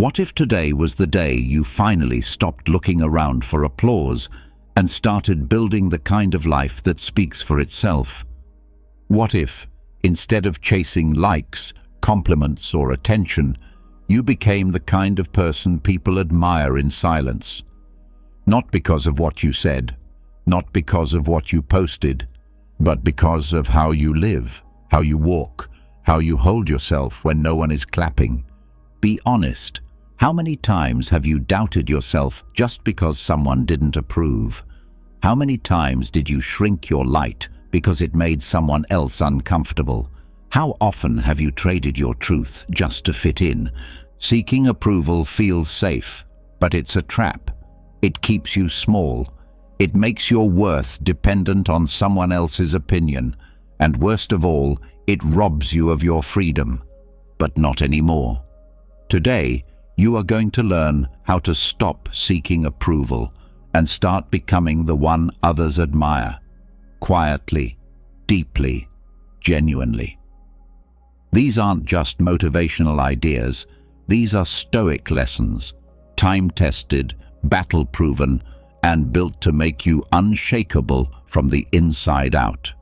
What if today was the day you finally stopped looking around for applause and started building the kind of life that speaks for itself? What if, instead of chasing likes, compliments, or attention, you became the kind of person people admire in silence? Not because of what you said, not because of what you posted, but because of how you live, how you walk, how you hold yourself when no one is clapping. Be honest. How many times have you doubted yourself just because someone didn't approve? How many times did you shrink your light because it made someone else uncomfortable? How often have you traded your truth just to fit in? Seeking approval feels safe, but it's a trap. It keeps you small. It makes your worth dependent on someone else's opinion. And worst of all, it robs you of your freedom. But not anymore. Today, you are going to learn how to stop seeking approval and start becoming the one others admire. Quietly, deeply, genuinely. These aren't just motivational ideas. These are Stoic lessons, time-tested, battle-proven, and built to make you unshakable from the inside out.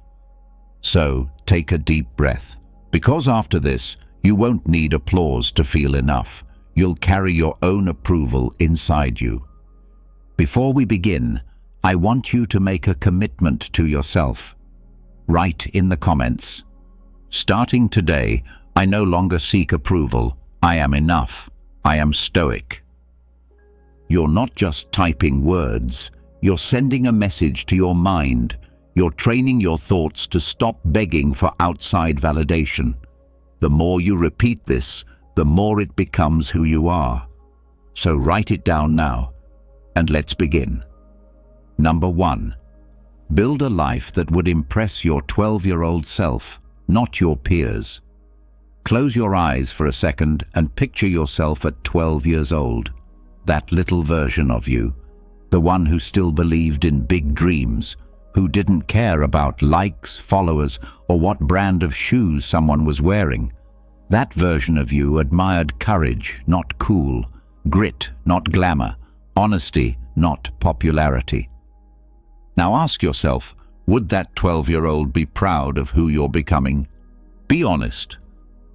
So, take a deep breath, because after this, you won't need applause to feel enough. You'll carry your own approval inside you. Before we begin, I want you to make a commitment to yourself. Write in the comments, "Starting today, I no longer seek approval. I am enough. I am Stoic." You're not just typing words. You're sending a message to your mind. You're training your thoughts to stop begging for outside validation. The more you repeat this, the more it becomes who you are. So write it down now, and let's begin. Number 1. Build a life that would impress your 12-year-old self, not your peers. Close your eyes for a second and picture yourself at 12 years old. That little version of you, the one who still believed in big dreams, who didn't care about likes, followers, or what brand of shoes someone was wearing. That version of you admired courage, not cool, grit, not glamour, honesty, not popularity. Now ask yourself, would that 12-year-old be proud of who you're becoming? Be honest.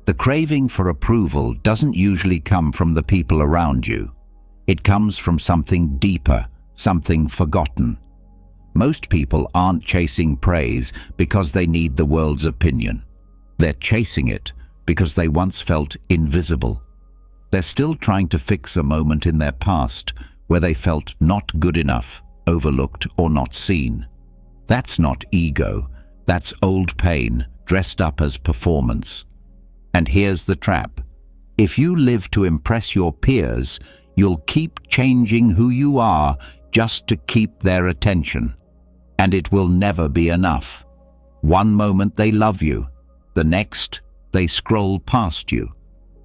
The craving for approval doesn't usually come from the people around you. It comes from something deeper, something forgotten. Most people aren't chasing praise because they need the world's opinion. They're chasing it because they once felt invisible. They're still trying to fix a moment in their past where they felt not good enough, overlooked, or not seen. That's not ego. That's old pain dressed up as performance. And here's the trap. If you live to impress your peers, you'll keep changing who you are just to keep their attention. And it will never be enough. One moment they love you, the next they scroll past you.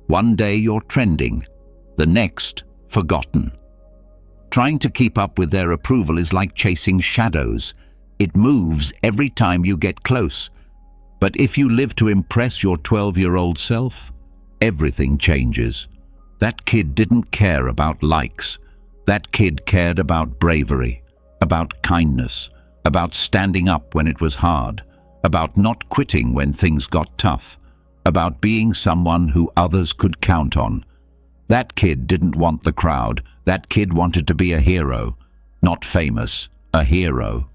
One day you're trending, the next forgotten. Trying to keep up with their approval is like chasing shadows. It moves every time you get close. But if you live to impress your 12-year-old self, everything changes. That kid didn't care about likes. That kid cared about bravery, about kindness, about standing up when it was hard, about not quitting when things got tough, about being someone who others could count on. That kid didn't want the crowd. That kid wanted to be a hero. Not famous, a hero.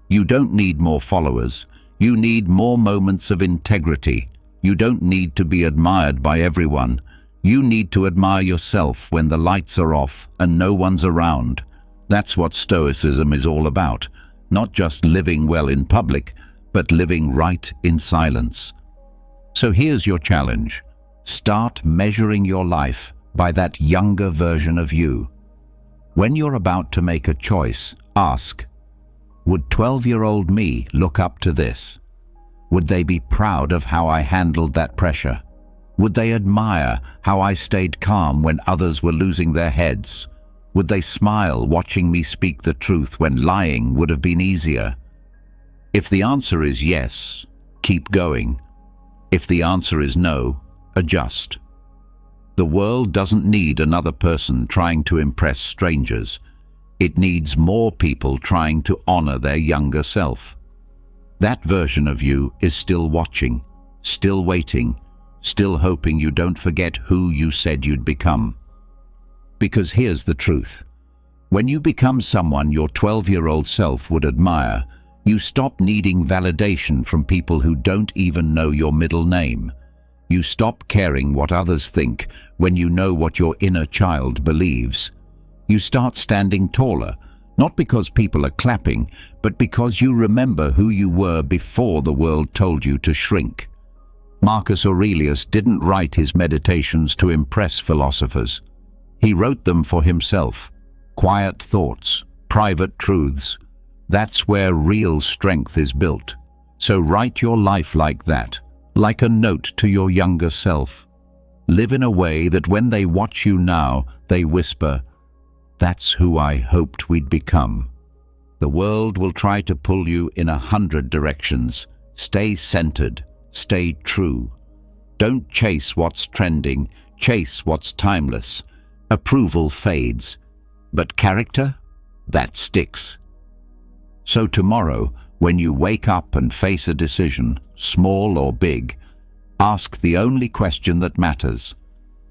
You don't need more followers. You need more moments of integrity. You don't need to be admired by everyone. You need to admire yourself when the lights are off and no one's around. That's what Stoicism is all about. Not just living well in public, but living right in silence. So here's your challenge. Start measuring your life by that younger version of you. When you're about to make a choice, ask, would 12-year-old me look up to this? Would they be proud of how I handled that pressure? Would they admire how I stayed calm when others were losing their heads? Would they smile watching me speak the truth when lying would have been easier? If the answer is yes, keep going. If the answer is no, adjust. The world doesn't need another person trying to impress strangers. It needs more people trying to honor their younger self. That version of you is still watching, still waiting, still hoping you don't forget who you said you'd become. Because here's the truth. When you become someone your 12-year-old self would admire, you stop needing validation from people who don't even know your middle name. You stop caring what others think when you know what your inner child believes. You start standing taller, not because people are clapping, but because you remember who you were before the world told you to shrink. Marcus Aurelius didn't write his meditations to impress philosophers. He wrote them for himself. Quiet thoughts, private truths. That's where real strength is built. So write your life like that, like a note to your younger self. Live in a way that when they watch you now, they whisper, "That's who I hoped we'd become." The world will try to pull you in 100 directions. Stay centered, stay true. Don't chase what's trending, chase what's timeless. Approval fades, but character, that sticks. So tomorrow, when you wake up and face a decision, small or big, ask the only question that matters.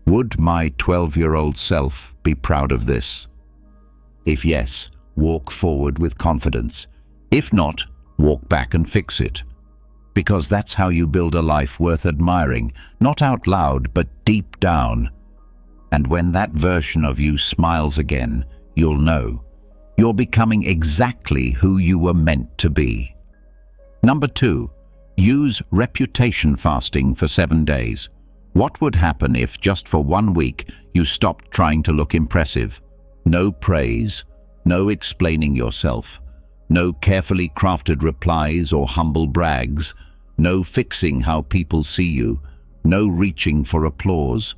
Would my 12-year-old self be proud of this? If yes, walk forward with confidence. If not, walk back and fix it. Because that's how you build a life worth admiring, not out loud, but deep down. And when that version of you smiles again, you'll know you're becoming exactly who you were meant to be. Number 2, use reputation fasting for 7 days. What would happen if just for 1 week you stopped trying to look impressive? No praise, no explaining yourself, no carefully crafted replies or humble brags, no fixing how people see you, no reaching for applause.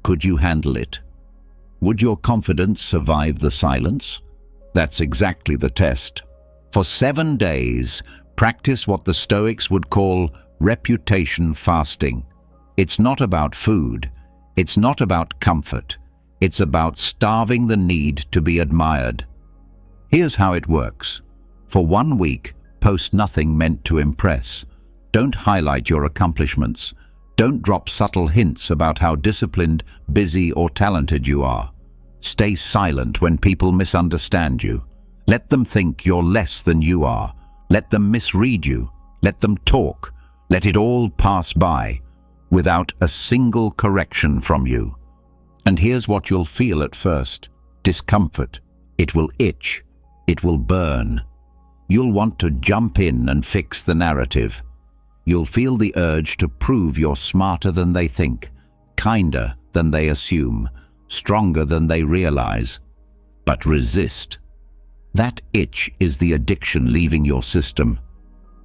Could you handle it? Would your confidence survive the silence? That's exactly the test. For 7 days, practice what the Stoics would call reputation fasting. It's not about food. It's not about comfort. It's about starving the need to be admired. Here's how it works. For 1 week, post nothing meant to impress. Don't highlight your accomplishments. Don't drop subtle hints about how disciplined, busy, or talented you are. Stay silent when people misunderstand you. Let them think you're less than you are. Let them misread you. Let them talk. Let it all pass by, without a single correction from you. And here's what you'll feel at first. Discomfort. It will itch. It will burn. You'll want to jump in and fix the narrative. You'll feel the urge to prove you're smarter than they think, kinder than they assume, stronger than they realize. But resist. That itch is the addiction leaving your system.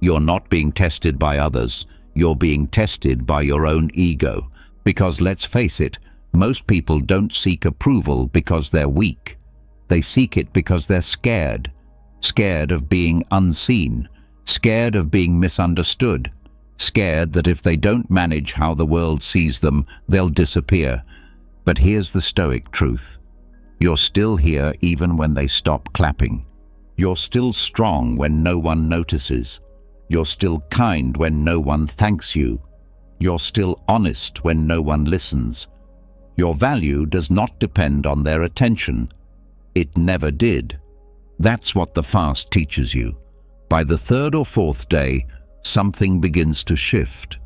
You're not being tested by others. You're being tested by your own ego. Because let's face it, most people don't seek approval because they're weak. They seek it because they're scared. Scared of being unseen. Scared of being misunderstood. Scared that if they don't manage how the world sees them, they'll disappear. But here's the Stoic truth. You're still here even when they stop clapping. You're still strong when no one notices. You're still kind when no one thanks you. You're still honest when no one listens. Your value does not depend on their attention. It never did. That's what the fast teaches you. By the 3rd or 4th day, something begins to shift.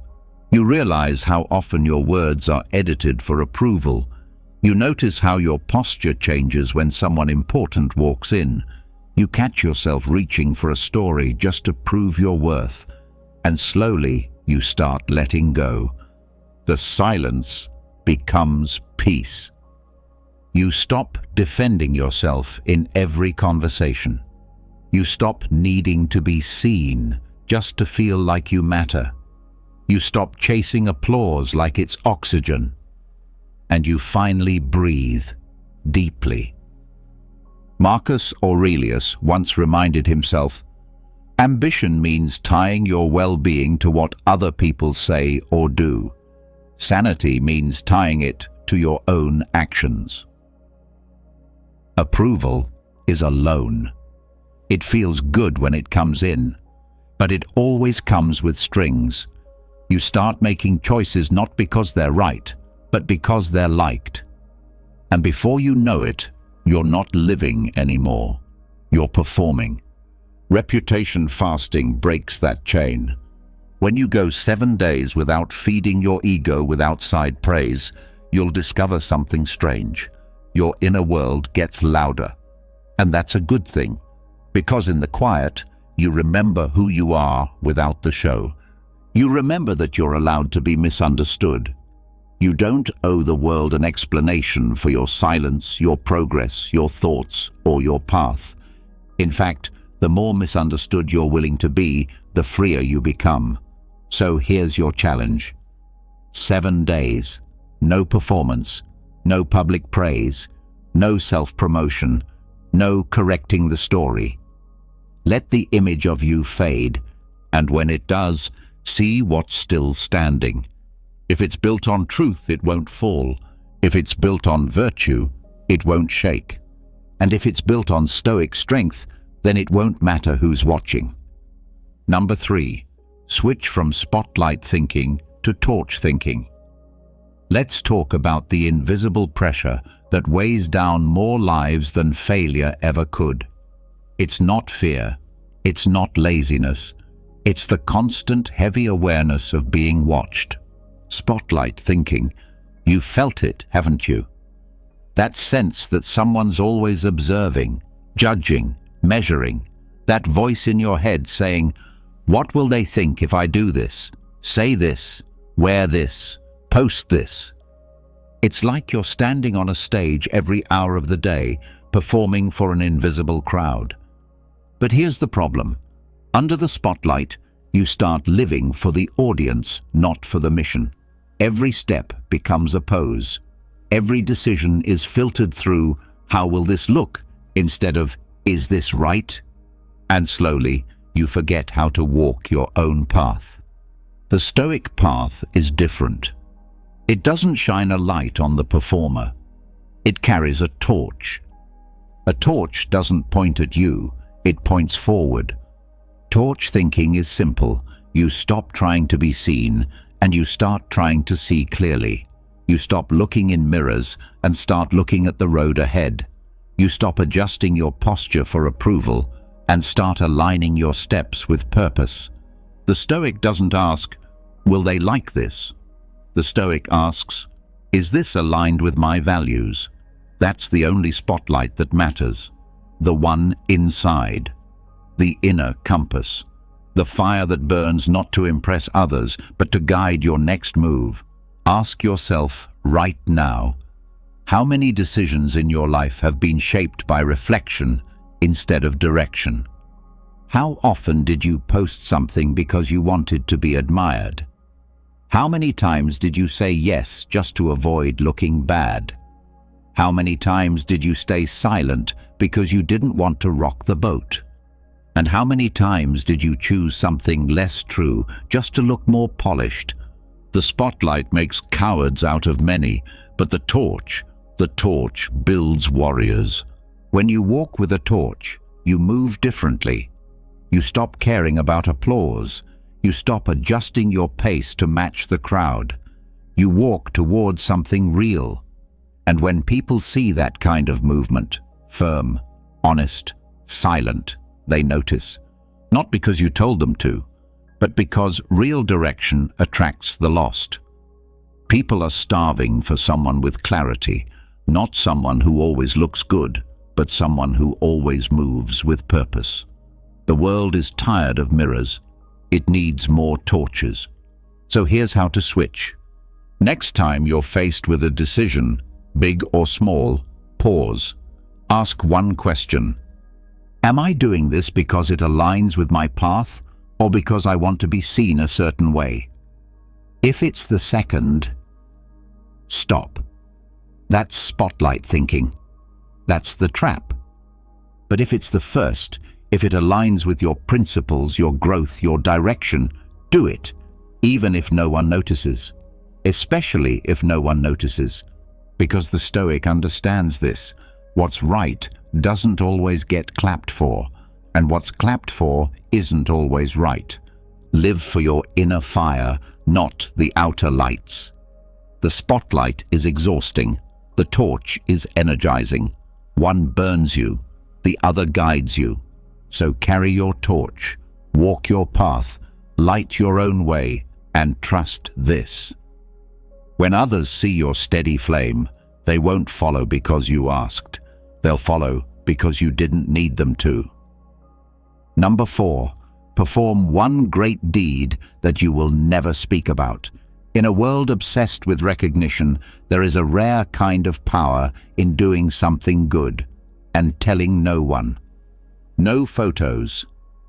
You realize how often your words are edited for approval. You notice how your posture changes when someone important walks in. You catch yourself reaching for a story just to prove your worth. And slowly, you start letting go. The silence becomes peace. You stop defending yourself in every conversation. You stop needing to be seen just to feel like you matter. You stop chasing applause like it's oxygen. And you finally breathe deeply. Marcus Aurelius once reminded himself, "Ambition means tying your well-being to what other people say or do. Sanity means tying it to your own actions. Approval is a loan. It feels good when it comes in, but it always comes with strings. You start making choices not because they're right, but because they're liked. And before you know it, you're not living anymore. You're performing. Reputation fasting breaks that chain. When you go 7 days without feeding your ego with outside praise, you'll discover something strange. Your inner world gets louder. And that's a good thing, because in the quiet, you remember who you are without the show. You remember that you're allowed to be misunderstood. You don't owe the world an explanation for your silence, your progress, your thoughts, or your path. In fact, the more misunderstood you're willing to be, the freer you become. So here's your challenge. 7 days, no performance, no public praise, no self-promotion, no correcting the story. Let the image of you fade, and when it does, see what's still standing. If it's built on truth, it won't fall. If it's built on virtue, it won't shake. And if it's built on stoic strength, then it won't matter who's watching. Number 3, switch from spotlight thinking to torch thinking. Let's talk about the invisible pressure that weighs down more lives than failure ever could. It's not fear, it's not laziness, it's the constant heavy awareness of being watched. Spotlight thinking, you've felt it, haven't you? That sense that someone's always observing, judging, measuring, that voice in your head saying, what will they think if I do this, say this, wear this, post this? It's like you're standing on a stage every hour of the day, performing for an invisible crowd. But here's the problem. Under the spotlight, you start living for the audience, not for the mission. Every step becomes a pose. Every decision is filtered through, how will this look, instead of, is this right? And slowly, you forget how to walk your own path. The Stoic path is different. It doesn't shine a light on the performer. It carries a torch. A torch doesn't point at you, it points forward. Torch thinking is simple. You stop trying to be seen, and you start trying to see clearly. You stop looking in mirrors and start looking at the road ahead. You stop adjusting your posture for approval and start aligning your steps with purpose. The Stoic doesn't ask, will they like this? The Stoic asks, is this aligned with my values? That's the only spotlight that matters. The one inside. The inner compass. The fire that burns not to impress others, but to guide your next move. Ask yourself right now, how many decisions in your life have been shaped by reflection instead of direction? How often did you post something because you wanted to be admired? How many times did you say yes just to avoid looking bad? How many times did you stay silent because you didn't want to rock the boat? And how many times did you choose something less true just to look more polished? The spotlight makes cowards out of many, but the torch builds warriors. When you walk with a torch, you move differently. You stop caring about applause. You stop adjusting your pace to match the crowd. You walk towards something real. And when people see that kind of movement, firm, honest, silent, they notice. Not because you told them to, but because real direction attracts the lost. People are starving for someone with clarity, not someone who always looks good, but someone who always moves with purpose. The world is tired of mirrors. It needs more torches. So here's how to switch. Next time you're faced with a decision, big or small, pause. Ask one question. Am I doing this because it aligns with my path, or because I want to be seen a certain way? If it's the second, stop. That's spotlight thinking. That's the trap. But if it's the first, if it aligns with your principles, your growth, your direction, do it, even if no one notices. Especially if no one notices. Because the Stoic understands this. What's right doesn't always get clapped for, and what's clapped for isn't always right. Live for your inner fire, not the outer lights. The spotlight is exhausting. The torch is energizing. One burns you, the other guides you. So carry your torch, walk your path, light your own way, and trust this. When others see your steady flame, they won't follow because you asked. They'll follow because you didn't need them to. Number 4, perform one great deed that you will never speak about. In a world obsessed with recognition, there is a rare kind of power in doing something good and telling no one. No photos,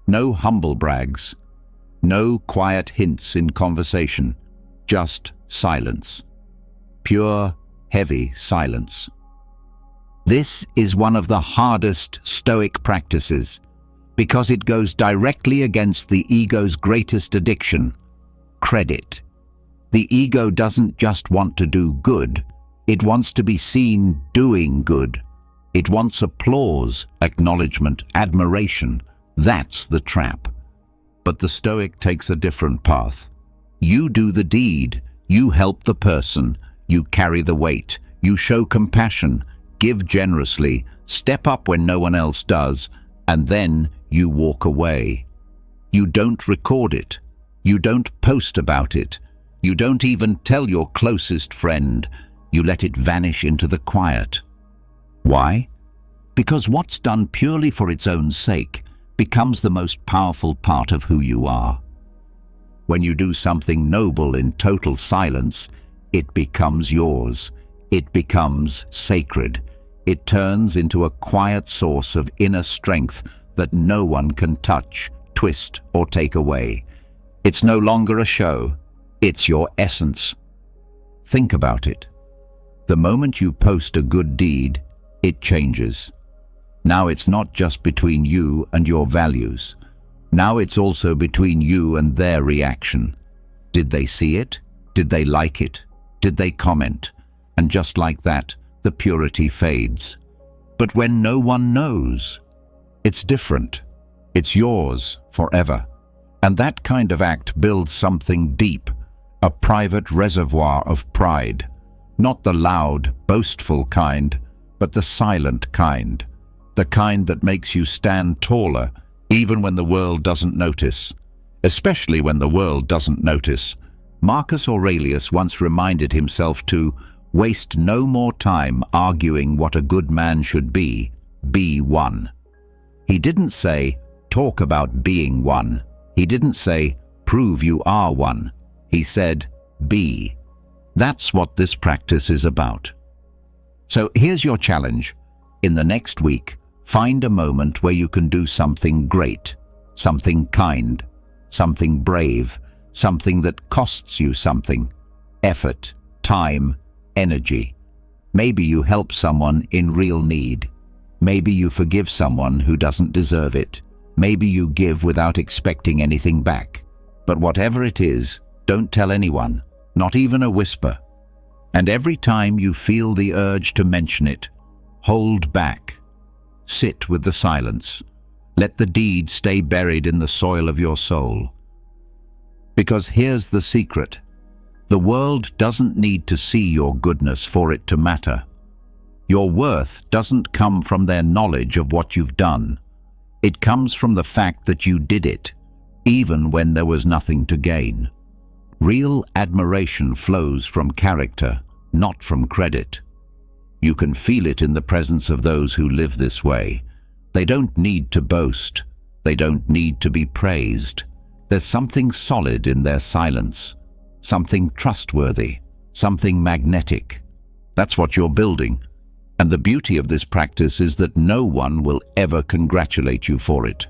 no humble brags, no quiet hints in conversation, just silence. Pure, heavy silence. This is one of the hardest Stoic practices because it goes directly against the ego's greatest addiction, credit. The ego doesn't just want to do good, it wants to be seen doing good. It wants applause, acknowledgement, admiration. That's the trap. But the Stoic takes a different path. You do the deed, you help the person, you carry the weight, you show compassion, give generously, step up when no one else does, and then you walk away. You don't record it. You don't post about it. You don't even tell your closest friend. You let it vanish into the quiet. Why? Because what's done purely for its own sake becomes the most powerful part of who you are. When you do something noble in total silence, it becomes yours. It becomes sacred. It turns into a quiet source of inner strength that no one can touch, twist, or take away. It's no longer a show. It's your essence. Think about it. The moment you post a good deed, it changes. Now it's not just between you and your values. Now it's also between you and their reaction. Did they see it? Did they like it? Did they comment? And just like that, the purity fades. But when no one knows, it's different. It's yours forever. And that kind of act builds something deep, a private reservoir of pride. Not the loud, boastful kind, but the silent kind. The kind that makes you stand taller even when the world doesn't notice. Especially when the world doesn't notice. Marcus Aurelius once reminded himself to waste no more time arguing what a good man should be one. He didn't say, talk about being one. He didn't say, prove you are one. He said, be. That's what this practice is about. So here's your challenge. In the next week, find a moment where you can do something great, something kind, something brave, something that costs you something. Effort, time, energy. Maybe you help someone in real need. Maybe you forgive someone who doesn't deserve it. Maybe you give without expecting anything back. But whatever it is, don't tell anyone, not even a whisper. And every time you feel the urge to mention it, hold back. Sit with the silence. Let the deed stay buried in the soil of your soul. Because here's the secret. The world doesn't need to see your goodness for it to matter. Your worth doesn't come from their knowledge of what you've done. It comes from the fact that you did it, even when there was nothing to gain. Real admiration flows from character, not from credit. You can feel it in the presence of those who live this way. They don't need to boast. They don't need to be praised. There's something solid in their silence, something trustworthy, something magnetic. That's what you're building. And the beauty of this practice is that no one will ever congratulate you for it.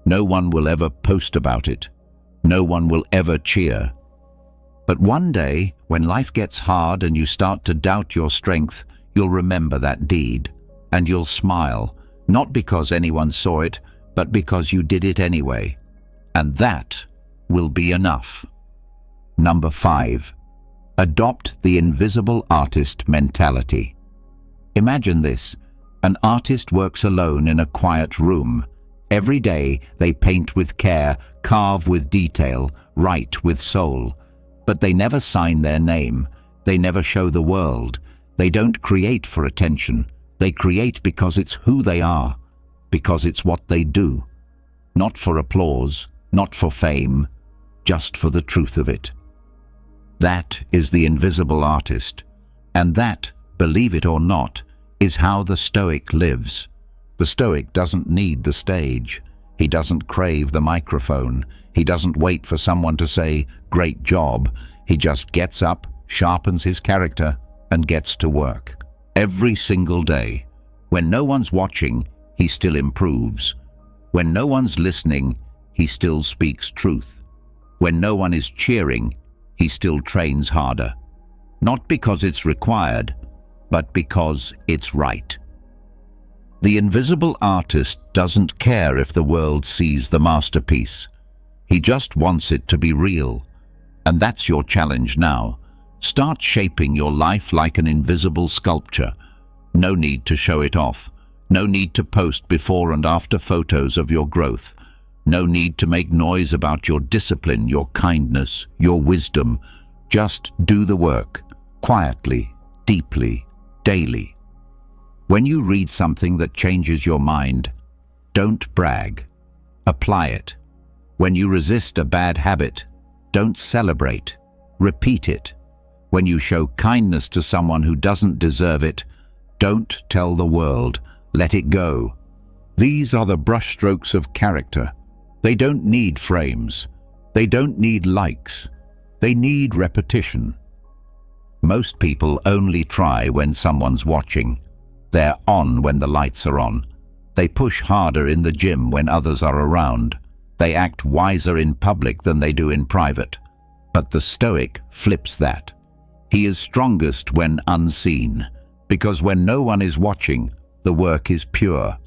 No one will ever post about it. No one will ever cheer. But one day, when life gets hard and you start to doubt your strength, you'll remember that deed, and you'll smile, not because anyone saw it, but because you did it anyway. And that will be enough. Number 5. Adopt the invisible artist mentality. Imagine this. An artist works alone in a quiet room. Every day they paint with care, carve with detail, write with soul. But they never sign their name. They never show the world. They don't create for attention. They create because it's who they are, because it's what they do. Not for applause, not for fame, just for the truth of it. That is the invisible artist. And that, believe it or not, is how the Stoic lives. The Stoic doesn't need the stage. He doesn't crave the microphone. He doesn't wait for someone to say, "Great job." He just gets up, sharpens his character, and gets to work. Every single day. When no one's watching, he still improves. When no one's listening, he still speaks truth. When no one is cheering, he still trains harder. Not because it's required, but because it's right. The invisible artist doesn't care if the world sees the masterpiece. He just wants it to be real. And that's your challenge now. Start shaping your life like an invisible sculpture. No need to show it off. No need to post before and after photos of your growth. No need to make noise about your discipline, your kindness, your wisdom. Just do the work, quietly, deeply, daily. When you read something that changes your mind, don't brag. Apply it. When you resist a bad habit, don't celebrate. Repeat it. When you show kindness to someone who doesn't deserve it, don't tell the world. Let it go. These are the brushstrokes of character. They don't need frames. They don't need likes. They need repetition. Most people only try when someone's watching. They're on when the lights are on. They push harder in the gym when others are around. They act wiser in public than they do in private. But the Stoic flips that. He is strongest when unseen, because when no one is watching, the work is pure.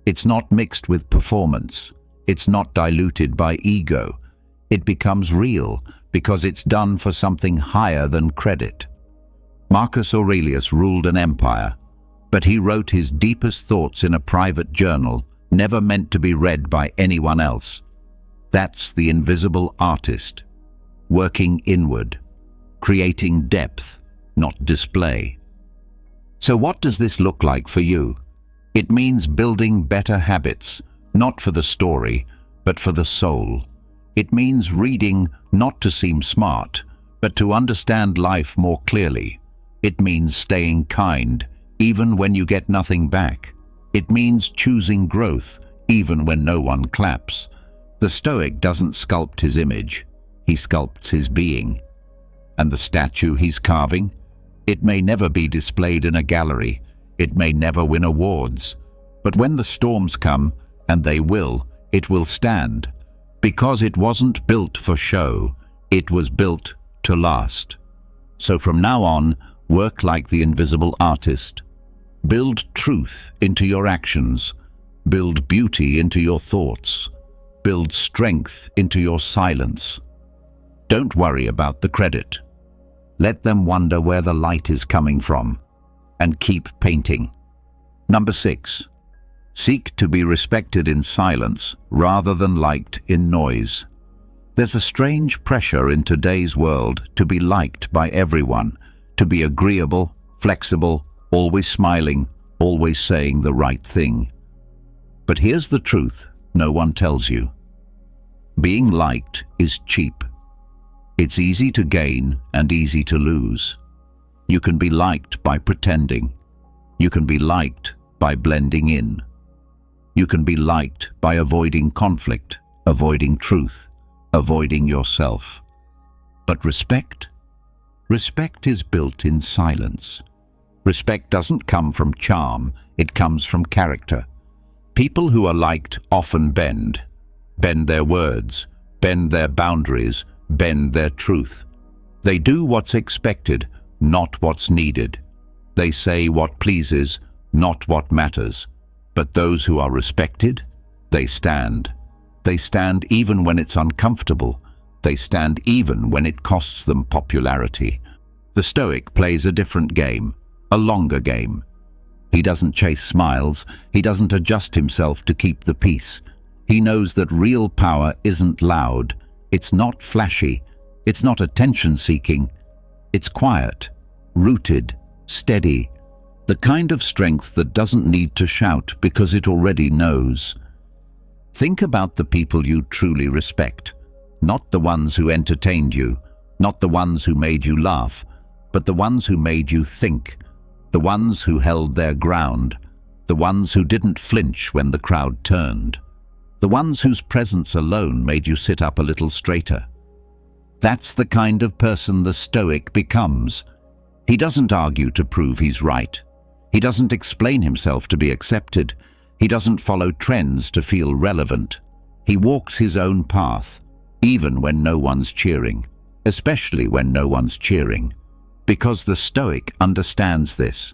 It's not mixed with performance. It's not diluted by ego. It becomes real because it's done for something higher than credit. Marcus Aurelius ruled an empire, but he wrote his deepest thoughts in a private journal, never meant to be read by anyone else. That's the invisible artist, working inward, creating depth, not display. So what does this look like for you? It means building better habits, not for the story, but for the soul. It means reading not to seem smart, but to understand life more clearly. It means staying kind, even when you get nothing back. It means choosing growth, even when no one claps. The Stoic doesn't sculpt his image, he sculpts his being. And the statue he's carving? It may never be displayed in a gallery. It may never win awards. But when the storms come, and they will, it will stand. Because it wasn't built for show, it was built to last. So from now on, work like the invisible artist. Build truth into your actions. Build beauty into your thoughts. Build strength into your silence. Don't worry about the credit. Let them wonder where the light is coming from. And keep painting. Number 6. Seek to be respected in silence rather than liked in noise. There's a strange pressure in today's world to be liked by everyone, to be agreeable, flexible, always smiling, always saying the right thing. But here's the truth no one tells you. Being liked is cheap. It's easy to gain and easy to lose. You can be liked by pretending. You can be liked by blending in. You can be liked by avoiding conflict, avoiding truth, avoiding yourself. But respect? Respect is built in silence. Respect doesn't come from charm, it comes from character. People who are liked often bend their words, bend their boundaries, bend their truth. They do what's expected, not what's needed. They say what pleases, not what matters. But those who are respected, they stand. They stand even when it's uncomfortable. They stand even when it costs them popularity. The Stoic plays a different game, a longer game. He doesn't chase smiles, he doesn't adjust himself to keep the peace. He knows that real power isn't loud, it's not flashy, it's not attention-seeking. It's quiet, rooted, steady, the kind of strength that doesn't need to shout because it already knows. Think about the people you truly respect, not the ones who entertained you, not the ones who made you laugh, but the ones who made you think, the ones who held their ground, the ones who didn't flinch when the crowd turned, the ones whose presence alone made you sit up a little straighter. That's the kind of person the Stoic becomes. He doesn't argue to prove he's right. He doesn't explain himself to be accepted. He doesn't follow trends to feel relevant. He walks his own path, even when no one's cheering, especially when no one's cheering, because the Stoic understands this.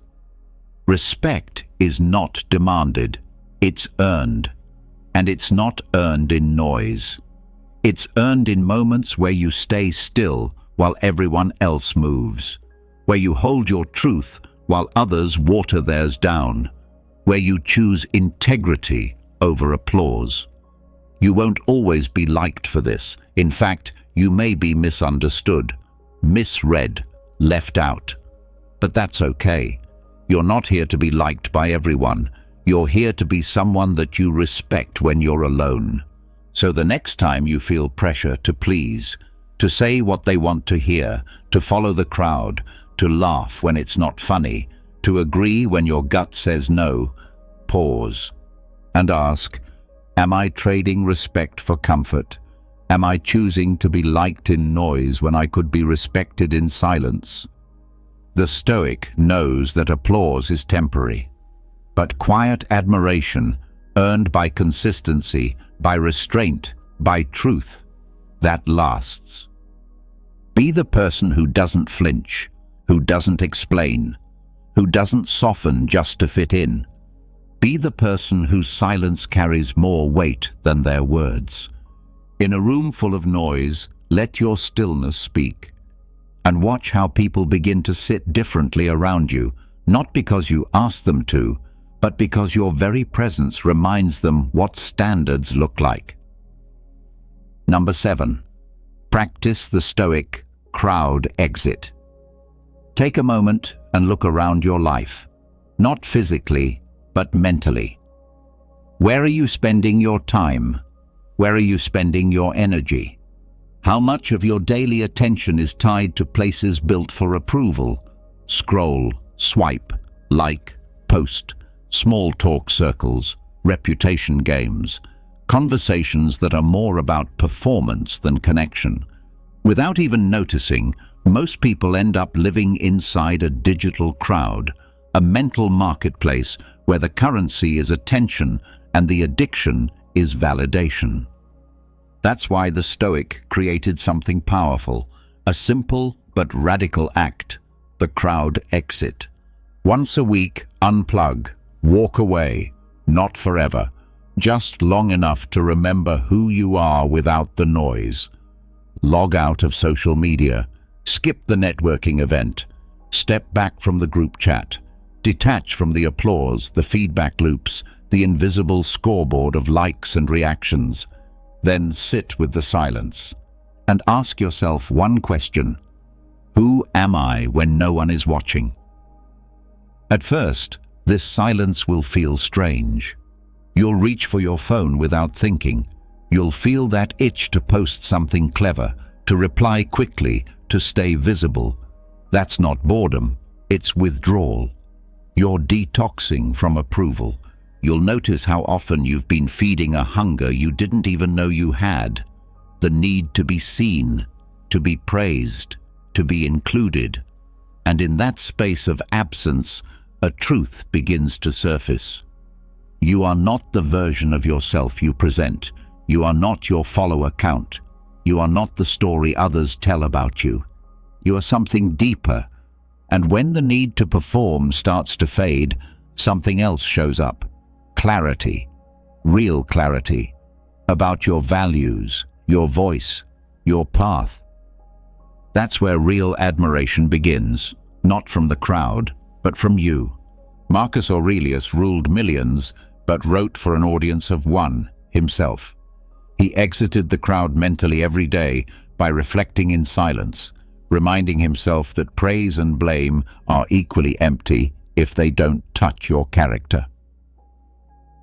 Respect is not demanded, it's earned. And it's not earned in noise. It's earned in moments where you stay still while everyone else moves, where you hold your truth while others water theirs down, where you choose integrity over applause. You won't always be liked for this. In fact, you may be misunderstood, misread, left out. But that's okay. You're not here to be liked by everyone. You're here to be someone that you respect when you're alone. So the next time you feel pressure to please, to say what they want to hear, to follow the crowd, to laugh when it's not funny, to agree when your gut says no, pause and ask, am I trading respect for comfort? Am I choosing to be liked in noise when I could be respected in silence? The Stoic knows that applause is temporary. But quiet admiration, earned by consistency, by restraint, by truth, that lasts. Be the person who doesn't flinch, who doesn't explain, who doesn't soften just to fit in. Be the person whose silence carries more weight than their words. In a room full of noise, let your stillness speak. And watch how people begin to sit differently around you, not because you ask them to, but because your very presence reminds them what standards look like. Number 7. Practice the Stoic crowd exit. Take a moment and look around your life, not physically, but mentally. Where are you spending your time? Where are you spending your energy? How much of your daily attention is tied to places built for approval? Scroll, swipe, like, post. Small talk circles, reputation games, conversations that are more about performance than connection. Without even noticing, most people end up living inside a digital crowd, a mental marketplace where the currency is attention and the addiction is validation. That's why the Stoic created something powerful, a simple but radical act, the crowd exit. Once a week, unplug. Walk away, not forever, just long enough to remember who you are without the noise. Log out of social media, skip the networking event, step back from the group chat, detach from the applause, the feedback loops, the invisible scoreboard of likes and reactions. Then sit with the silence and ask yourself one question: who am I when no one is watching? At first, this silence will feel strange. You'll reach for your phone without thinking. You'll feel that itch to post something clever, to reply quickly, to stay visible. That's not boredom, it's withdrawal. You're detoxing from approval. You'll notice how often you've been feeding a hunger you didn't even know you had. The need to be seen, to be praised, to be included. And in that space of absence, a truth begins to surface. You are not the version of yourself you present. You are not your follower count. You are not the story others tell about you. You are something deeper. And when the need to perform starts to fade, something else shows up. Clarity. Real clarity. About your values, your voice, your path. That's where real admiration begins, not from the crowd, but from you. Marcus Aurelius ruled millions, but wrote for an audience of one, himself. He exited the crowd mentally every day by reflecting in silence, reminding himself that praise and blame are equally empty if they don't touch your character.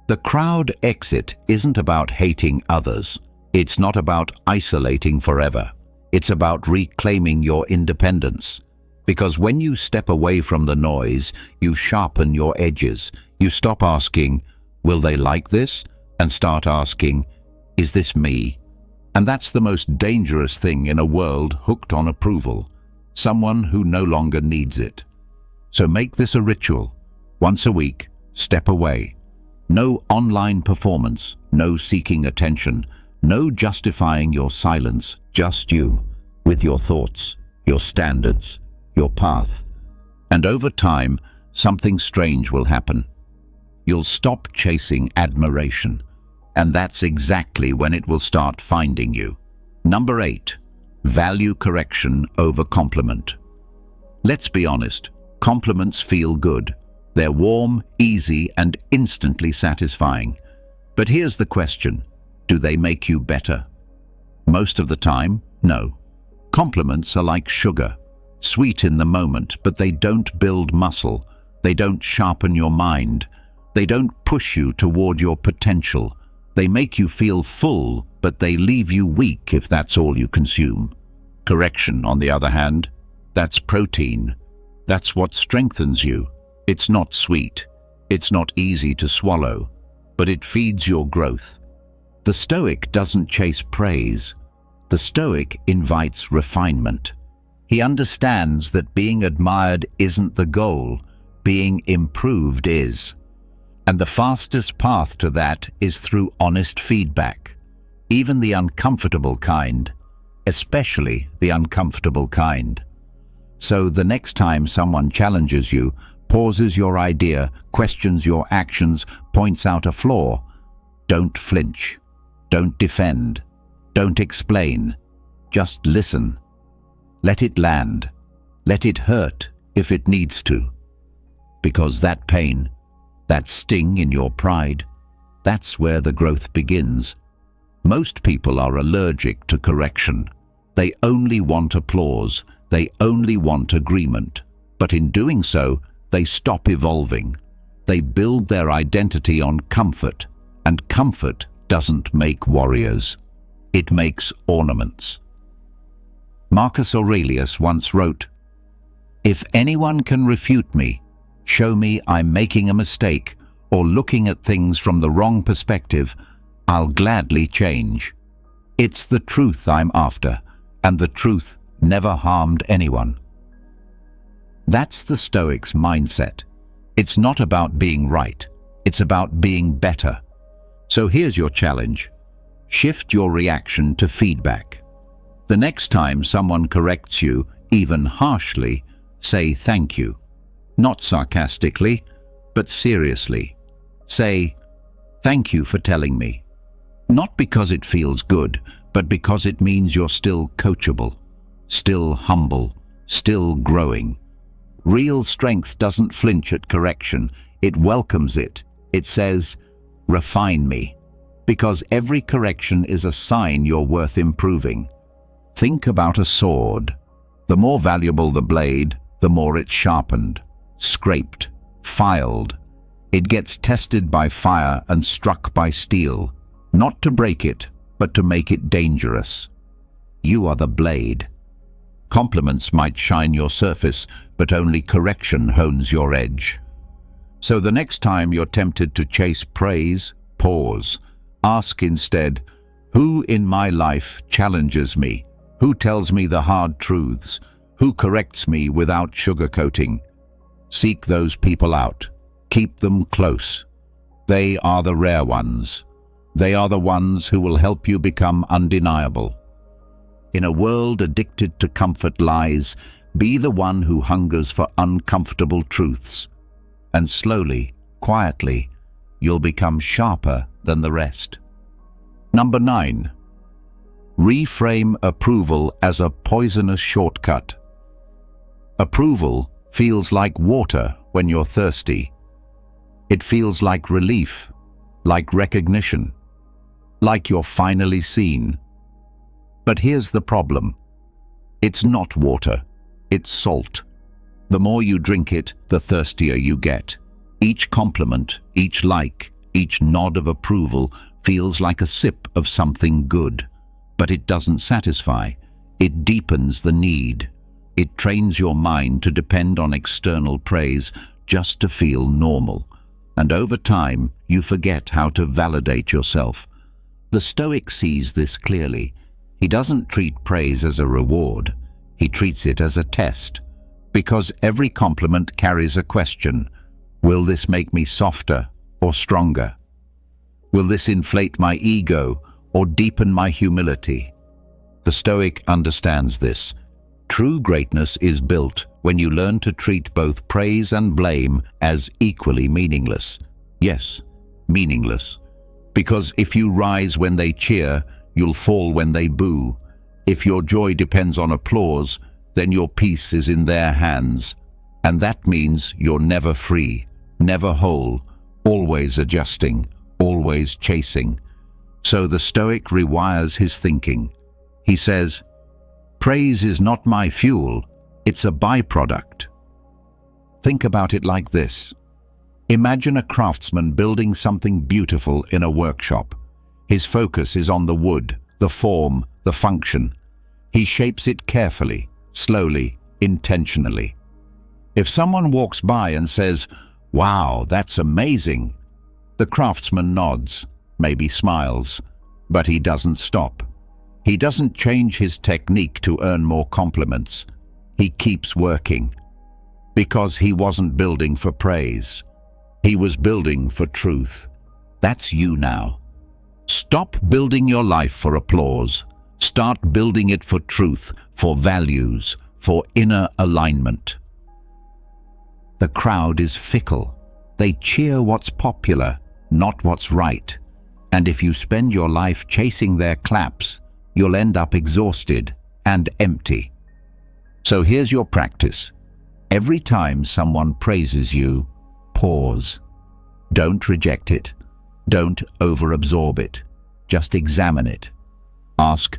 The crowd exit isn't about hating others. It's not about isolating forever. It's about reclaiming your independence. Because when you step away from the noise, you sharpen your edges. You stop asking, "Will they like this?" and start asking, "Is this me?" And that's the most dangerous thing in a world hooked on approval. Someone who no longer needs it. So make this a ritual. Once a week, step away. No online performance, no seeking attention, no justifying your silence, just you, with your thoughts, your standards, your path. And over time, something strange will happen. You'll stop chasing admiration, and that's exactly when it will start finding you. Number 8, value correction over compliment. Let's be honest, compliments feel good. They're warm, easy, and instantly satisfying. But here's the question, do they make you better? Most of the time, no. Compliments are like sugar, sweet in the moment, but they don't build muscle. They don't sharpen your mind. They don't push you toward your potential. They make you feel full, but they leave you weak if that's all you consume. Correction, on the other hand, that's protein. That's what strengthens you. It's not sweet. It's not easy to swallow, but it feeds your growth. The Stoic doesn't chase praise. The Stoic invites refinement. He understands that being admired isn't the goal, being improved is. And the fastest path to that is through honest feedback. Even the uncomfortable kind, especially the uncomfortable kind. So the next time someone challenges you, pauses your idea, questions your actions, points out a flaw, don't flinch. Don't defend. Don't explain. Just listen. Let it land. Let it hurt if it needs to. Because that pain, that sting in your pride, that's where the growth begins. Most people are allergic to correction. They only want applause. They only want agreement. But in doing so, they stop evolving. They build their identity on comfort, and comfort doesn't make warriors. It makes ornaments. Marcus Aurelius once wrote, "If anyone can refute me, show me I'm making a mistake or looking at things from the wrong perspective, I'll gladly change. It's the truth I'm after, and the truth never harmed anyone." That's the Stoic's mindset. It's not about being right. It's about being better. So here's your challenge. Shift your reaction to feedback. The next time someone corrects you, even harshly, say thank you. Not sarcastically, but seriously. Say, "Thank you for telling me." Not because it feels good, but because it means you're still coachable, still humble, still growing. Real strength doesn't flinch at correction. It welcomes it. It says, "Refine me." Because every correction is a sign you're worth improving. Think about a sword. The more valuable the blade, the more it's sharpened, scraped, filed. It gets tested by fire and struck by steel, not to break it, but to make it dangerous. You are the blade. Compliments might shine your surface, but only correction hones your edge. So the next time you're tempted to chase praise, pause. Ask instead, who in my life challenges me? Who tells me the hard truths? Who corrects me without sugarcoating? Seek those people out. Keep them close. They are the rare ones. They are the ones who will help you become undeniable. In a world addicted to comfort lies, be the one who hungers for uncomfortable truths. And slowly, quietly, you'll become sharper than the rest. Number 9. reframe approval as a poisonous shortcut. Approval feels like water when you're thirsty. It feels like relief, like recognition, like you're finally seen. But here's the problem. It's not water, it's salt. The more you drink it, the thirstier you get. Each compliment, each like, each nod of approval feels like a sip of something good. But it doesn't satisfy. It deepens the need. It trains your mind to depend on external praise just to feel normal. And over time, you forget how to validate yourself. The Stoic sees this clearly. He doesn't treat praise as a reward. He treats it as a test. Because every compliment carries a question. Will this make me softer or stronger? Will this inflate my ego or deepen my humility? The Stoic understands this. True greatness is built when you learn to treat both praise and blame as equally meaningless. Yes, meaningless. Because if you rise when they cheer, you'll fall when they boo. If your joy depends on applause, then your peace is in their hands. And that means you're never free, never whole, always adjusting, always chasing. So the Stoic rewires his thinking. He says, praise is not my fuel, it's a byproduct. Think about it like this. Imagine a craftsman building something beautiful in a workshop. His focus is on the wood, the form, the function. He shapes it carefully, slowly, intentionally. If someone walks by and says, "Wow, that's amazing," the craftsman nods, maybe smiles, but he doesn't stop. He doesn't change his technique to earn more compliments. He keeps working. Because he wasn't building for praise. He was building for truth. That's you now. Stop building your life for applause. Start building it for truth, for values, for inner alignment. The crowd is fickle. They cheer what's popular, not what's right. And if you spend your life chasing their claps, you'll end up exhausted and empty. So here's your practice. Every time someone praises you, pause. Don't reject it. Don't overabsorb it. Just examine it. Ask,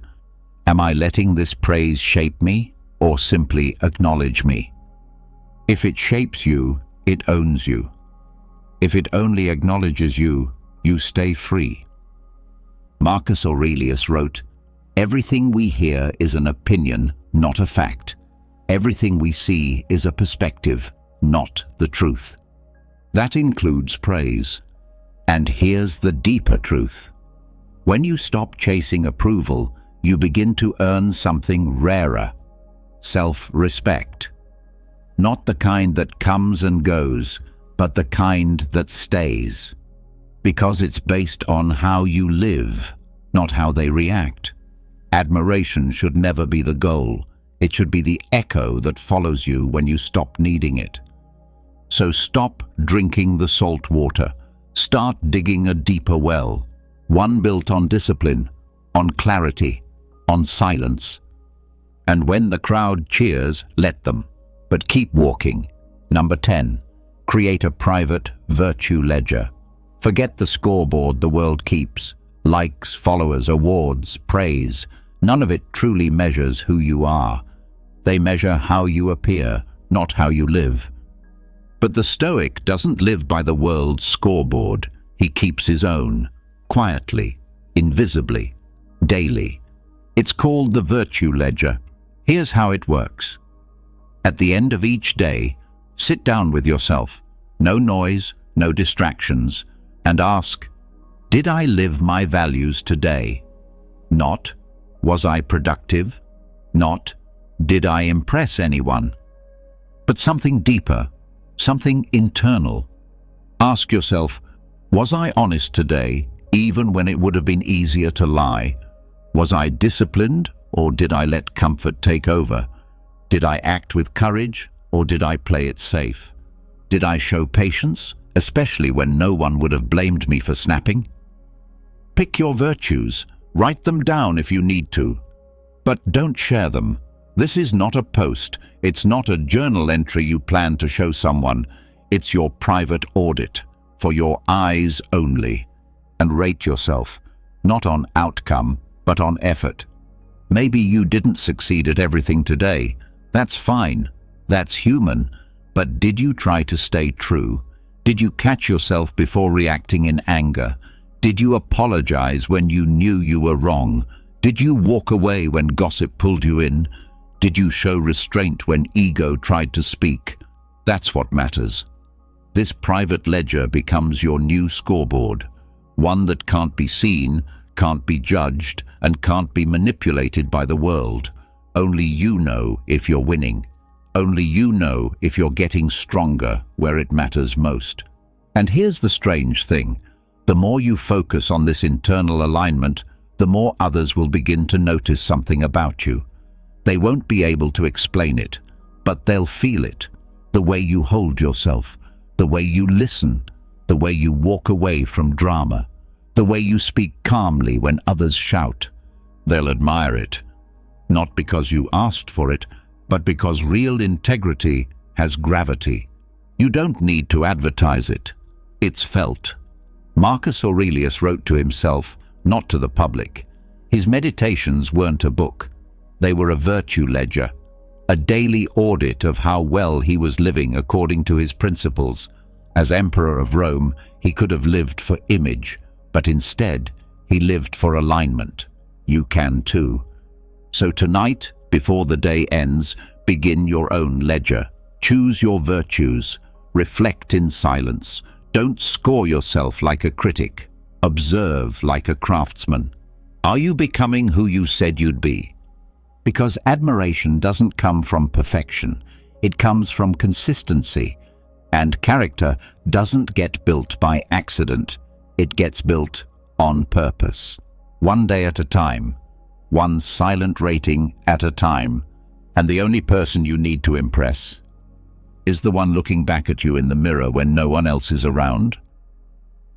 am I letting this praise shape me or simply acknowledge me? If it shapes you, it owns you. If it only acknowledges you, you stay free. Marcus Aurelius wrote, "Everything we hear is an opinion, not a fact. Everything we see is a perspective, not the truth." That includes praise. And here's the deeper truth. When you stop chasing approval, you begin to earn something rarer, self-respect. Not the kind that comes and goes, but the kind that stays. Because it's based on how you live, not how they react. Admiration should never be the goal. It should be the echo that follows you when you stop needing it. So stop drinking the salt water. Start digging a deeper well. One built on discipline, on clarity, on silence. And when the crowd cheers, let them. But keep walking. Number 10. Create a private virtue ledger. Forget the scoreboard the world keeps. Likes, followers, awards, praise. None of it truly measures who you are. They measure how you appear, not how you live. But the Stoic doesn't live by the world's scoreboard. He keeps his own, quietly, invisibly, daily. It's called the virtue ledger. Here's how it works. At the end of each day, sit down with yourself, no noise, no distractions, and ask, did I live my values today? Not, was I productive? Not, did I impress anyone? But something deeper, something internal. Ask yourself, was I honest today, even when it would have been easier to lie? Was I disciplined, or did I let comfort take over? Did I act with courage, or did I play it safe? Did I show patience, especially when no one would have blamed me for snapping? Pick your virtues, Write them down if you need to. But don't share them. This is not a post. It's not a journal entry you plan to show someone. It's your private audit, for your eyes only. And rate yourself, not on outcome, but on effort. Maybe you didn't succeed at everything today. That's fine. That's human. But did you try to stay true? Did you catch yourself before reacting in anger? Did you apologize when you knew you were wrong? Did you walk away when gossip pulled you in? Did you show restraint when ego tried to speak? That's what matters. This private ledger becomes your new scoreboard, one that can't be seen, can't be judged, and can't be manipulated by the world. Only you know if you're winning. Only you know if you're getting stronger where it matters most. And here's the strange thing. The more you focus on this internal alignment, the more others will begin to notice something about you. They won't be able to explain it, but they'll feel it. The way you hold yourself, the way you listen, the way you walk away from drama, the way you speak calmly when others shout. They'll admire it, not because you asked for it, but because real integrity has gravity. You don't need to advertise it. It's felt. Marcus Aurelius wrote to himself, not to the public. His meditations weren't a book. They were a virtue ledger, a daily audit of how well he was living according to his principles. As Emperor of Rome, he could have lived for image, but instead, he lived for alignment. You can too. So tonight, before the day ends, begin your own ledger. Choose your virtues. Reflect in silence. Don't score yourself like a critic. Observe like a craftsman. Are you becoming who you said you'd be? Because admiration doesn't come from perfection. It comes from consistency. And character doesn't get built by accident. It gets built on purpose. One day at a time. One silent rating at a time. And the only person you need to impress is the one looking back at you in the mirror when no one else is around.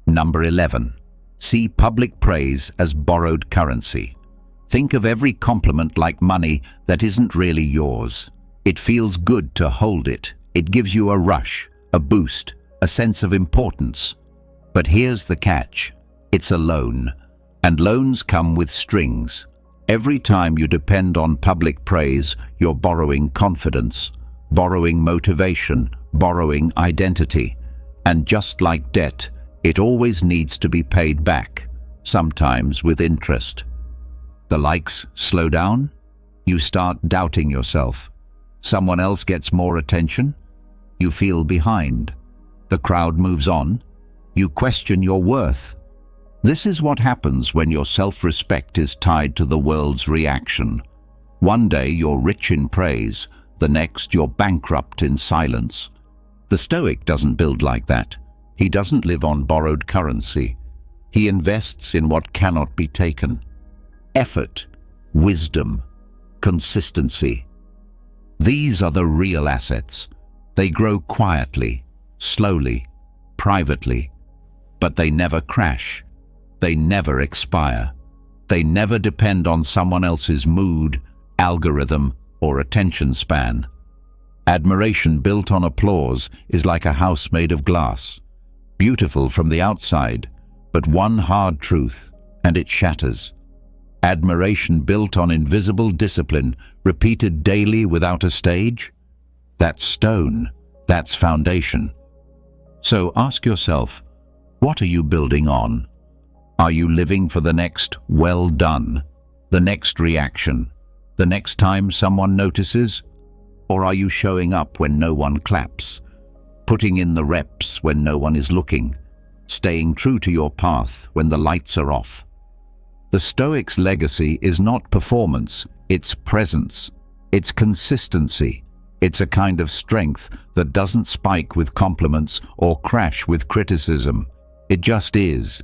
Number 11. See public praise as borrowed currency. Think of every compliment like money that isn't really yours. It feels good to hold it. It gives you a rush, a boost, a sense of importance. But here's the catch. It's a loan. And loans come with strings. Every time you depend on public praise, you're borrowing confidence, borrowing motivation, borrowing identity. And just like debt, it always needs to be paid back, sometimes with interest. The likes slow down. You start doubting yourself. Someone else gets more attention. You feel behind. The crowd moves on. You question your worth. This is what happens when your self-respect is tied to the world's reaction. One day you're rich in praise, the next you're bankrupt in silence. The Stoic doesn't build like that. He doesn't live on borrowed currency. He invests in what cannot be taken. Effort, wisdom, consistency. These are the real assets. They grow quietly, slowly, privately, but they never crash. They never expire. They never depend on someone else's mood, algorithm, or attention span. Admiration built on applause is like a house made of glass. Beautiful from the outside, but one hard truth, and it shatters. Admiration built on invisible discipline, repeated daily without a stage? That's stone. That's foundation. So ask yourself, what are you building on? Are you living for the next well done, the next reaction, the next time someone notices? Or are you showing up when no one claps, putting in the reps when no one is looking, staying true to your path when the lights are off? The Stoic's legacy is not performance, it's presence, it's consistency. It's a kind of strength that doesn't spike with compliments or crash with criticism. It just is.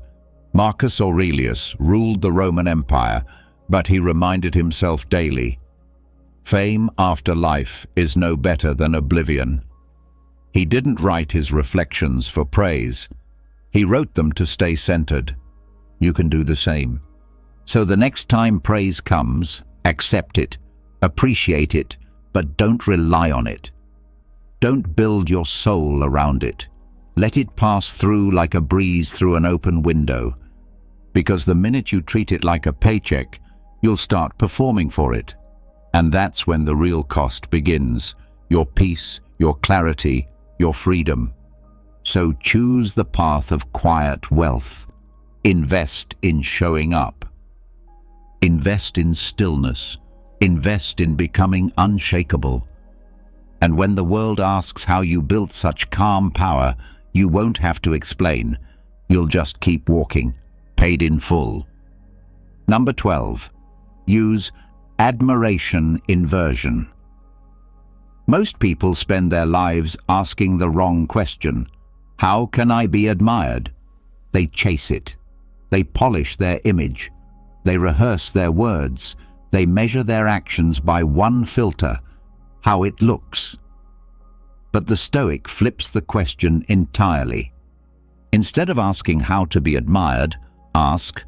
Marcus Aurelius ruled the Roman Empire, but he reminded himself daily, fame after life is no better than oblivion. He didn't write his reflections for praise. He wrote them to stay centered. You can do the same. So the next time praise comes, accept it, appreciate it, but don't rely on it. Don't build your soul around it. Let it pass through like a breeze through an open window. Because the minute you treat it like a paycheck, you'll start performing for it. And that's when the real cost begins. Your peace, your clarity, your freedom. So choose the path of quiet wealth. Invest in showing up. Invest in stillness. Invest in becoming unshakable. And when the world asks how you built such calm power, you won't have to explain. You'll just keep walking, paid in full. Number 12. Use admiration inversion. Most people spend their lives asking the wrong question. How can I be admired? They chase it. They polish their image. They rehearse their words. They measure their actions by one filter, how it looks. But the Stoic flips the question entirely. Instead of asking how to be admired, ask,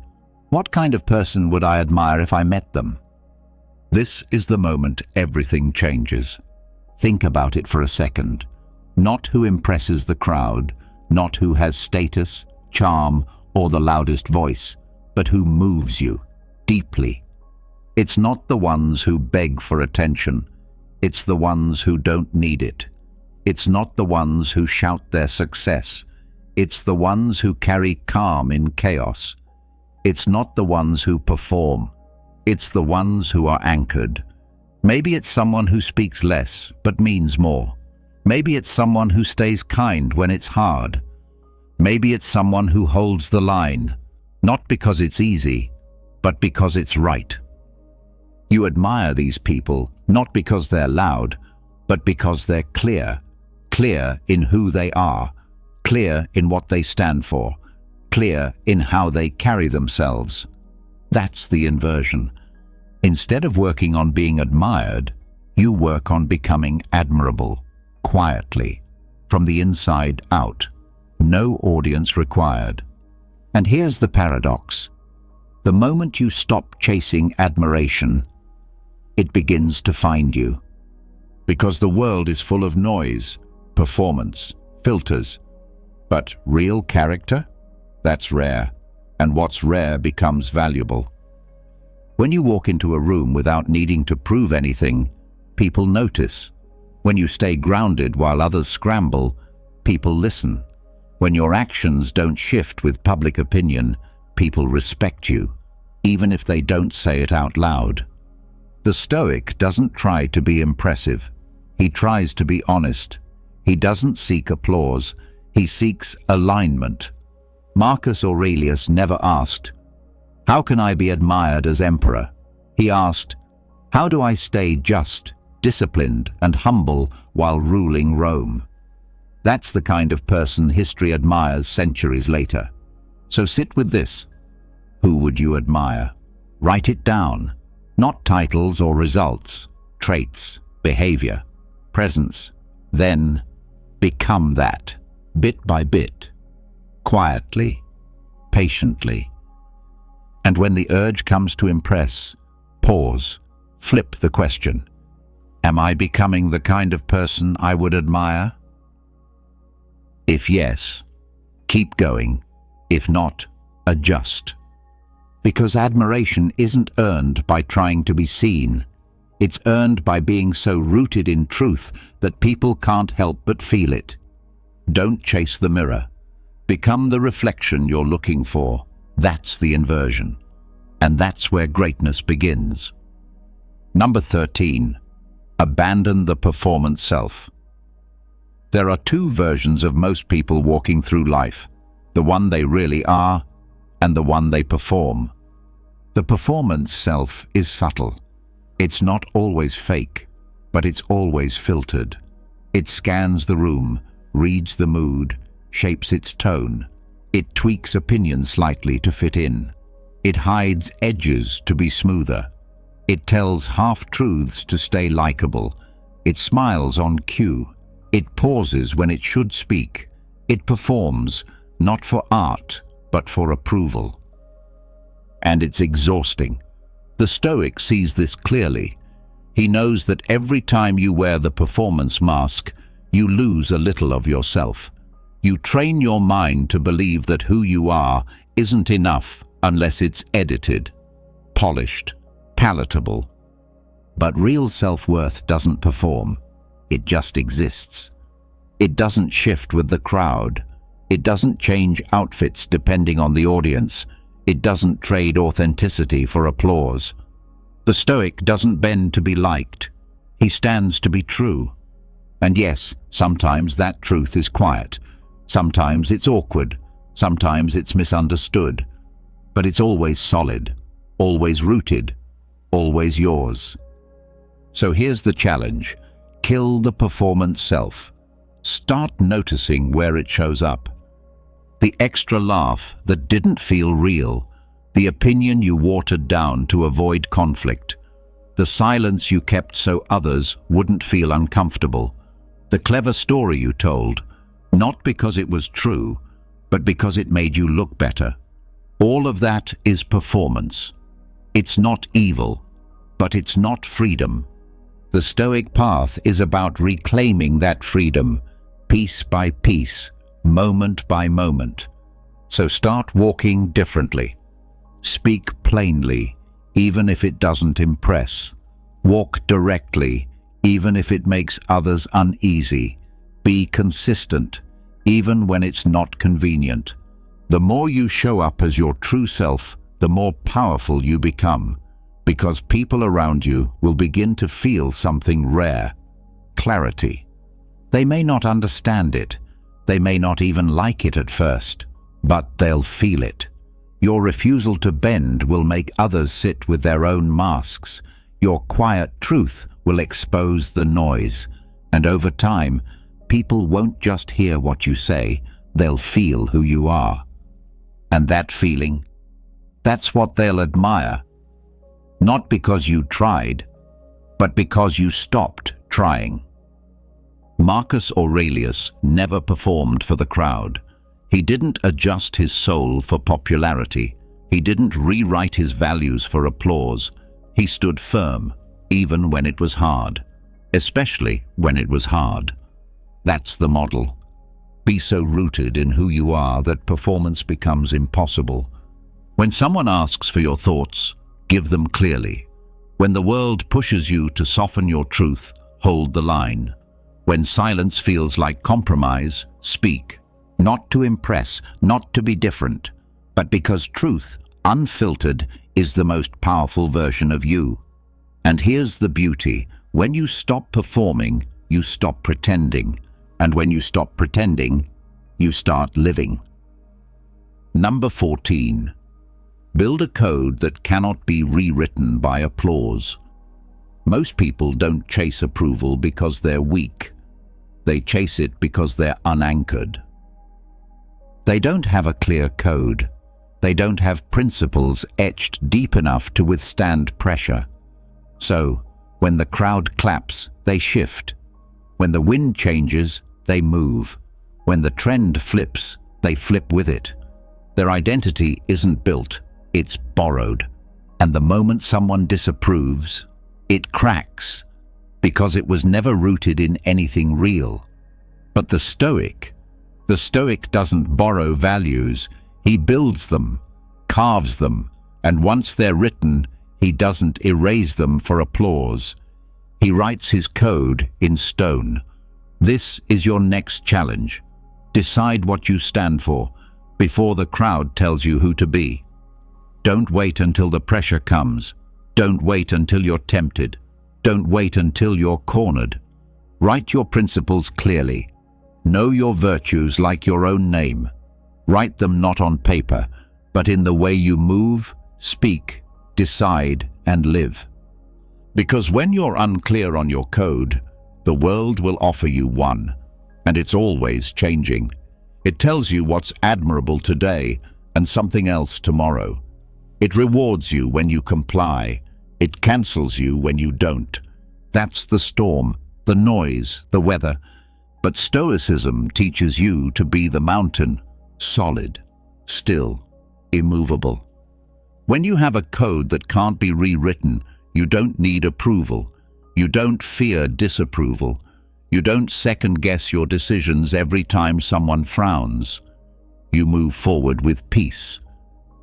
what kind of person would I admire if I met them? This is the moment everything changes. Think about it for a second. Not who impresses the crowd, not who has status, charm, or the loudest voice, but who moves you deeply. It's not the ones who beg for attention. It's the ones who don't need it. It's not the ones who shout their success. It's the ones who carry calm in chaos. It's not the ones who perform. It's the ones who are anchored. Maybe it's someone who speaks less but means more. Maybe it's someone who stays kind when it's hard. Maybe it's someone who holds the line, not because it's easy, but because it's right. You admire these people not because they're loud, but because they're clear. Clear in who they are, clear in what they stand for, clear in how they carry themselves. That's the inversion. Instead of working on being admired, you work on becoming admirable, quietly, from the inside out. No audience required. And here's the paradox. The moment you stop chasing admiration, it begins to find you. Because the world is full of noise, performance, filters. But real character? That's rare. And what's rare becomes valuable. When you walk into a room without needing to prove anything, people notice. When you stay grounded while others scramble, people listen. When your actions don't shift with public opinion, people respect you, even if they don't say it out loud. The Stoic doesn't try to be impressive. He tries to be honest. He doesn't seek applause. He seeks alignment. Marcus Aurelius never asked, "How can I be admired as emperor?" He asked, "How do I stay just, disciplined, and humble while ruling Rome?" That's the kind of person history admires centuries later. So sit with this. Who would you admire? Write it down. Not titles or results, traits, behavior, presence. Then become that, bit by bit, quietly, patiently. And when the urge comes to impress, pause, flip the question. Am I becoming the kind of person I would admire? If yes, keep going. If not, adjust. Because admiration isn't earned by trying to be seen. It's earned by being so rooted in truth that people can't help but feel it. Don't chase the mirror. Become the reflection you're looking for. That's the inversion. And that's where greatness begins. Number 13. Abandon the performance self. There are two versions of most people walking through life. The one they really are, and the one they perform. The performance self is subtle. It's not always fake, but it's always filtered. It scans the room, reads the mood, shapes its tone. It tweaks opinions slightly to fit in. It hides edges to be smoother. It tells half-truths to stay likable. It smiles on cue. It pauses when it should speak. It performs, not for art, but for approval. and it's exhausting. The Stoic sees this clearly. He knows that every time you wear the performance mask, you lose a little of yourself. You train your mind to believe that who you are isn't enough unless it's edited, polished, palatable. But real self-worth doesn't perform. It just exists. It doesn't shift with the crowd. It doesn't change outfits depending on the audience. It doesn't trade authenticity for applause. The Stoic doesn't bend to be liked. He stands to be true. And yes, sometimes that truth is quiet. Sometimes it's awkward. Sometimes it's misunderstood. But it's always solid, always rooted, always yours. So here's the challenge. Kill the performance self. Start noticing where it shows up. The extra laugh that didn't feel real. The opinion you watered down to avoid conflict. The silence you kept so others wouldn't feel uncomfortable. The clever story you told, not because it was true, but because it made you look better. All of that is performance. It's not evil, but it's not freedom. The Stoic path is about reclaiming that freedom, piece by piece, moment by moment. So start walking differently. Speak plainly, even if it doesn't impress. Walk directly, even if it makes others uneasy. Be consistent, even when it's not convenient. The more you show up as your true self, the more powerful you become, because people around you will begin to feel something rare: clarity. They may not understand it, they may not even like it at first, but they'll feel it. Your refusal to bend will make others sit with their own masks. Your quiet truth will expose the noise, and over time, people won't just hear what you say, they'll feel who you are. And that feeling, that's what they'll admire. Not because you tried, but because you stopped trying. Marcus Aurelius never performed for the crowd. He didn't adjust his soul for popularity. He didn't rewrite his values for applause. He stood firm, even when it was hard, especially when it was hard. That's the model. Be so rooted in who you are that performance becomes impossible. When someone asks for your thoughts, give them clearly. When the world pushes you to soften your truth, hold the line. When silence feels like compromise, speak. Not to impress, not to be different, but because truth, unfiltered, is the most powerful version of you. And here's the beauty. When you stop performing, you stop pretending. And when you stop pretending, you start living. Number 14. Build a code that cannot be rewritten by applause. Most people don't chase approval because they're weak. They chase it because they're unanchored. They don't have a clear code. They don't have principles etched deep enough to withstand pressure. So, when the crowd claps, they shift. When the wind changes, they move. When the trend flips, they flip with it. Their identity isn't built, it's borrowed. And the moment someone disapproves, it cracks, because it was never rooted in anything real. But the Stoic doesn't borrow values, he builds them, carves them, and once they're written, he doesn't erase them for applause. He writes his code in stone. This is your next challenge. Decide what you stand for before the crowd tells you who to be. Don't wait until the pressure comes. Don't wait until you're tempted. Don't wait until you're cornered. Write your principles clearly. Know your virtues like your own name. Write them not on paper, but in the way you move, speak, decide, and live. Because when you're unclear on your code, the world will offer you one, and it's always changing. It tells you what's admirable today and something else tomorrow. It rewards you when you comply. It cancels you when you don't. That's the storm, the noise, the weather. But Stoicism teaches you to be the mountain, solid, still, immovable. When you have a code that can't be rewritten, you don't need approval. You don't fear disapproval. You don't second-guess your decisions every time someone frowns. You move forward with peace.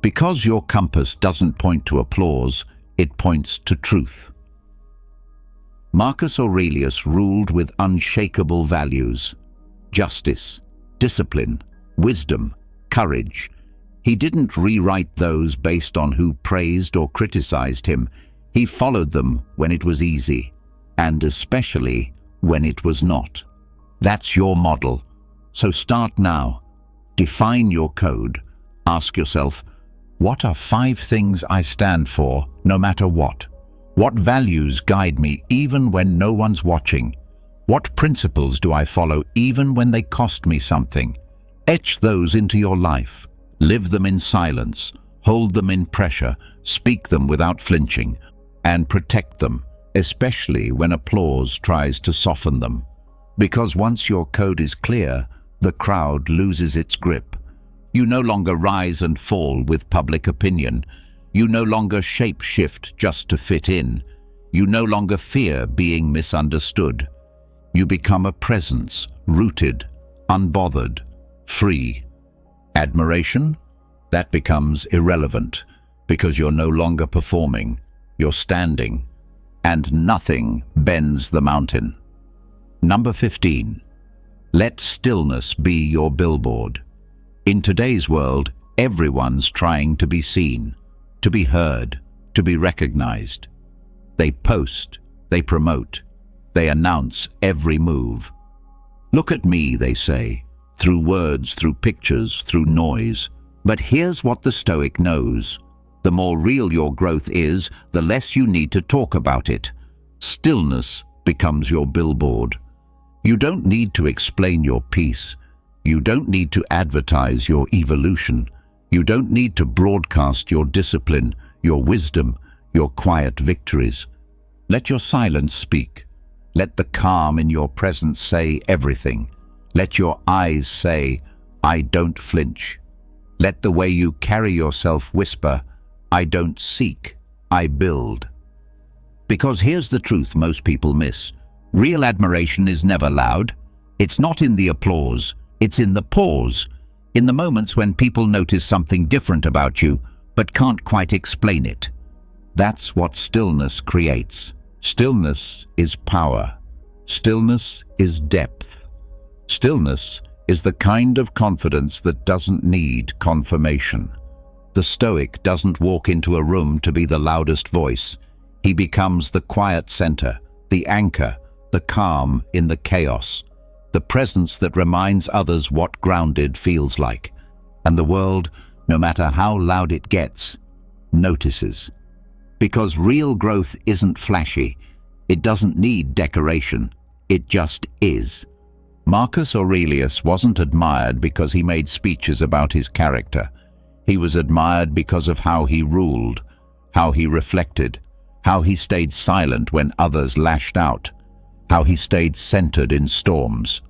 Because your compass doesn't point to applause, it points to truth. Marcus Aurelius ruled with unshakable values: justice, discipline, wisdom, courage. He didn't rewrite those based on who praised or criticized him. He followed them when it was easy, and especially when it was not. That's your model. So start now. Define your code. Ask yourself, what are 5 things I stand for, no matter what? What values guide me even when no one's watching? What principles do I follow even when they cost me something? Etch those into your life. Live them in silence. Hold them in pressure. Speak them without flinching. And protect them, especially when applause tries to soften them. Because once your code is clear, the crowd loses its grip. You no longer rise and fall with public opinion. You no longer shape-shift just to fit in. You no longer fear being misunderstood. You become a presence, rooted, unbothered, free. Admiration? That becomes irrelevant, because you're no longer performing. You're standing, and nothing bends the mountain. Number 15. Let stillness be your billboard. In today's world, everyone's trying to be seen, to be heard, to be recognized. They post, they promote, they announce every move. Look at me, they say, through words, through pictures, through noise. But here's what the Stoic knows. The more real your growth is, the less you need to talk about it. Stillness becomes your billboard. You don't need to explain your peace. You don't need to advertise your evolution. You don't need to broadcast your discipline, your wisdom, your quiet victories. Let your silence speak. Let the calm in your presence say everything. Let your eyes say, I don't flinch. Let the way you carry yourself whisper, I don't seek, I build. Because here's the truth most people miss. Real admiration is never loud. It's not in the applause. It's in the pause. In the moments when people notice something different about you, but can't quite explain it. That's what stillness creates. Stillness is power. Stillness is depth. Stillness is the kind of confidence that doesn't need confirmation. The Stoic doesn't walk into a room to be the loudest voice. He becomes the quiet center, the anchor, the calm in the chaos, the presence that reminds others what grounded feels like. And the world, no matter how loud it gets, notices. Because real growth isn't flashy. It doesn't need decoration. It just is. Marcus Aurelius wasn't admired because he made speeches about his character. He was admired because of how he ruled, how he reflected, how he stayed silent when others lashed out, how he stayed centered in storms.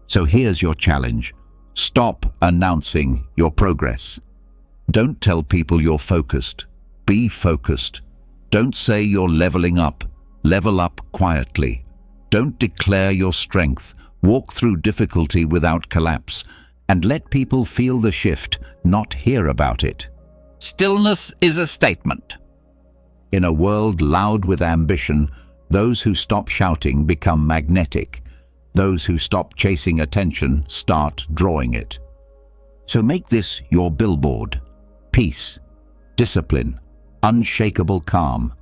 So here's your challenge. Stop announcing your progress. Don't tell people you're focused. Be focused. Don't say you're leveling up. Level up quietly. Don't declare your strength. Walk through difficulty without collapse. And let people feel the shift, not hear about it. Stillness is a statement. In a world loud with ambition, those who stop shouting become magnetic. Those who stop chasing attention start drawing it. So make this your billboard. Peace, discipline, unshakable calm.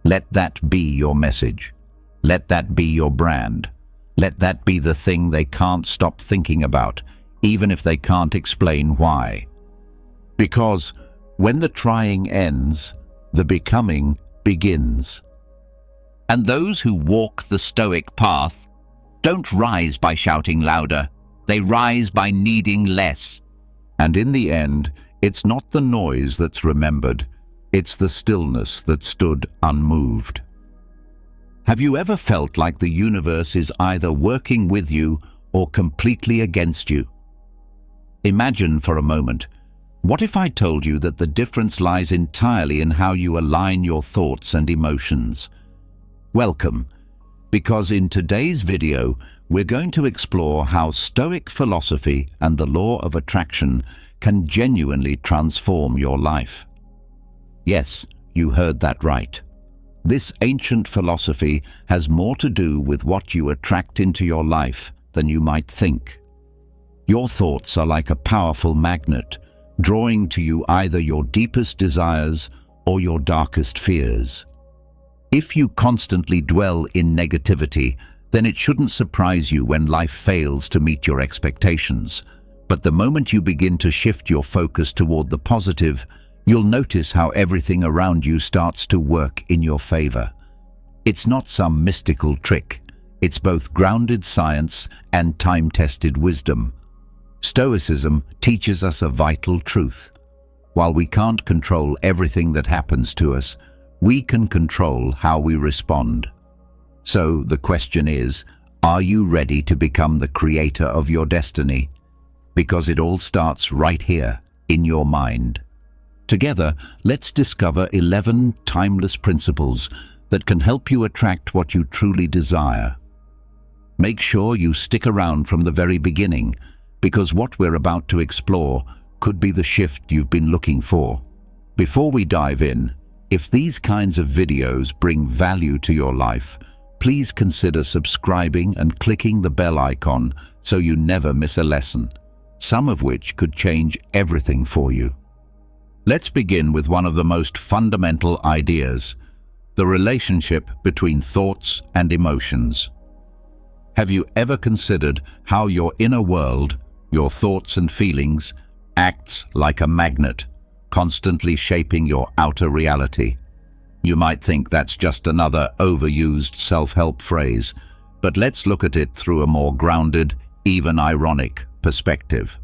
Let that be your message. Let that be your brand. Let that be the thing they can't stop thinking about, even if they can't explain why. Because when the trying ends, the becoming begins. And those who walk the Stoic path don't rise by shouting louder. They rise by needing less. And in the end, it's not the noise that's remembered. It's the stillness that stood unmoved. Have you ever felt like the universe is either working with you or completely against you? Imagine for a moment, What if I told you that the difference lies entirely in how you align your thoughts and emotions? Welcome, because in today's video, we're going to explore how Stoic philosophy and the law of attraction can genuinely transform your life. Yes, you heard that right. This ancient philosophy has more to do with what you attract into your life than you might think. Your thoughts are like a powerful magnet, drawing to you either your deepest desires or your darkest fears. If you constantly dwell in negativity, then it shouldn't surprise you when life fails to meet your expectations. But the moment you begin to shift your focus toward the positive, you'll notice how everything around you starts to work in your favor. It's not some mystical trick. It's both grounded science and time-tested wisdom. Stoicism teaches us a vital truth. While we can't control everything that happens to us, we can control how we respond. So the question is, are you ready to become the creator of your destiny? Because it all starts right here, in your mind. Together, let's discover 11 timeless principles that can help you attract what you truly desire. Make sure you stick around from the very beginning, because what we're about to explore could be the shift you've been looking for. Before we dive in, if these kinds of videos bring value to your life, please consider subscribing and clicking the bell icon so you never miss a lesson, some of which could change everything for you. Let's begin with one of the most fundamental ideas, the relationship between thoughts and emotions. Have you ever considered how your inner world, your thoughts and feelings, acts like a magnet, constantly shaping your outer reality? You might think that's just another overused self-help phrase, but let's look at it through a more grounded, even ironic perspective.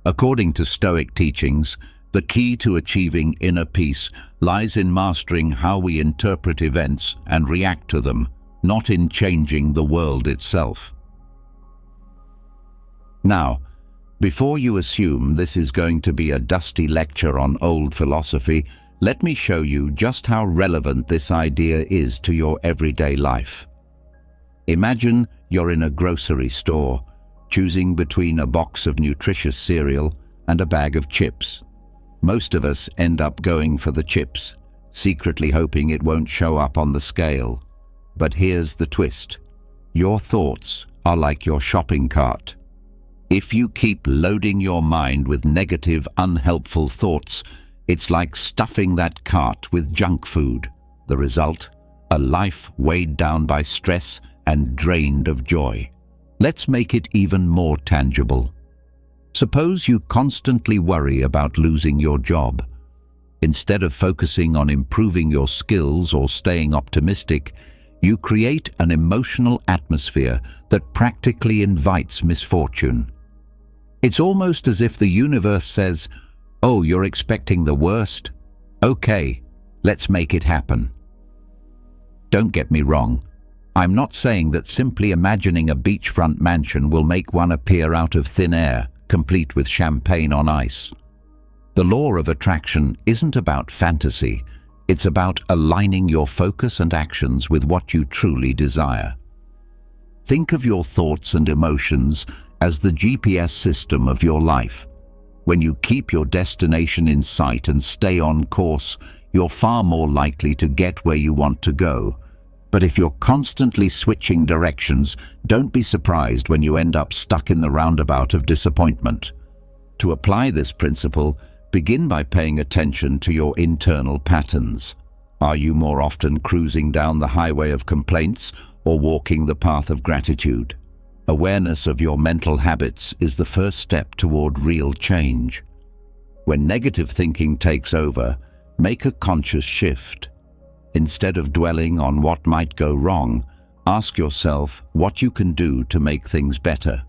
According to Stoic teachings, the key to achieving inner peace lies in mastering how we interpret events and react to them, not in changing the world itself. Now, before you assume this is going to be a dusty lecture on old philosophy, let me show you just how relevant this idea is to your everyday life. Imagine you're in a grocery store, choosing between a box of nutritious cereal and a bag of chips. Most of us end up going for the chips, secretly hoping it won't show up on the scale. But here's the twist. Your thoughts are like your shopping cart. If you keep loading your mind with negative, unhelpful thoughts, it's like stuffing that cart with junk food. The result? A life weighed down by stress and drained of joy. Let's make it even more tangible. Suppose you constantly worry about losing your job. Instead of focusing on improving your skills or staying optimistic, you create an emotional atmosphere that practically invites misfortune. It's almost as if the universe says, "Oh, you're expecting the worst? Okay, let's make it happen." Don't get me wrong. I'm not saying that simply imagining a beachfront mansion will make one appear out of thin air, complete with champagne on ice. The law of attraction isn't about fantasy. It's about aligning your focus and actions with what you truly desire. Think of your thoughts and emotions as the GPS system of your life. When you keep your destination in sight and stay on course, you're far more likely to get where you want to go. But if you're constantly switching directions, don't be surprised when you end up stuck in the roundabout of disappointment. To apply this principle, begin by paying attention to your internal patterns. Are you more often cruising down the highway of complaints or walking the path of gratitude? Awareness of your mental habits is the first step toward real change. When negative thinking takes over, make a conscious shift. Instead of dwelling on what might go wrong, ask yourself what you can do to make things better.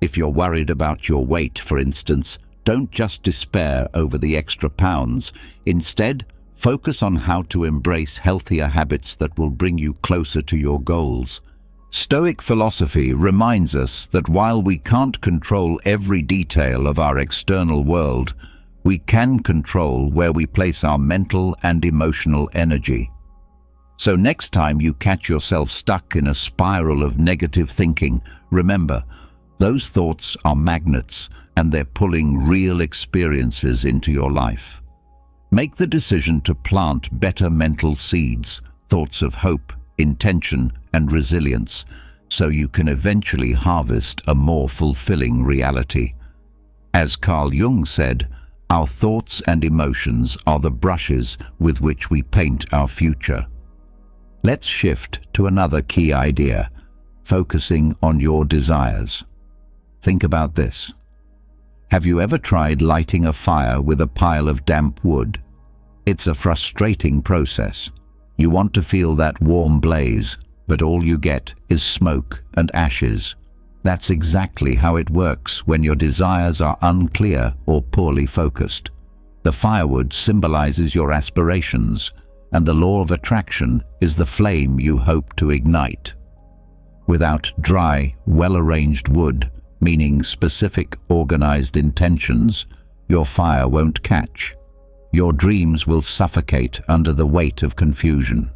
If you're worried about your weight, for instance, don't just despair over the extra pounds. Instead, focus on how to embrace healthier habits that will bring you closer to your goals. Stoic philosophy reminds us that while we can't control every detail of our external world, We can control where we place our mental and emotional energy. So next time you catch yourself stuck in a spiral of negative thinking, remember, those thoughts are magnets and they're pulling real experiences into your life. Make the decision to plant better mental seeds, thoughts of hope, intention, and resilience, so you can eventually harvest a more fulfilling reality. As Carl Jung said, our thoughts and emotions are the brushes with which we paint our future. Let's shift to another key idea, focusing on your desires. Think about this. Have you ever tried lighting a fire with a pile of damp wood? It's a frustrating process. You want to feel that warm blaze, but all you get is smoke and ashes. That's exactly how it works when your desires are unclear or poorly focused. The firewood symbolizes your aspirations, and the law of attraction is the flame you hope to ignite. Without dry, well-arranged wood, meaning specific, organized intentions, your fire won't catch. Your dreams will suffocate under the weight of confusion.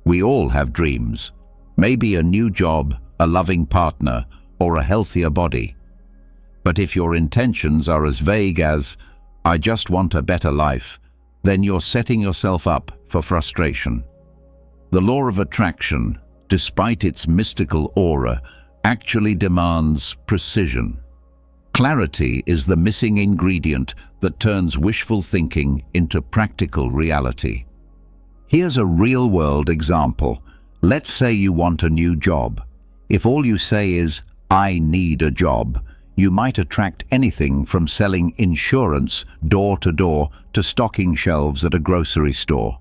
We all have dreams. Maybe a new job, a loving partner, or a healthier body. But if your intentions are as vague as, "I just want a better life," then you're setting yourself up for frustration. The law of attraction, despite its mystical aura, actually demands precision. Clarity is the missing ingredient that turns wishful thinking into practical reality. Here's a real-world example. Let's say you want a new job. If all you say is, "I need a job," you might attract anything from selling insurance door to door to stocking shelves at a grocery store.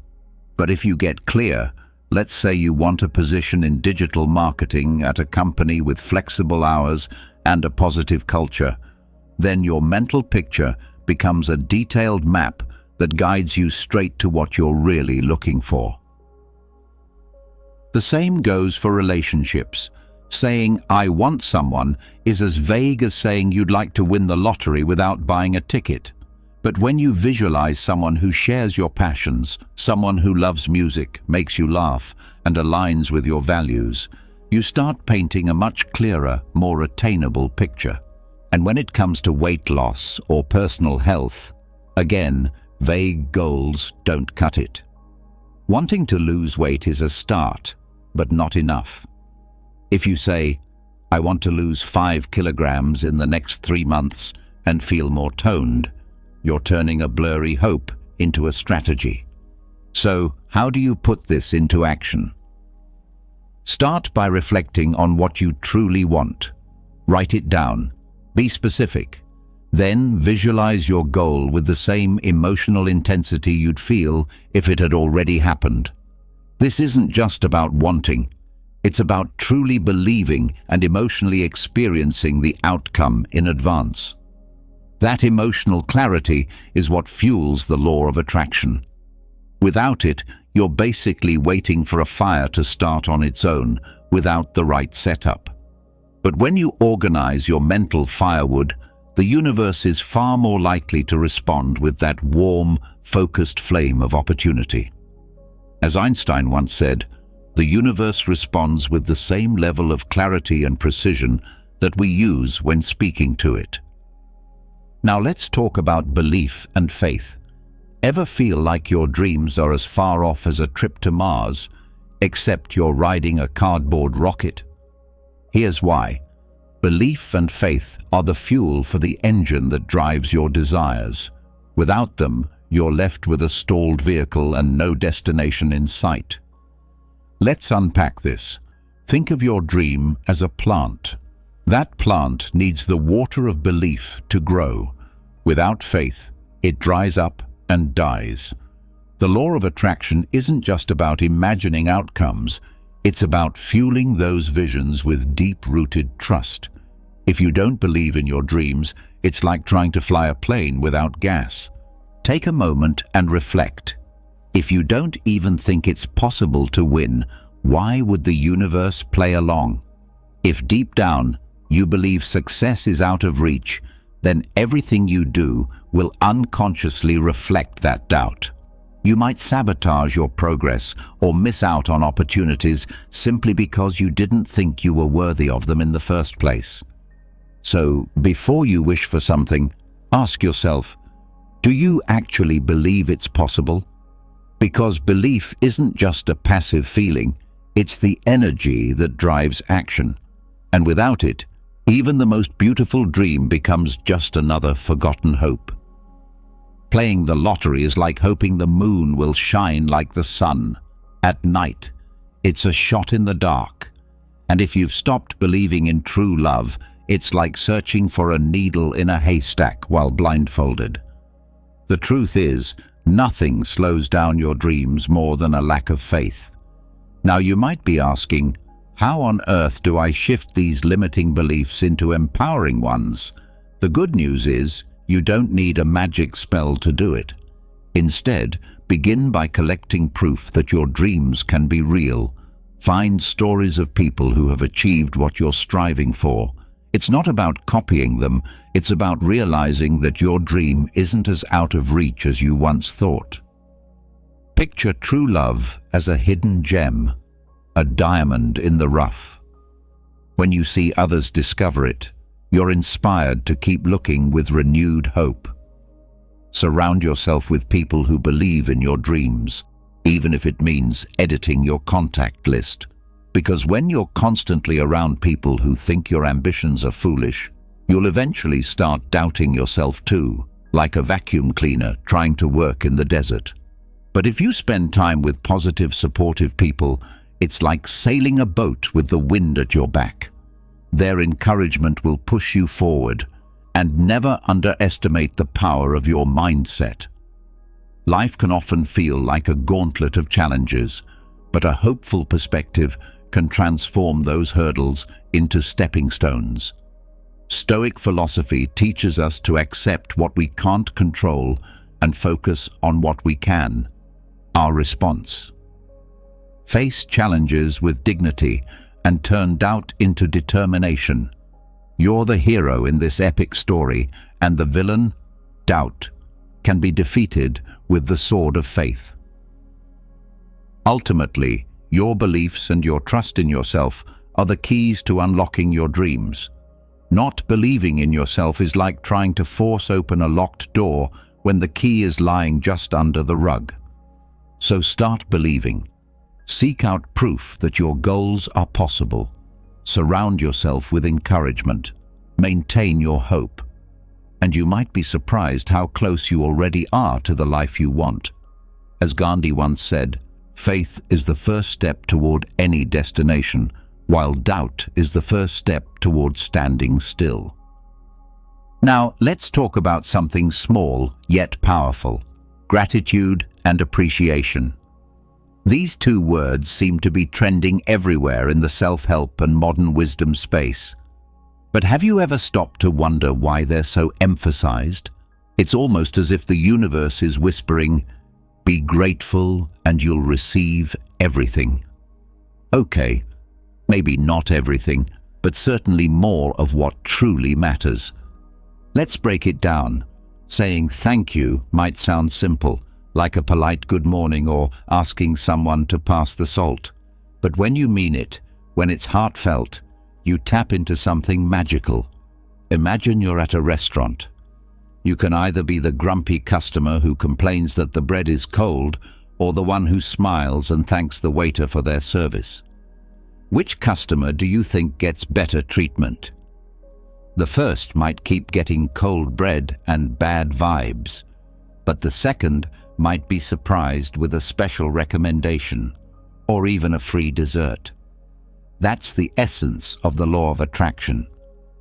But if you get clear, let's say you want a position in digital marketing at a company with flexible hours and a positive culture, then your mental picture becomes a detailed map that guides you straight to what you're really looking for. The same goes for relationships. Saying, "I want someone," is as vague as saying you'd like to win the lottery without buying a ticket. But when you visualize someone who shares your passions, someone who loves music, makes you laugh, and aligns with your values, you start painting a much clearer, more attainable picture. And when it comes to weight loss or personal health, again, vague goals don't cut it. Wanting to lose weight is a start, but not enough. If you say, "I want to lose 5 kilograms in the next 3 months and feel more toned," you're turning a blurry hope into a strategy. So, how do you put this into action? Start by reflecting on what you truly want. Write it down. Be specific. Then visualize your goal with the same emotional intensity you'd feel if it had already happened. This isn't just about wanting. It's about truly believing and emotionally experiencing the outcome in advance. That emotional clarity is what fuels the law of attraction. Without it, you're basically waiting for a fire to start on its own without the right setup. But when you organize your mental firewood, the universe is far more likely to respond with that warm, focused flame of opportunity. As Einstein once said, the universe responds with the same level of clarity and precision that we use when speaking to it. Now let's talk about belief and faith. Ever feel like your dreams are as far off as a trip to Mars, except you're riding a cardboard rocket? Here's why. Belief and faith are the fuel for the engine that drives your desires. Without them, you're left with a stalled vehicle and no destination in sight. Let's unpack this. Think of your dream as a plant. That plant needs the water of belief to grow. Without faith, it dries up and dies. The law of attraction isn't just about imagining outcomes. It's about fueling those visions with deep-rooted trust. If you don't believe in your dreams, it's like trying to fly a plane without gas. Take a moment and reflect. If you don't even think it's possible to win, why would the universe play along? If deep down you believe success is out of reach, then everything you do will unconsciously reflect that doubt. You might sabotage your progress or miss out on opportunities simply because you didn't think you were worthy of them in the first place. So, before you wish for something, ask yourself, do you actually believe it's possible? Because belief isn't just a passive feeling, it's the energy that drives action. And without it, even the most beautiful dream becomes just another forgotten hope. Playing the lottery is like hoping the moon will shine like the sun. At night, it's a shot in the dark. And if you've stopped believing in true love, it's like searching for a needle in a haystack while blindfolded. The truth is, nothing slows down your dreams more than a lack of faith. Now you might be asking, how on earth do I shift these limiting beliefs into empowering ones? The good news is, you don't need a magic spell to do it. Instead, begin by collecting proof that your dreams can be real. Find stories of people who have achieved what you're striving for. It's not about copying them, it's about realizing that your dream isn't as out of reach as you once thought. Picture true love as a hidden gem, a diamond in the rough. When you see others discover it, you're inspired to keep looking with renewed hope. Surround yourself with people who believe in your dreams, even if it means editing your contact list. Because when you're constantly around people who think your ambitions are foolish, you'll eventually start doubting yourself too, like a vacuum cleaner trying to work in the desert. But if you spend time with positive, supportive people, it's like sailing a boat with the wind at your back. Their encouragement will push you forward, and never underestimate the power of your mindset. Life can often feel like a gauntlet of challenges, but a hopeful perspective can transform those hurdles into stepping stones. Stoic philosophy teaches us to accept what we can't control and focus on what we can, our response. Face challenges with dignity and turn doubt into determination. You're the hero in this epic story, and the villain, doubt, can be defeated with the sword of faith. Ultimately, your beliefs and your trust in yourself are the keys to unlocking your dreams. Not believing in yourself is like trying to force open a locked door when the key is lying just under the rug. So start believing. Seek out proof that your goals are possible. Surround yourself with encouragement. Maintain your hope. And you might be surprised how close you already are to the life you want. As Gandhi once said, faith is the first step toward any destination, while doubt is the first step toward standing still. Now, let's talk about something small yet powerful: gratitude and appreciation. These two words seem to be trending everywhere in the self-help and modern wisdom space. But have you ever stopped to wonder why they're so emphasized? It's almost as if the universe is whispering, "Be grateful and you'll receive everything." Okay, maybe not everything, but certainly more of what truly matters. Let's break it down. Saying thank you might sound simple, like a polite good morning or asking someone to pass the salt. But when you mean it, when it's heartfelt, you tap into something magical. Imagine you're at a restaurant. You can either be the grumpy customer who complains that the bread is cold, or the one who smiles and thanks the waiter for their service. Which customer do you think gets better treatment? The first might keep getting cold bread and bad vibes, but the second might be surprised with a special recommendation, or even a free dessert. That's the essence of the law of attraction.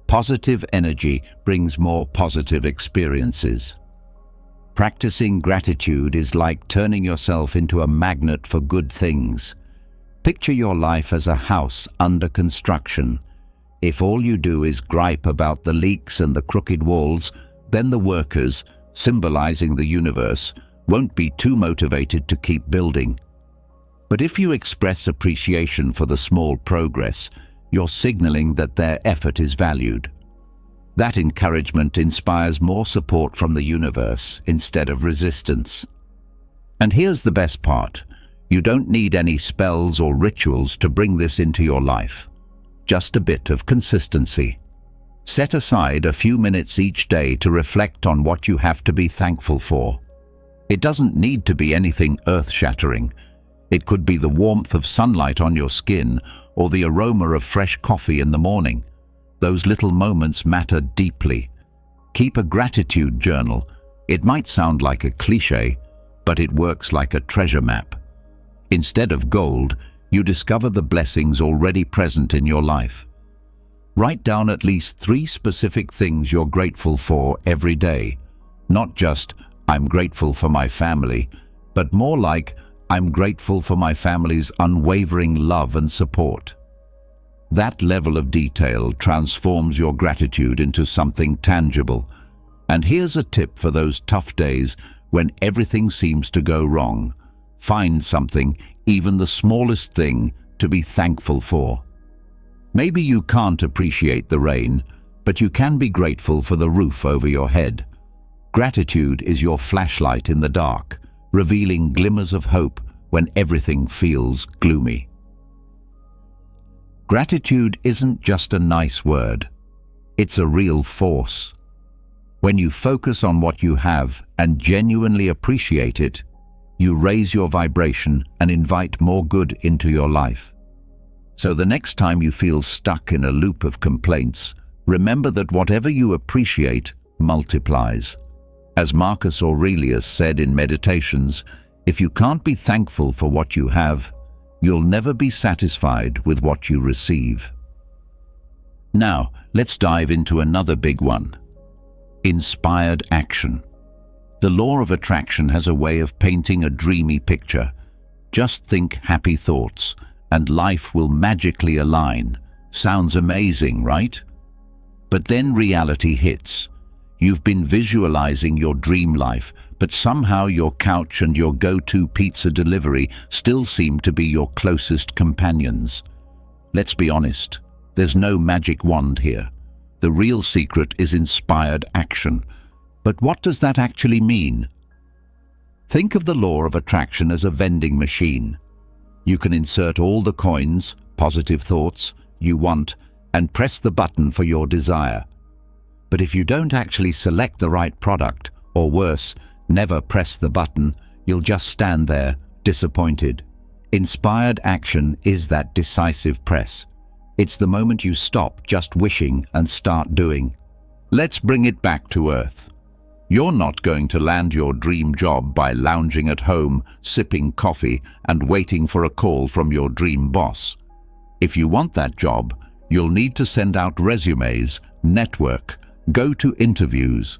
Positive energy brings more positive experiences. Practicing gratitude is like turning yourself into a magnet for good things. Picture your life as a house under construction. If all you do is gripe about the leaks and the crooked walls, then the workers, symbolizing the universe, won't be too motivated to keep building. But if you express appreciation for the small progress, you're signaling that their effort is valued. That encouragement inspires more support from the universe instead of resistance. And here's the best part. You don't need any spells or rituals to bring this into your life. Just a bit of consistency. Set aside a few minutes each day to reflect on what you have to be thankful for. It doesn't need to be anything earth-shattering. It could be the warmth of sunlight on your skin or the aroma of fresh coffee in the morning. Those little moments matter deeply. Keep a gratitude journal. It might sound like a cliché, but it works like a treasure map. Instead of gold, you discover the blessings already present in your life. Write down at least 3 specific things you're grateful for every day. Not just, I'm grateful for my family, but more like, I'm grateful for my family's unwavering love and support. That level of detail transforms your gratitude into something tangible. And here's a tip for those tough days when everything seems to go wrong. Find something, even the smallest thing, to be thankful for. Maybe you can't appreciate the rain, but you can be grateful for the roof over your head. Gratitude is your flashlight in the dark, revealing glimmers of hope when everything feels gloomy. Gratitude isn't just a nice word. It's a real force. When you focus on what you have and genuinely appreciate it, you raise your vibration and invite more good into your life. So the next time you feel stuck in a loop of complaints, remember that whatever you appreciate multiplies. As Marcus Aurelius said in Meditations, if you can't be thankful for what you have, you'll never be satisfied with what you receive. Now, let's dive into another big one. Inspired action. The law of attraction has a way of painting a dreamy picture. Just think happy thoughts, and life will magically align. Sounds amazing, right? But then reality hits. You've been visualizing your dream life, but somehow your couch and your go-to pizza delivery still seem to be your closest companions. Let's be honest, there's no magic wand here. The real secret is inspired action. But what does that actually mean? Think of the law of attraction as a vending machine. You can insert all the coins, positive thoughts, you want, and press the button for your desire. But if you don't actually select the right product, or worse, never press the button, you'll just stand there, disappointed. Inspired action is that decisive press. It's the moment you stop just wishing and start doing. Let's bring it back to earth. You're not going to land your dream job by lounging at home, sipping coffee, and waiting for a call from your dream boss. If you want that job, you'll need to send out resumes, network, go to interviews.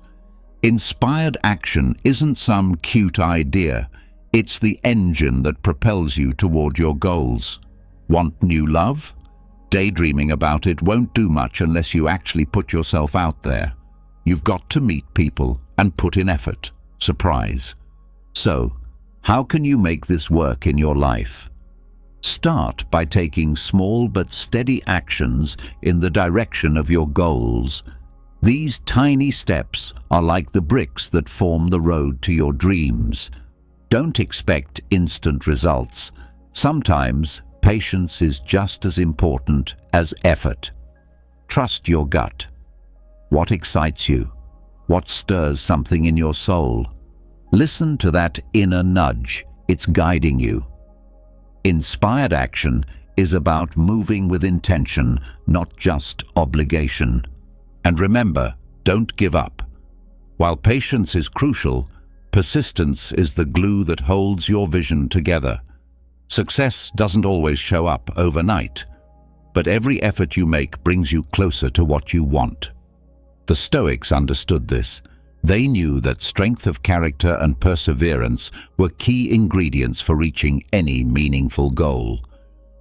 Inspired action isn't some cute idea. It's the engine that propels you toward your goals. Want new love? Daydreaming about it won't do much unless you actually put yourself out there. You've got to meet people and put in effort. Surprise. So, how can you make this work in your life? Start by taking small but steady actions in the direction of your goals. These tiny steps are like the bricks that form the road to your dreams. Don't expect instant results. Sometimes patience is just as important as effort. Trust your gut. What excites you? What stirs something in your soul? Listen to that inner nudge. It's guiding you. Inspired action is about moving with intention, not just obligation. And remember, don't give up. While patience is crucial, persistence is the glue that holds your vision together. Success doesn't always show up overnight, but every effort you make brings you closer to what you want. The Stoics understood this. They knew that strength of character and perseverance were key ingredients for reaching any meaningful goal.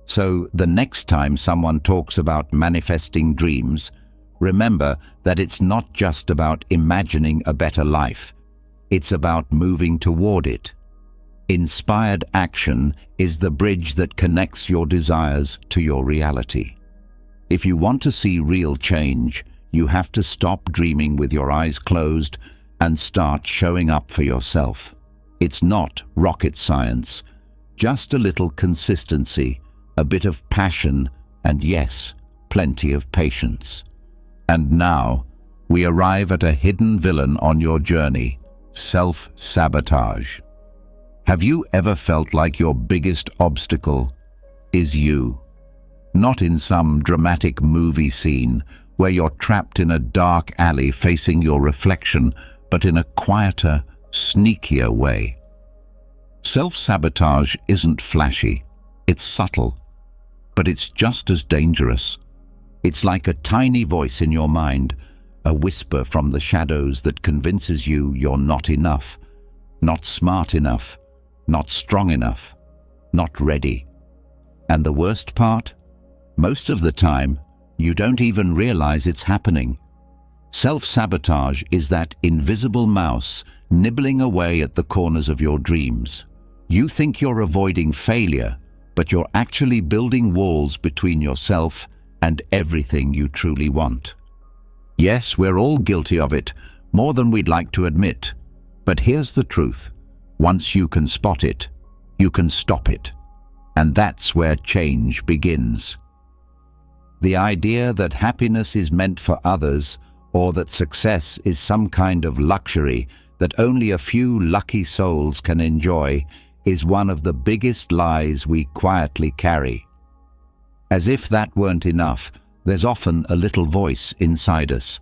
So, the next time someone talks about manifesting dreams, remember that it's not just about imagining a better life. It's about moving toward it. Inspired action is the bridge that connects your desires to your reality. If you want to see real change, you have to stop dreaming with your eyes closed and start showing up for yourself. It's not rocket science, just a little consistency, a bit of passion, and yes, plenty of patience. And now, we arrive at a hidden villain on your journey: self-sabotage. Have you ever felt like your biggest obstacle is you? Not in some dramatic movie scene where you're trapped in a dark alley facing your reflection, but in a quieter, sneakier way. Self-sabotage isn't flashy, it's subtle, but it's just as dangerous. It's like a tiny voice in your mind, a whisper from the shadows that convinces you you're not enough, not smart enough, not strong enough, not ready. And the worst part? Most of the time, you don't even realize it's happening. Self-sabotage is that invisible mouse nibbling away at the corners of your dreams. You think you're avoiding failure, but you're actually building walls between yourself and everything you truly want. Yes, we're all guilty of it, more than we'd like to admit. But here's the truth. Once you can spot it, you can stop it. And that's where change begins. The idea that happiness is meant for others, or that success is some kind of luxury that only a few lucky souls can enjoy, is one of the biggest lies we quietly carry. As if that weren't enough, there's often a little voice inside us,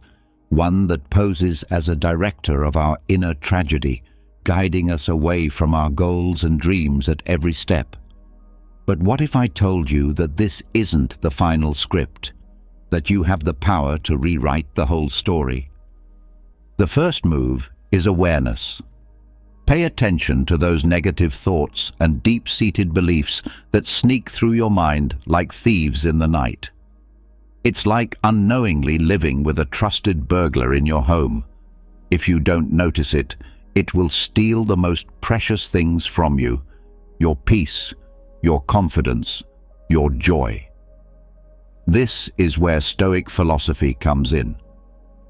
one that poses as a director of our inner tragedy, guiding us away from our goals and dreams at every step. But what if I told you that this isn't the final script, that you have the power to rewrite the whole story? The first move is awareness. Pay attention to those negative thoughts and deep-seated beliefs that sneak through your mind like thieves in the night. It's like unknowingly living with a trusted burglar in your home. If you don't notice it, it will steal the most precious things from you: your peace, your confidence, your joy. This is where Stoic philosophy comes in.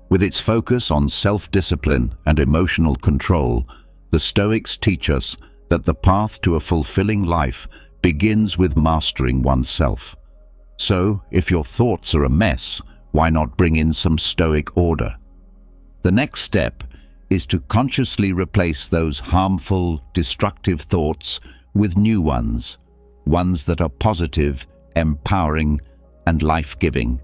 With its focus on self-discipline and emotional control, the Stoics teach us that the path to a fulfilling life begins with mastering oneself. So, if your thoughts are a mess, why not bring in some Stoic order? The next step is to consciously replace those harmful, destructive thoughts with new ones that are positive, empowering, and life-giving.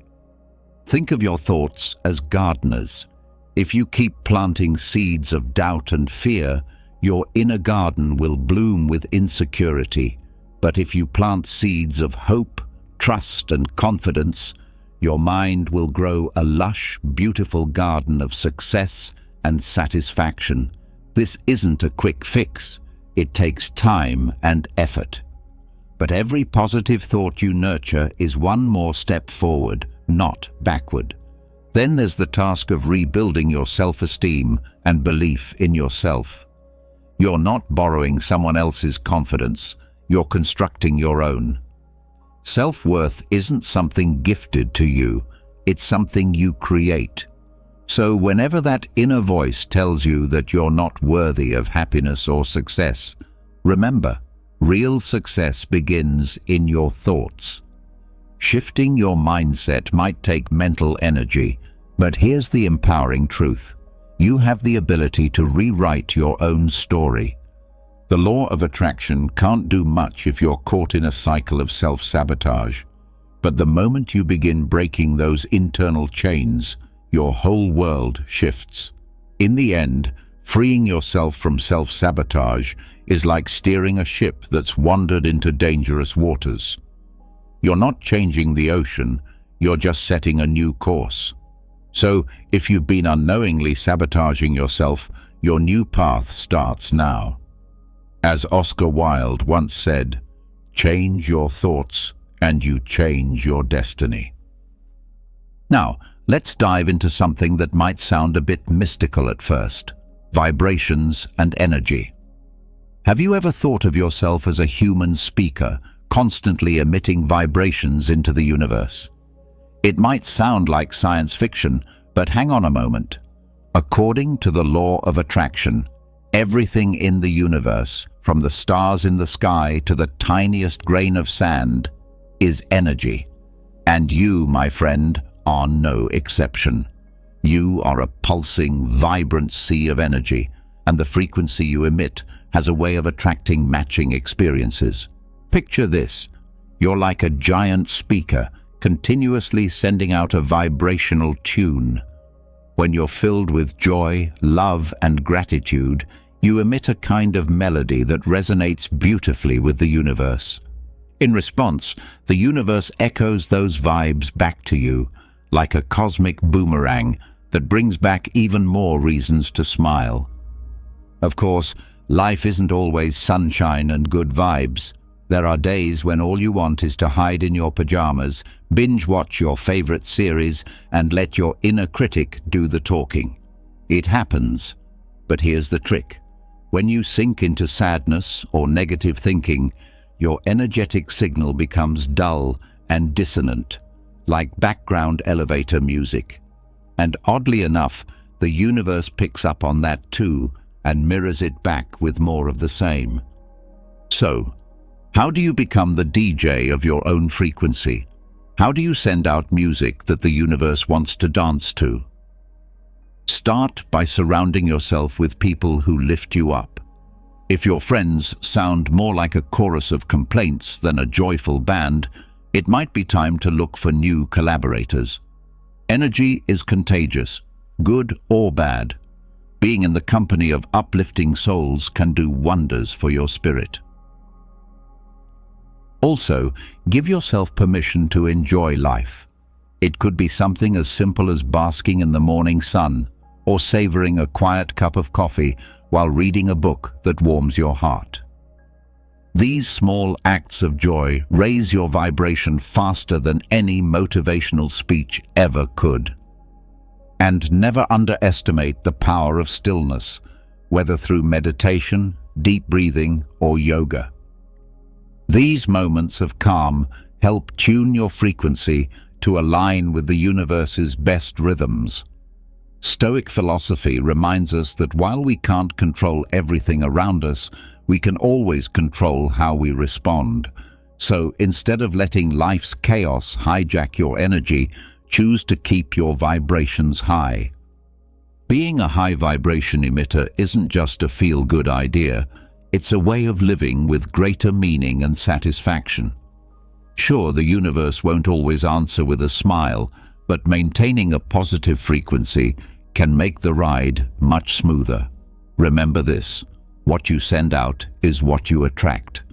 Think of your thoughts as gardeners. If you keep planting seeds of doubt and fear, your inner garden will bloom with insecurity. But if you plant seeds of hope, trust, and confidence, your mind will grow a lush, beautiful garden of success and satisfaction. This isn't a quick fix. It takes time and effort. But every positive thought you nurture is one more step forward, not backward. Then there's the task of rebuilding your self-esteem and belief in yourself. You're not borrowing someone else's confidence, you're constructing your own. Self-worth isn't something gifted to you, it's something you create. So whenever that inner voice tells you that you're not worthy of happiness or success, remember, real success begins in your thoughts. Shifting your mindset might take mental energy, but here's the empowering truth. You have the ability to rewrite your own story. The law of attraction can't do much if you're caught in a cycle of self-sabotage. But the moment you begin breaking those internal chains, your whole world shifts. In the end, freeing yourself from self-sabotage is like steering a ship that's wandered into dangerous waters. You're not changing the ocean, you're just setting a new course. So, if you've been unknowingly sabotaging yourself, your new path starts now. As Oscar Wilde once said, "Change your thoughts and you change your destiny." Now, let's dive into something that might sound a bit mystical at first: vibrations and energy. Have you ever thought of yourself as a human speaker, constantly emitting vibrations into the universe? It might sound like science fiction, But hang on a moment. According to the law of attraction, everything in the universe, from the stars in the sky to the tiniest grain of sand, is energy. And you, my friend, are no exception. You are a pulsing, vibrant sea of energy, and the frequency you emit has a way of attracting matching experiences. Picture this. You're like a giant speaker, continuously sending out a vibrational tune. When you're filled with joy, love, and gratitude, you emit a kind of melody that resonates beautifully with the universe. In response, the universe echoes those vibes back to you, like a cosmic boomerang that brings back even more reasons to smile. Of course, life isn't always sunshine and good vibes. There are days when all you want is to hide in your pajamas, binge-watch your favorite series, and let your inner critic do the talking. It happens. But here's the trick. When you sink into sadness or negative thinking, your energetic signal becomes dull and dissonant, like background elevator music. And oddly enough, the universe picks up on that too and mirrors it back with more of the same. So, how do you become the DJ of your own frequency? How do you send out music that the universe wants to dance to? Start by surrounding yourself with people who lift you up. If your friends sound more like a chorus of complaints than a joyful band, it might be time to look for new collaborators. Energy is contagious, good or bad. Being in the company of uplifting souls can do wonders for your spirit. Also, give yourself permission to enjoy life. It could be something as simple as basking in the morning sun or savoring a quiet cup of coffee while reading a book that warms your heart. These small acts of joy raise your vibration faster than any motivational speech ever could. And never underestimate the power of stillness, whether through meditation, deep breathing, or yoga. These moments of calm help tune your frequency to align with the universe's best rhythms. Stoic philosophy reminds us that while we can't control everything around us, we can always control how we respond. So instead of letting life's chaos hijack your energy, choose to keep your vibrations high. Being a high vibration emitter isn't just a feel-good idea. It's a way of living with greater meaning and satisfaction. Sure, the universe won't always answer with a smile, but maintaining a positive frequency can make the ride much smoother. Remember this, what you send out is what you attract.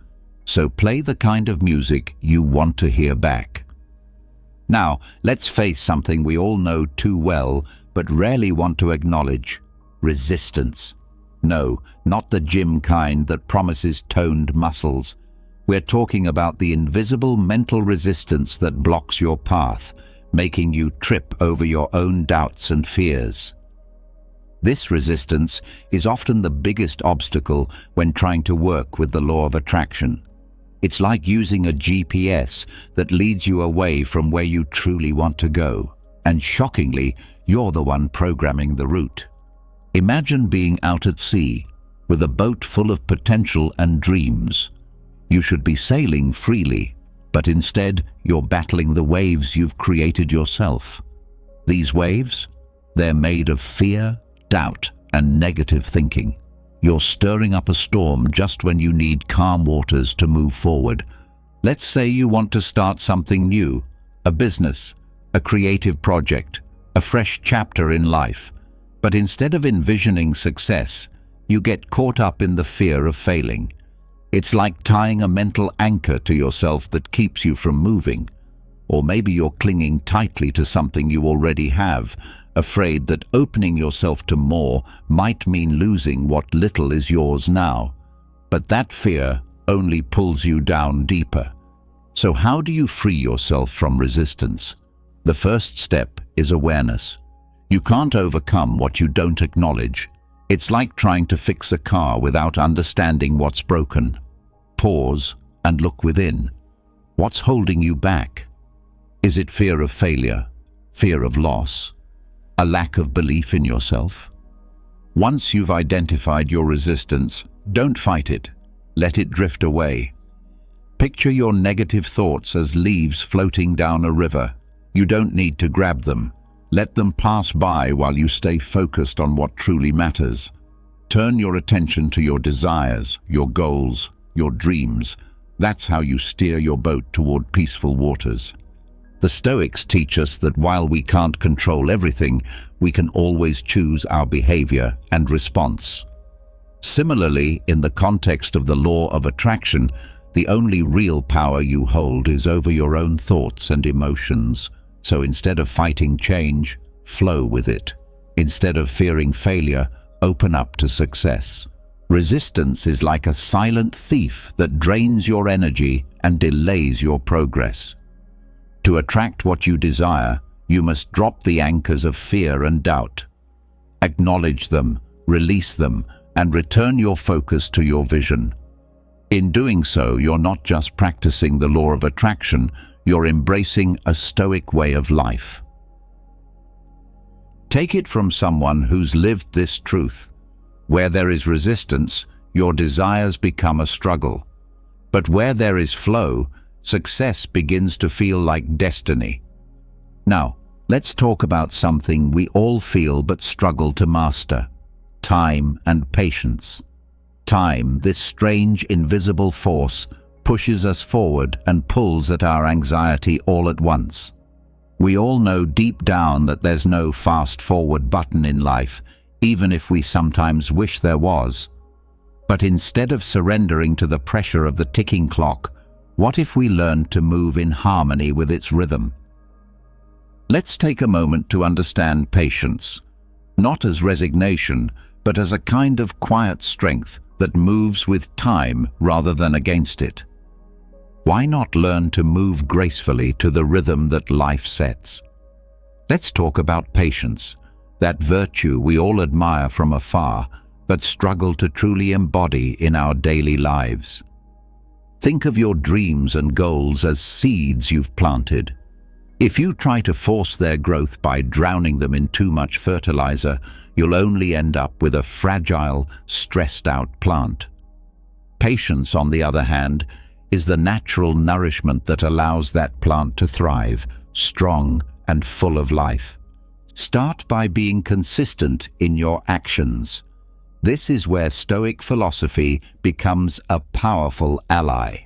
So play the kind of music you want to hear back. Now, let's face something we all know too well, but rarely want to acknowledge: resistance. No, not the gym kind that promises toned muscles. We're talking about the invisible mental resistance that blocks your path, making you trip over your own doubts and fears. This resistance is often the biggest obstacle when trying to work with the law of attraction. It's like using a GPS that leads you away from where you truly want to go, and shockingly, you're the one programming the route. Imagine being out at sea, with a boat full of potential and dreams. You should be sailing freely, but instead you're battling the waves you've created yourself. These waves? They're made of fear, doubt, and negative thinking. You're stirring up a storm just when you need calm waters to move forward. Let's say you want to start something new, a business, a creative project, a fresh chapter in life. But instead of envisioning success, you get caught up in the fear of failing. It's like tying a mental anchor to yourself that keeps you from moving. Or maybe you're clinging tightly to something you already have, afraid that opening yourself to more might mean losing what little is yours now. But that fear only pulls you down deeper. So how do you free yourself from resistance? The first step is awareness. You can't overcome what you don't acknowledge. It's like trying to fix a car without understanding what's broken. Pause and look within. What's holding you back? Is it fear of failure? Fear of loss? A lack of belief in yourself? Once you've identified your resistance, don't fight it. Let it drift away. Picture your negative thoughts as leaves floating down a river. You don't need to grab them. Let them pass by while you stay focused on what truly matters. Turn your attention to your desires, your goals, your dreams. That's how you steer your boat toward peaceful waters. The Stoics teach us that while we can't control everything, we can always choose our behavior and response. Similarly, in the context of the law of attraction, the only real power you hold is over your own thoughts and emotions. So instead of fighting change, flow with it. Instead of fearing failure, open up to success. Resistance is like a silent thief that drains your energy and delays your progress. To attract what you desire, you must drop the anchors of fear and doubt. Acknowledge them, release them, and return your focus to your vision. In doing so, you're not just practicing the law of attraction, you're embracing a Stoic way of life. Take it from someone who's lived this truth. Where there is resistance, your desires become a struggle. But where there is flow, success begins to feel like destiny. Now, let's talk about something we all feel but struggle to master: time and patience. Time, this strange, invisible force, pushes us forward and pulls at our anxiety all at once. We all know deep down that there's no fast-forward button in life, even if we sometimes wish there was. But instead of surrendering to the pressure of the ticking clock, what if we learned to move in harmony with its rhythm? Let's take a moment to understand patience, not as resignation, but as a kind of quiet strength that moves with time rather than against it. Why not learn to move gracefully to the rhythm that life sets? Let's talk about patience, that virtue we all admire from afar, but struggle to truly embody in our daily lives. Think of your dreams and goals as seeds you've planted. If you try to force their growth by drowning them in too much fertilizer, you'll only end up with a fragile, stressed-out plant. Patience, on the other hand, is the natural nourishment that allows that plant to thrive, strong and full of life. Start by being consistent in your actions. This is where Stoic philosophy becomes a powerful ally.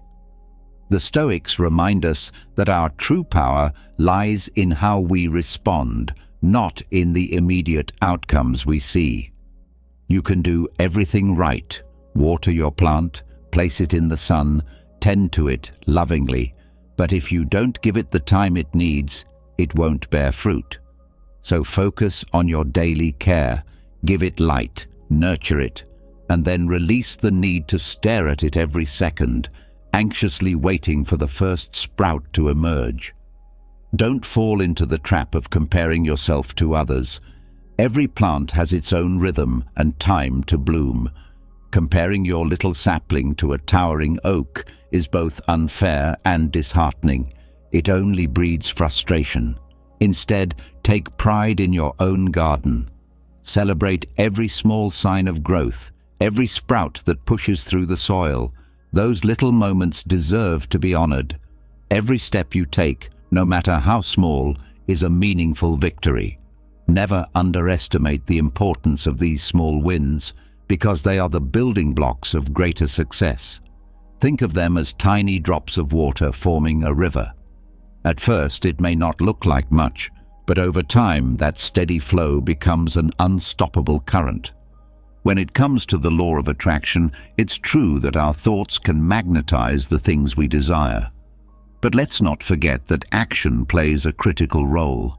The Stoics remind us that our true power lies in how we respond, not in the immediate outcomes we see. You can do everything right: water your plant, place it in the sun, tend to it lovingly, but if you don't give it the time it needs, it won't bear fruit. So focus on your daily care, give it light, nurture it, and then release the need to stare at it every second, anxiously waiting for the first sprout to emerge. Don't fall into the trap of comparing yourself to others. Every plant has its own rhythm and time to bloom. Comparing your little sapling to a towering oak is both unfair and disheartening. It only breeds frustration. Instead, take pride in your own garden. Celebrate every small sign of growth, every sprout that pushes through the soil. Those little moments deserve to be honored. Every step you take, no matter how small, is a meaningful victory. Never underestimate the importance of these small wins, because they are the building blocks of greater success. Think of them as tiny drops of water forming a river. At first, it may not look like much, but over time, that steady flow becomes an unstoppable current. When it comes to the law of attraction, it's true that our thoughts can magnetize the things we desire. But let's not forget that action plays a critical role.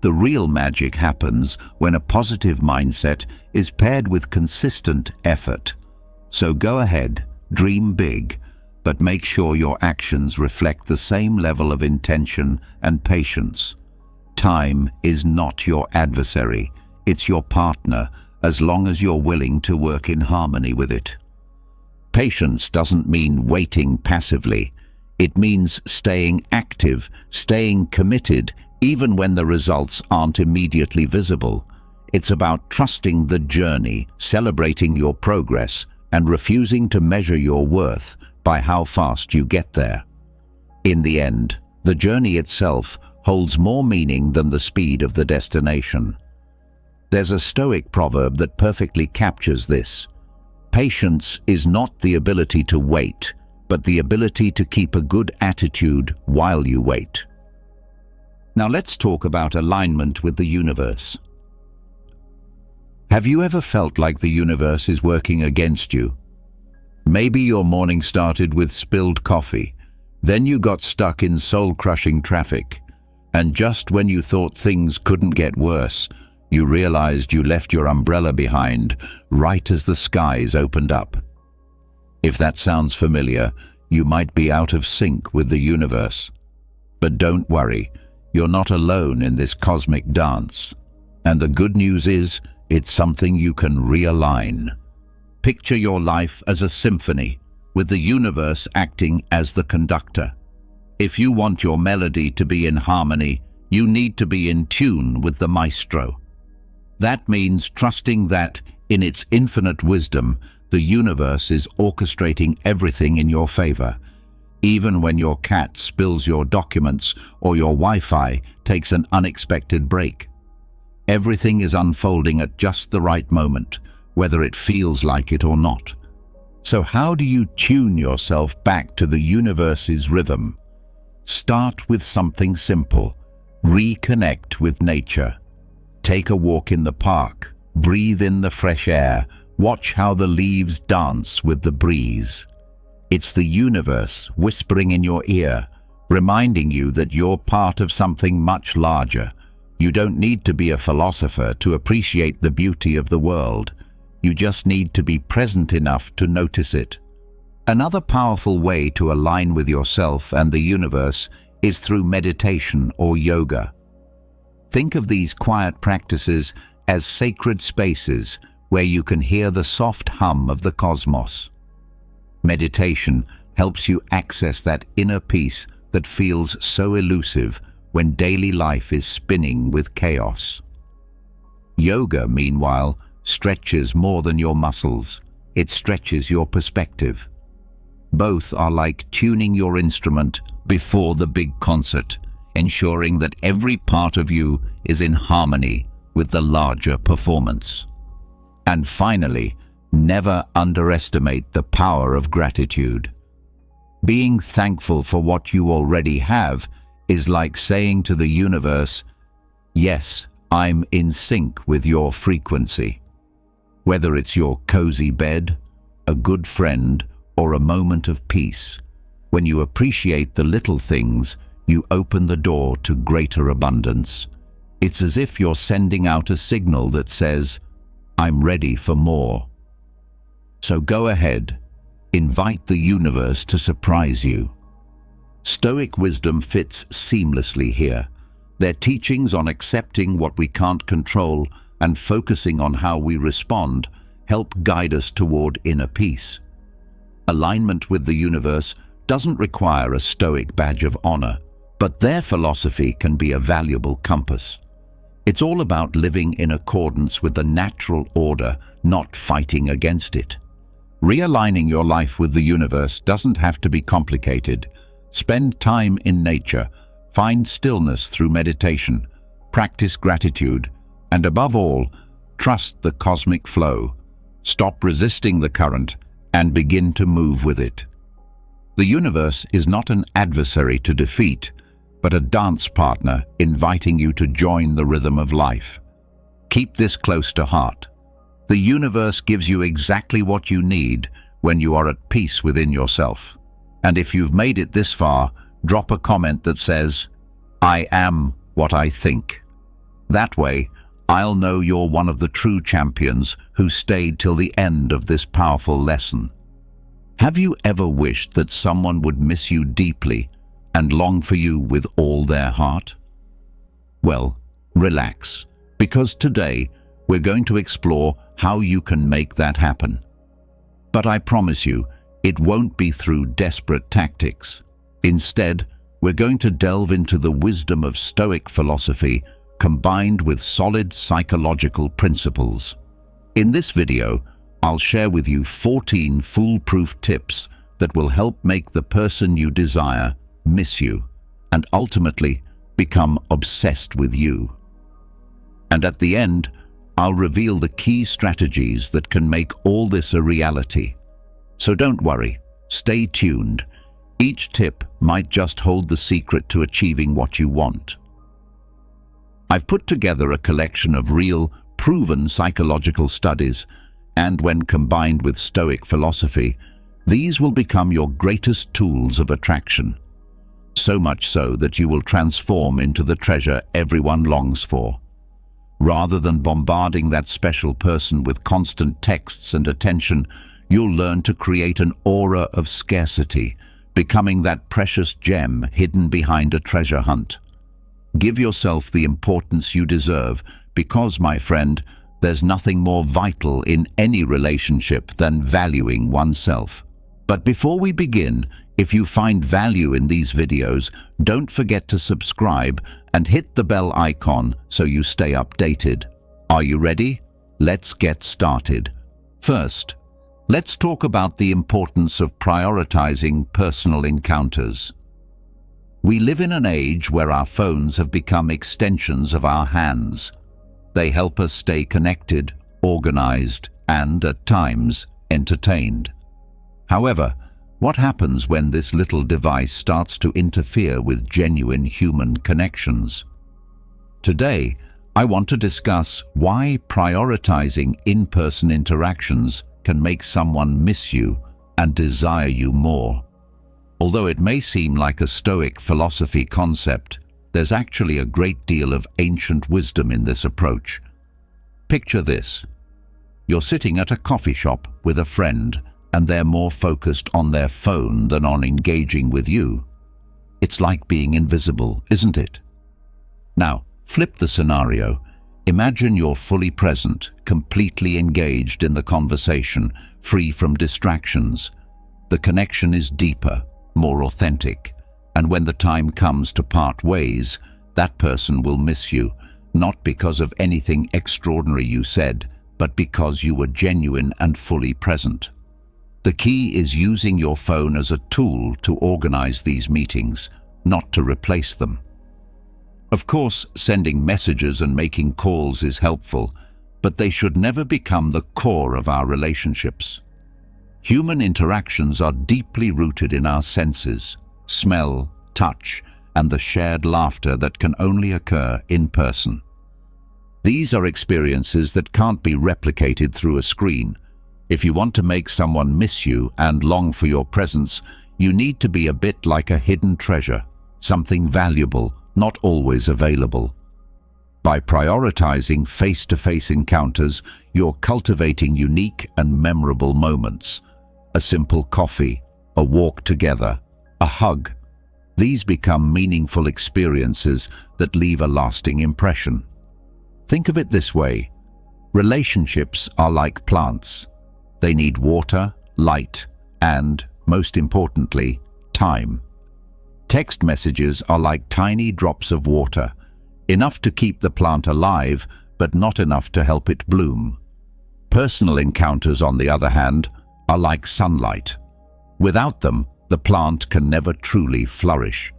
The real magic happens when a positive mindset is paired with consistent effort. So go ahead, dream big, but make sure your actions reflect the same level of intention and patience. Time is not your adversary, it's your partner, as long as you're willing to work in harmony with it. Patience doesn't mean waiting passively. It means staying active, staying committed, even when the results aren't immediately visible. It's about trusting the journey, celebrating your progress, and refusing to measure your worth by how fast you get there. In the end, the journey itself holds more meaning than the speed of the destination. There's a Stoic proverb that perfectly captures this. Patience is not the ability to wait, but the ability to keep a good attitude while you wait. Now let's talk about alignment with the universe. Have you ever felt like the universe is working against you? Maybe your morning started with spilled coffee, then you got stuck in soul-crushing traffic, and just when you thought things couldn't get worse, you realized you left your umbrella behind right as the skies opened up. If that sounds familiar, you might be out of sync with the universe. But don't worry, you're not alone in this cosmic dance. And the good news is, it's something you can realign. Picture your life as a symphony, with the universe acting as the conductor. If you want your melody to be in harmony, you need to be in tune with the maestro. That means trusting that, in its infinite wisdom, the universe is orchestrating everything in your favor, even when your cat spills your documents or your Wi-Fi takes an unexpected break. Everything is unfolding at just the right moment, whether it feels like it or not. So how do you tune yourself back to the universe's rhythm? Start with something simple. Reconnect with nature. Take a walk in the park. Breathe in the fresh air. Watch how the leaves dance with the breeze. It's the universe whispering in your ear, reminding you that you're part of something much larger. You don't need to be a philosopher to appreciate the beauty of the world. You just need to be present enough to notice it. Another powerful way to align with yourself and the universe is through meditation or yoga. Think of these quiet practices as sacred spaces where you can hear the soft hum of the cosmos. Meditation helps you access that inner peace that feels so elusive when daily life is spinning with chaos. Yoga, meanwhile, stretches more than your muscles. It stretches your perspective. Both are like tuning your instrument before the big concert, ensuring that every part of you is in harmony with the larger performance. And finally, never underestimate the power of gratitude. Being thankful for what you already have is like saying to the universe, "Yes, I'm in sync with your frequency." Whether it's your cozy bed, a good friend, or a moment of peace, when you appreciate the little things, you open the door to greater abundance. It's as if you're sending out a signal that says, "I'm ready for more." So go ahead, invite the universe to surprise you. Stoic wisdom fits seamlessly here. Their teachings on accepting what we can't control and focusing on how we respond help guide us toward inner peace. Alignment with the universe doesn't require a Stoic badge of honor, but their philosophy can be a valuable compass. It's all about living in accordance with the natural order, not fighting against it. Realigning your life with the universe doesn't have to be complicated. Spend time in nature, find stillness through meditation, practice gratitude, and above all, trust the cosmic flow. Stop resisting the current and begin to move with it. The universe is not an adversary to defeat, but a dance partner inviting you to join the rhythm of life. Keep this close to heart. The universe gives you exactly what you need when you are at peace within yourself. And if you've made it this far, drop a comment that says, "I am what I think." That way, I'll know you're one of the true champions who stayed till the end of this powerful lesson. Have you ever wished that someone would miss you deeply and long for you with all their heart? Well, relax, because today we're going to explore how you can make that happen. But I promise you, it won't be through desperate tactics. Instead, we're going to delve into the wisdom of Stoic philosophy combined with solid psychological principles. In this video, I'll share with you 14 foolproof tips that will help make the person you desire miss you and ultimately become obsessed with you. And at the end, I'll reveal the key strategies that can make all this a reality. So don't worry, stay tuned. Each tip might just hold the secret to achieving what you want. I've put together a collection of real, proven psychological studies, and when combined with Stoic philosophy, these will become your greatest tools of attraction. So much so that you will transform into the treasure everyone longs for. Rather than bombarding that special person with constant texts and attention, you'll learn to create an aura of scarcity, becoming that precious gem hidden behind a treasure hunt. Give yourself the importance you deserve because, my friend, there's nothing more vital in any relationship than valuing oneself. But before we begin, if you find value in these videos, don't forget to subscribe and hit the bell icon so you stay updated. Are you ready? Let's get started. First, let's talk about the importance of prioritizing personal encounters. We live in an age where our phones have become extensions of our hands. They help us stay connected, organized, and, at times, entertained. However, what happens when this little device starts to interfere with genuine human connections? Today, I want to discuss why prioritizing in-person interactions can make someone miss you and desire you more. Although it may seem like a Stoic philosophy concept, there's actually a great deal of ancient wisdom in this approach. Picture this. You're sitting at a coffee shop with a friend, and they're more focused on their phone than on engaging with you. It's like being invisible, isn't it? Now, flip the scenario. Imagine you're fully present, completely engaged in the conversation, free from distractions. The connection is deeper, more authentic, and when the time comes to part ways, that person will miss you, not because of anything extraordinary you said, but because you were genuine and fully present. The key is using your phone as a tool to organize these meetings, not to replace them. Of course, sending messages and making calls is helpful, but they should never become the core of our relationships. Human interactions are deeply rooted in our senses, smell, touch, and the shared laughter that can only occur in person. These are experiences that can't be replicated through a screen. If you want to make someone miss you and long for your presence, you need to be a bit like a hidden treasure, something valuable, not always available. By prioritizing face-to-face encounters, you're cultivating unique and memorable moments. A simple coffee, a walk together, a hug. These become meaningful experiences that leave a lasting impression. Think of it this way. Relationships are like plants. They need water, light, and, most importantly, time. Text messages are like tiny drops of water, enough to keep the plant alive, but not enough to help it bloom. Personal encounters, on the other hand, are like sunlight. Without them, the plant can never truly flourish.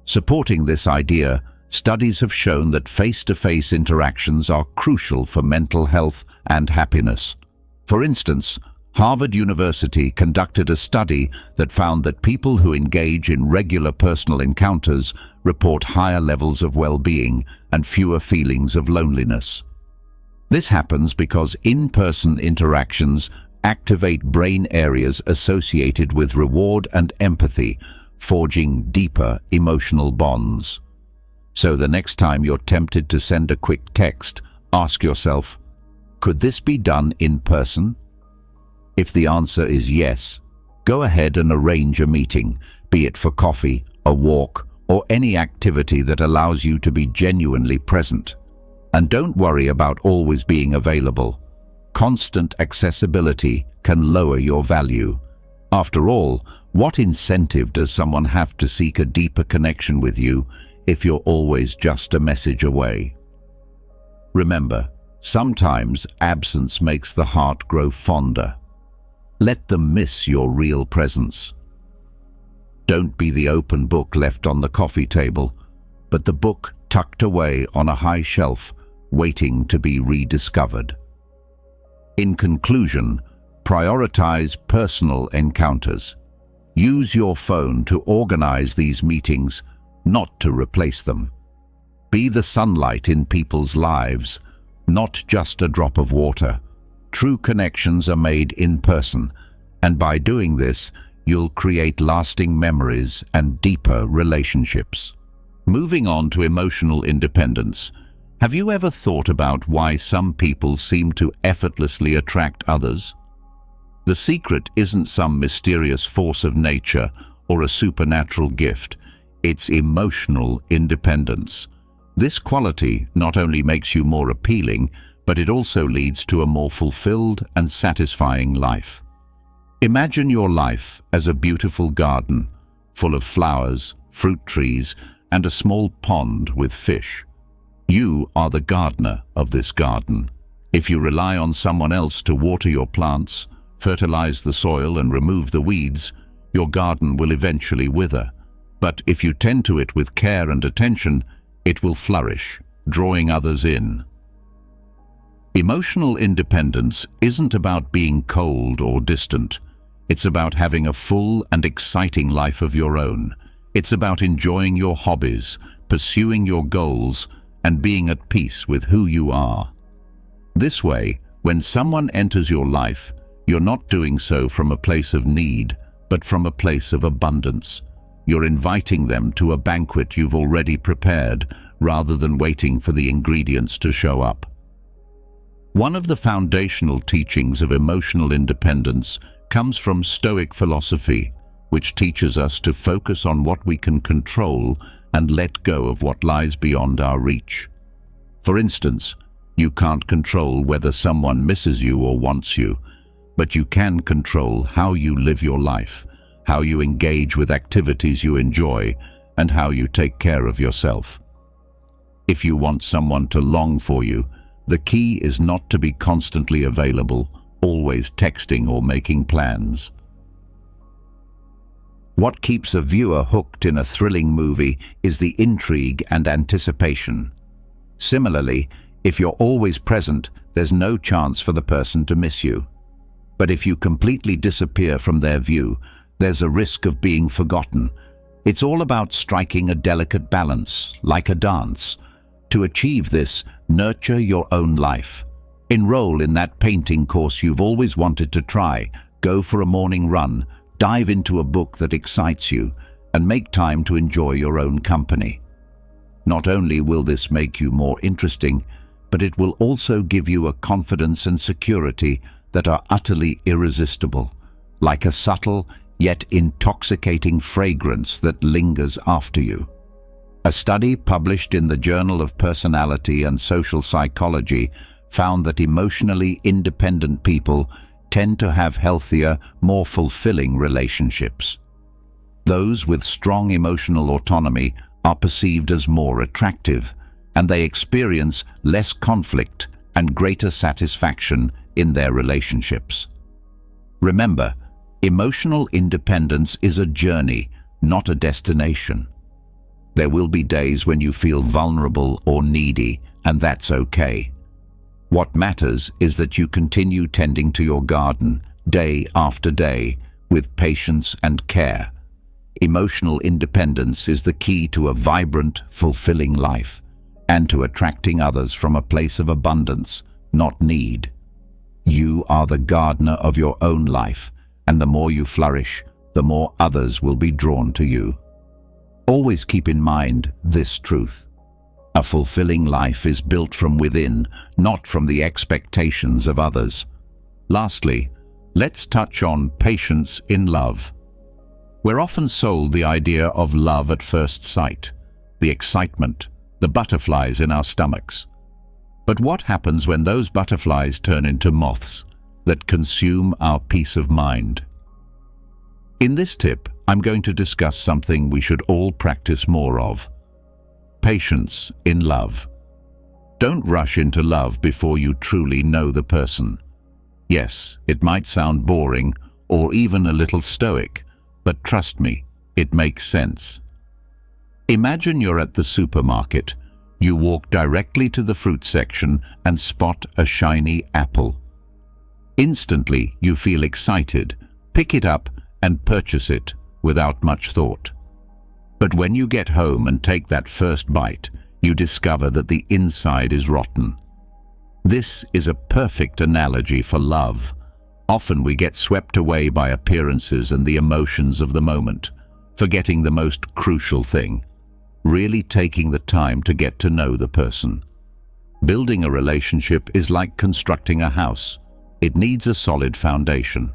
Supporting this idea, studies have shown that face-to-face interactions are crucial for mental health and happiness. For instance, Harvard University conducted a study that found that people who engage in regular personal encounters report higher levels of well-being and fewer feelings of loneliness. This happens because in-person interactions activate brain areas associated with reward and empathy, forging deeper emotional bonds. So the next time you're tempted to send a quick text, ask yourself, could this be done in person? If the answer is yes, go ahead and arrange a meeting, be it for coffee, a walk, or any activity that allows you to be genuinely present. And don't worry about always being available. Constant accessibility can lower your value. After all, what incentive does someone have to seek a deeper connection with you if you're always just a message away? Remember, sometimes absence makes the heart grow fonder. Let them miss your real presence. Don't be the open book left on the coffee table, but the book tucked away on a high shelf, waiting to be rediscovered. In conclusion, prioritize personal encounters. Use your phone to organize these meetings, not to replace them. Be the sunlight in people's lives, not just a drop of water. True connections are made in person, and by doing this, you'll create lasting memories and deeper relationships. Moving on to emotional independence, have you ever thought about why some people seem to effortlessly attract others? The secret isn't some mysterious force of nature or a supernatural gift. It's emotional independence. This quality not only makes you more appealing, but it also leads to a more fulfilled and satisfying life. Imagine your life as a beautiful garden, full of flowers, fruit trees, and a small pond with fish. You are the gardener of this garden. If you rely on someone else to water your plants, fertilize the soil and remove the weeds, your garden will eventually wither. But if you tend to it with care and attention, it will flourish, drawing others in. Emotional independence isn't about being cold or distant. It's about having a full and exciting life of your own. It's about enjoying your hobbies, pursuing your goals, and being at peace with who you are. This way, when someone enters your life, you're not doing so from a place of need, but from a place of abundance. You're inviting them to a banquet you've already prepared, rather than waiting for the ingredients to show up. One of the foundational teachings of emotional independence comes from Stoic philosophy, which teaches us to focus on what we can control and let go of what lies beyond our reach. For instance, you can't control whether someone misses you or wants you, but you can control how you live your life, how you engage with activities you enjoy, and how you take care of yourself. If you want someone to long for you, the key is not to be constantly available, always texting or making plans. What keeps a viewer hooked in a thrilling movie is the intrigue and anticipation. Similarly, if you're always present, there's no chance for the person to miss you. But if you completely disappear from their view, there's a risk of being forgotten. It's all about striking a delicate balance, like a dance. To achieve this, nurture your own life. Enroll in that painting course you've always wanted to try, go for a morning run, dive into a book that excites you, and make time to enjoy your own company. Not only will this make you more interesting, but it will also give you a confidence and security that are utterly irresistible, like a subtle yet intoxicating fragrance that lingers after you. A study published in the Journal of Personality and Social Psychology found that emotionally independent people tend to have healthier, more fulfilling relationships. Those with strong emotional autonomy are perceived as more attractive, and they experience less conflict and greater satisfaction in their relationships. Remember, emotional independence is a journey, not a destination. There will be days when you feel vulnerable or needy, and that's okay. What matters is that you continue tending to your garden day after day with patience and care. Emotional independence is the key to a vibrant, fulfilling life and to attracting others from a place of abundance, not need. You are the gardener of your own life, and the more you flourish, the more others will be drawn to you. Always keep in mind this truth. A fulfilling life is built from within, not from the expectations of others. Lastly, let's touch on patience in love. We're often sold the idea of love at first sight, the excitement, the butterflies in our stomachs. But what happens when those butterflies turn into moths that consume our peace of mind? In this tip, I'm going to discuss something we should all practice more of: patience in love. Don't rush into love before you truly know the person. Yes, it might sound boring or even a little stoic, but trust me, it makes sense. Imagine you're at the supermarket. You walk directly to the fruit section and spot a shiny apple. Instantly, you feel excited, pick it up and purchase it without much thought. But when you get home and take that first bite, you discover that the inside is rotten. This is a perfect analogy for love. Often we get swept away by appearances and the emotions of the moment, forgetting the most crucial thing: really taking the time to get to know the person. Building a relationship is like constructing a house. It needs a solid foundation.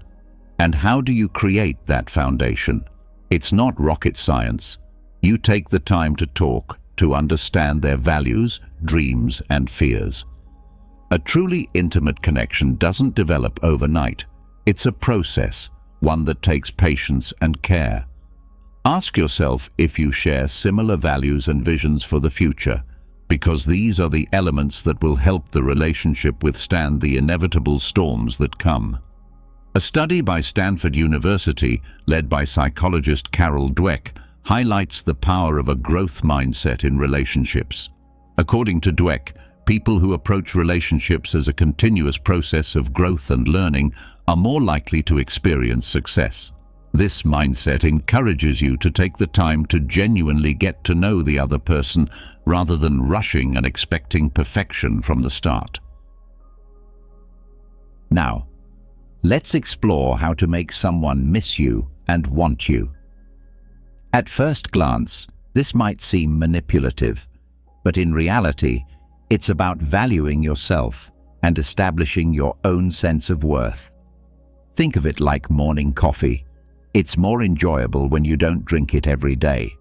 And how do you create that foundation? It's not rocket science. You take the time to talk, to understand their values, dreams, and fears. A truly intimate connection doesn't develop overnight. It's a process, one that takes patience and care. Ask yourself if you share similar values and visions for the future, because these are the elements that will help the relationship withstand the inevitable storms that come. A study by Stanford University, led by psychologist Carol Dweck, highlights the power of a growth mindset in relationships. According to Dweck, people who approach relationships as a continuous process of growth and learning are more likely to experience success. This mindset encourages you to take the time to genuinely get to know the other person rather than rushing and expecting perfection from the start. Now, let's explore how to make someone miss you and want you. At first glance, this might seem manipulative, but in reality, it's about valuing yourself and establishing your own sense of worth. Think of it like morning coffee. It's more enjoyable when you don't drink it every day.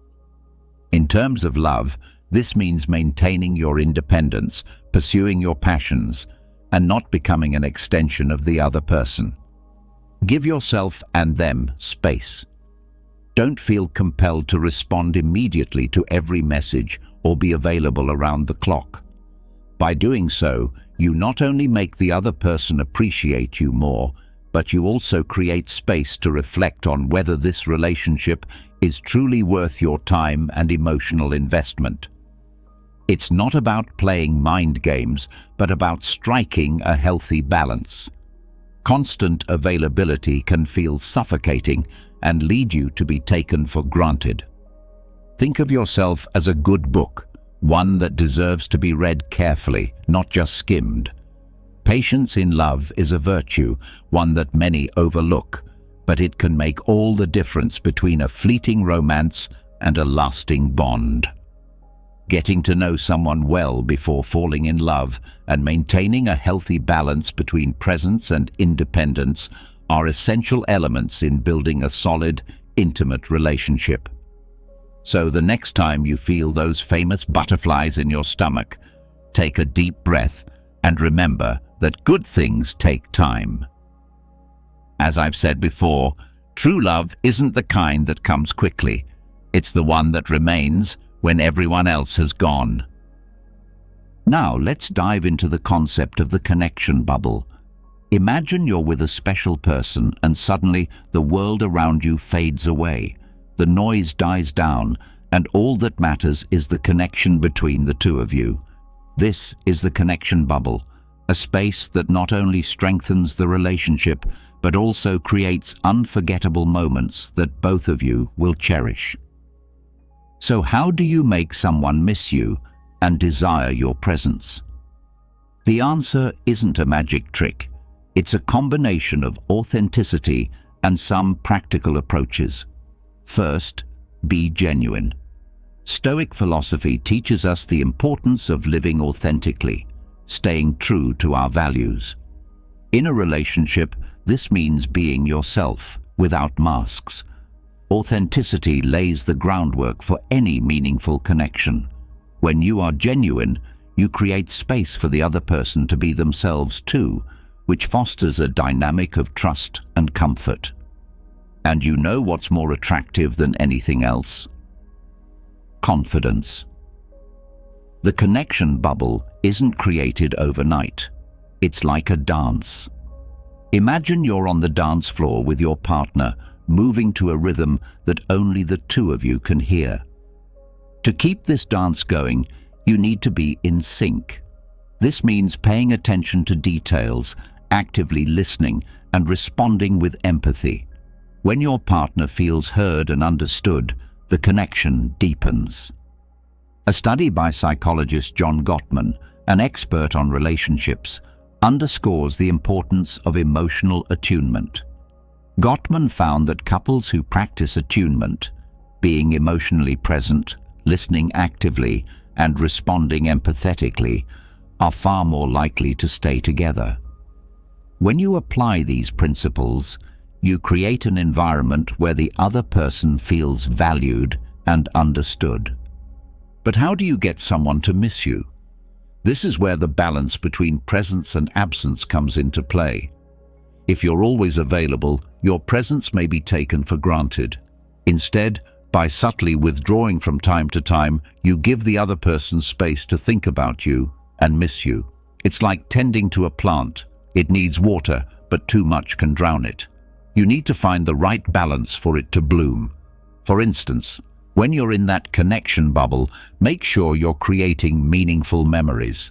In terms of love, this means maintaining your independence, pursuing your passions, and not becoming an extension of the other person. Give yourself and them space. Don't feel compelled to respond immediately to every message or be available around the clock. By doing so, you not only make the other person appreciate you more, but you also create space to reflect on whether this relationship is truly worth your time and emotional investment. It's not about playing mind games, but about striking a healthy balance. Constant availability can feel suffocating and lead you to be taken for granted. Think of yourself as a good book, one that deserves to be read carefully, not just skimmed. Patience in love is a virtue, one that many overlook, but it can make all the difference between a fleeting romance and a lasting bond. Getting to know someone well before falling in love and maintaining a healthy balance between presence and independence are essential elements in building a solid, intimate relationship. So the next time you feel those famous butterflies in your stomach, take a deep breath and remember that good things take time. As I've said before, true love isn't the kind that comes quickly. It's the one that remains when everyone else has gone. Now let's dive into the concept of the connection bubble. Imagine you're with a special person and suddenly the world around you fades away. The noise dies down and all that matters is the connection between the two of you. This is the connection bubble, a space that not only strengthens the relationship but also creates unforgettable moments that both of you will cherish. So how do you make someone miss you and desire your presence? The answer isn't a magic trick. It's a combination of authenticity and some practical approaches. First, be genuine. Stoic philosophy teaches us the importance of living authentically, staying true to our values. In a relationship, this means being yourself, without masks. Authenticity lays the groundwork for any meaningful connection. When you are genuine, you create space for the other person to be themselves too, which fosters a dynamic of trust and comfort. And you know what's more attractive than anything else? Confidence. The connection bubble isn't created overnight. It's like a dance. Imagine you're on the dance floor with your partner, moving to a rhythm that only the two of you can hear. To keep this dance going, you need to be in sync. This means paying attention to details, actively listening, and responding with empathy. When your partner feels heard and understood, the connection deepens. A study by psychologist John Gottman, an expert on relationships, underscores the importance of emotional attunement. Gottman found that couples who practice attunement, being emotionally present, listening actively, and responding empathetically, are far more likely to stay together. When you apply these principles, you create an environment where the other person feels valued and understood. But how do you get someone to miss you? This is where the balance between presence and absence comes into play. If you're always available, your presence may be taken for granted. Instead, by subtly withdrawing from time to time, you give the other person space to think about you and miss you. It's like tending to a plant. It needs water, but too much can drown it. You need to find the right balance for it to bloom. For instance, when you're in that connection bubble, make sure you're creating meaningful memories.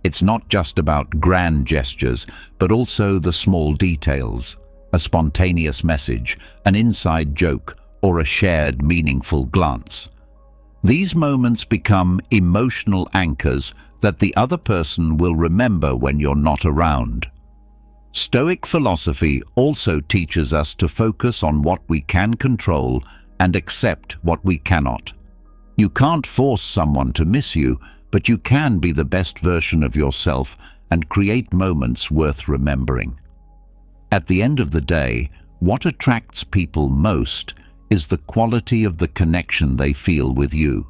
It's not just about grand gestures, but also the small details. A spontaneous message, an inside joke, or a shared meaningful glance. These moments become emotional anchors that the other person will remember when you're not around. Stoic philosophy also teaches us to focus on what we can control and accept what we cannot. You can't force someone to miss you, but you can be the best version of yourself and create moments worth remembering. At the end of the day, what attracts people most is the quality of the connection they feel with you.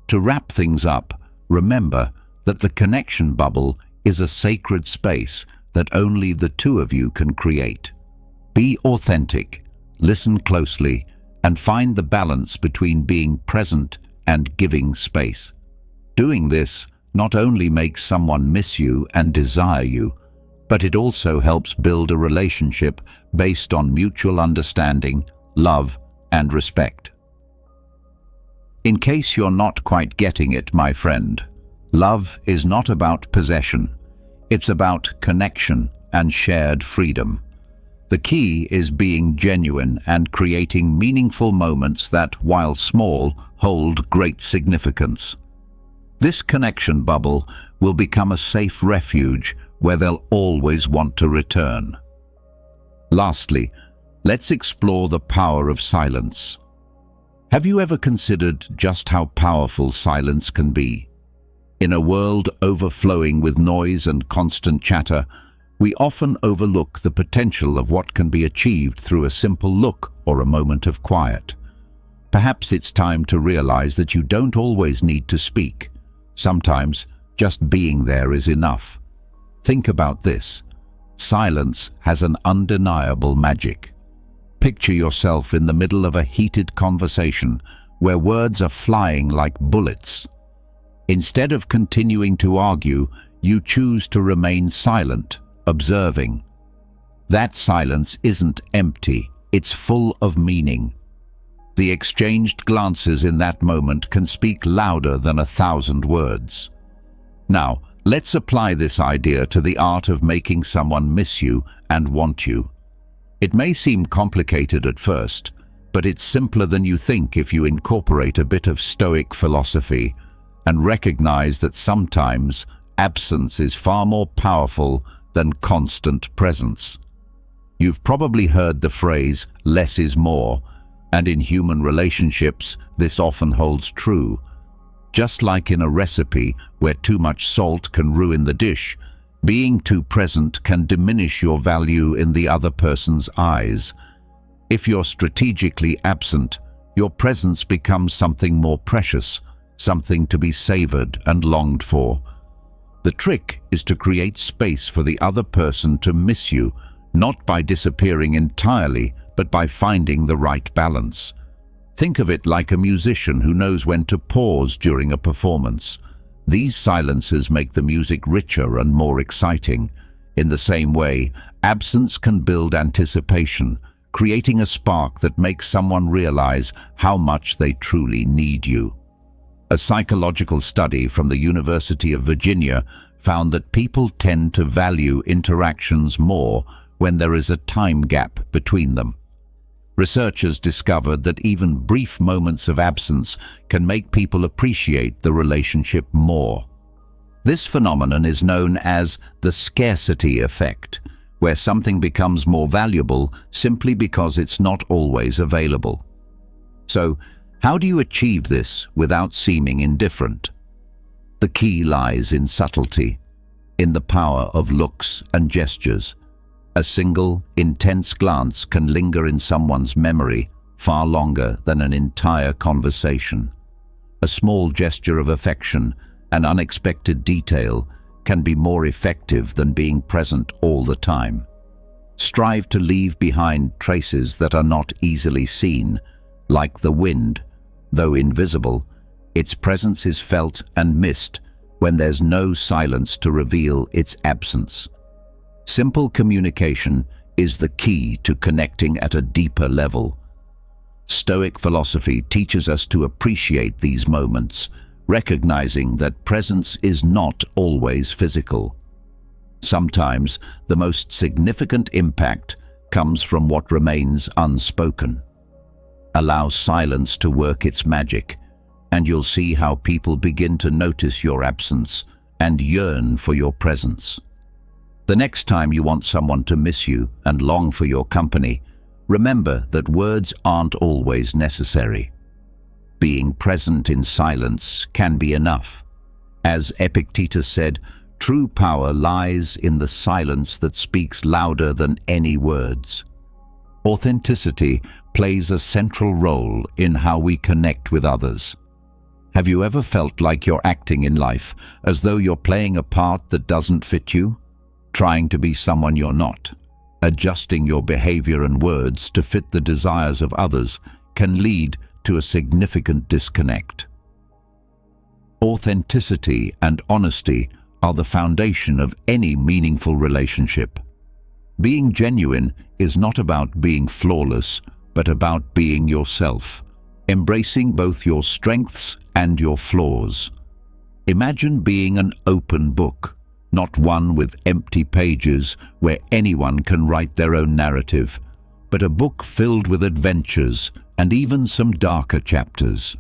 To wrap things up, remember that the connection bubble is a sacred space that only the two of you can create. Be authentic, listen closely, and find the balance between being present and giving space. Doing this not only makes someone miss you and desire you, but it also helps build a relationship based on mutual understanding, love, and respect. In case you're not quite getting it, my friend, love is not about possession. It's about connection and shared freedom. The key is being genuine and creating meaningful moments that, while small, hold great significance. This connection bubble will become a safe refuge where they'll always want to return. Lastly, let's explore the power of silence. Have you ever considered just how powerful silence can be? In a world overflowing with noise and constant chatter, we often overlook the potential of what can be achieved through a simple look or a moment of quiet. Perhaps it's time to realize that you don't always need to speak. Sometimes just being there is enough. Think about this. Silence has an undeniable magic. Picture yourself in the middle of a heated conversation where words are flying like bullets. Instead of continuing to argue, you choose to remain silent, observing. That silence isn't empty, it's full of meaning. The exchanged glances in that moment can speak louder than 1,000 words. Now, let's apply this idea to the art of making someone miss you and want you. It may seem complicated at first, but it's simpler than you think if you incorporate a bit of Stoic philosophy and recognize that sometimes absence is far more powerful than constant presence. You've probably heard the phrase, "less is more," and in human relationships, this often holds true. Just like in a recipe where too much salt can ruin the dish, being too present can diminish your value in the other person's eyes. If you're strategically absent, your presence becomes something more precious, something to be savored and longed for. The trick is to create space for the other person to miss you, not by disappearing entirely, but by finding the right balance. Think of it like a musician who knows when to pause during a performance. These silences make the music richer and more exciting. In the same way, absence can build anticipation, creating a spark that makes someone realize how much they truly need you. A psychological study from the University of Virginia found that people tend to value interactions more when there is a time gap between them. Researchers discovered that even brief moments of absence can make people appreciate the relationship more. This phenomenon is known as the scarcity effect, where something becomes more valuable simply because it's not always available. So, how do you achieve this without seeming indifferent? The key lies in subtlety, in the power of looks and gestures. A single, intense glance can linger in someone's memory far longer than an entire conversation. A small gesture of affection, an unexpected detail, can be more effective than being present all the time. Strive to leave behind traces that are not easily seen, like the wind. Though invisible, its presence is felt and missed when there's no silence to reveal its absence. Simple communication is the key to connecting at a deeper level. Stoic philosophy teaches us to appreciate these moments, recognizing that presence is not always physical. Sometimes the most significant impact comes from what remains unspoken. Allow silence to work its magic, and you'll see how people begin to notice your absence and yearn for your presence. The next time you want someone to miss you and long for your company, remember that words aren't always necessary. Being present in silence can be enough. As Epictetus said, true power lies in the silence that speaks louder than any words. Authenticity plays a central role in how we connect with others. Have you ever felt like you're acting in life as though you're playing a part that doesn't fit you? Trying to be someone you're not? Adjusting your behavior and words to fit the desires of others can lead to a significant disconnect. Authenticity and honesty are the foundation of any meaningful relationship. Being genuine is not about being flawless, but about being yourself, embracing both your strengths and your flaws. Imagine being an open book, not one with empty pages where anyone can write their own narrative, but a book filled with adventures and even some darker chapters.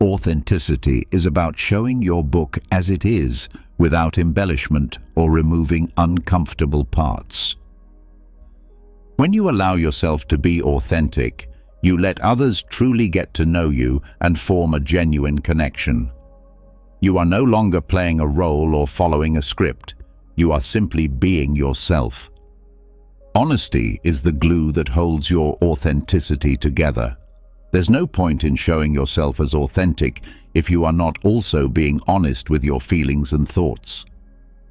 Authenticity is about showing your book as it is, without embellishment or removing uncomfortable parts. When you allow yourself to be authentic, you let others truly get to know you and form a genuine connection. You are no longer playing a role or following a script. You are simply being yourself. Honesty is the glue that holds your authenticity together. There's no point in showing yourself as authentic if you are not also being honest with your feelings and thoughts.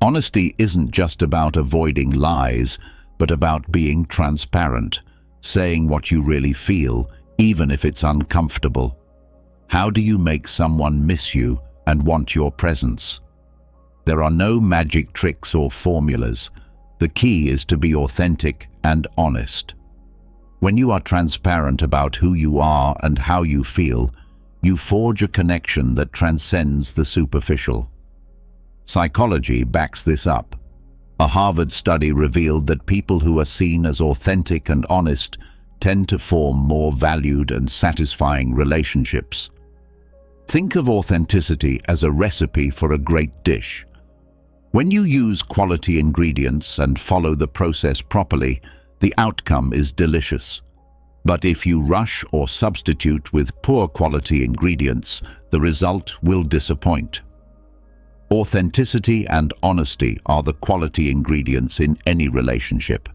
Honesty isn't just about avoiding lies, but about being transparent, saying what you really feel, even if it's uncomfortable. How do you make someone miss you and want your presence? There are no magic tricks or formulas. The key is to be authentic and honest. When you are transparent about who you are and how you feel, you forge a connection that transcends the superficial. Psychology backs this up. A Harvard study revealed that people who are seen as authentic and honest tend to form more valued and satisfying relationships. Think of authenticity as a recipe for a great dish. When you use quality ingredients and follow the process properly, the outcome is delicious. But if you rush or substitute with poor quality ingredients, the result will disappoint. Authenticity and honesty are the quality ingredients in any relationship.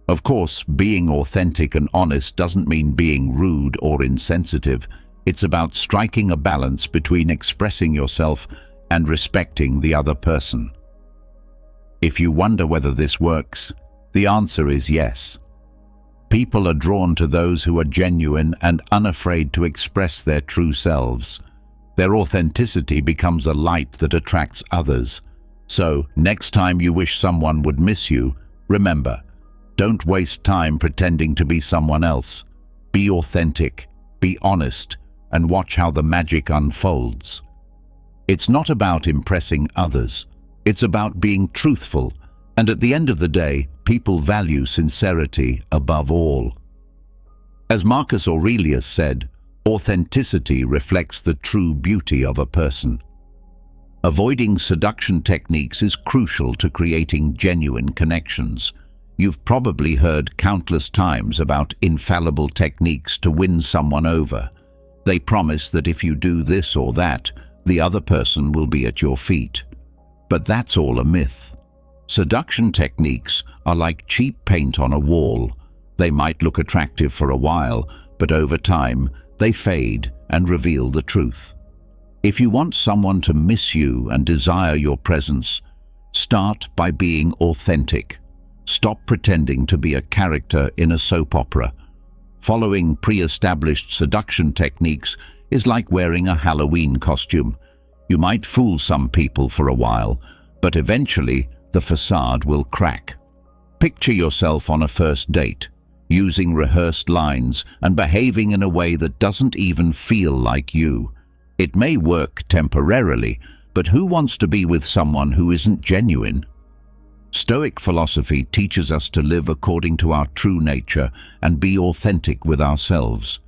Of course, being authentic and honest doesn't mean being rude or insensitive. It's about striking a balance between expressing yourself and respecting the other person. If you wonder whether this works, the answer is yes. People are drawn to those who are genuine and unafraid to express their true selves. Their authenticity becomes a light that attracts others. So, next time you wish someone would miss you, remember, don't waste time pretending to be someone else. Be authentic, be honest, and watch how the magic unfolds. It's not about impressing others. It's about being truthful, and at the end of the day, people value sincerity above all. As Marcus Aurelius said, authenticity reflects the true beauty of a person. Avoiding seduction techniques is crucial to creating genuine connections. You've probably heard countless times about infallible techniques to win someone over. They promise that if you do this or that, the other person will be at your feet. But that's all a myth. Seduction techniques are like cheap paint on a wall. They might look attractive for a while, but over time, they fade and reveal the truth. If you want someone to miss you and desire your presence, start by being authentic. Stop pretending to be a character in a soap opera. Following pre-established seduction techniques is like wearing a Halloween costume. You might fool some people for a while, but eventually the facade will crack. Picture yourself on a first date, using rehearsed lines and behaving in a way that doesn't even feel like you. It may work temporarily, but who wants to be with someone who isn't genuine? Stoic philosophy teaches us to live according to our true nature and be authentic with ourselves.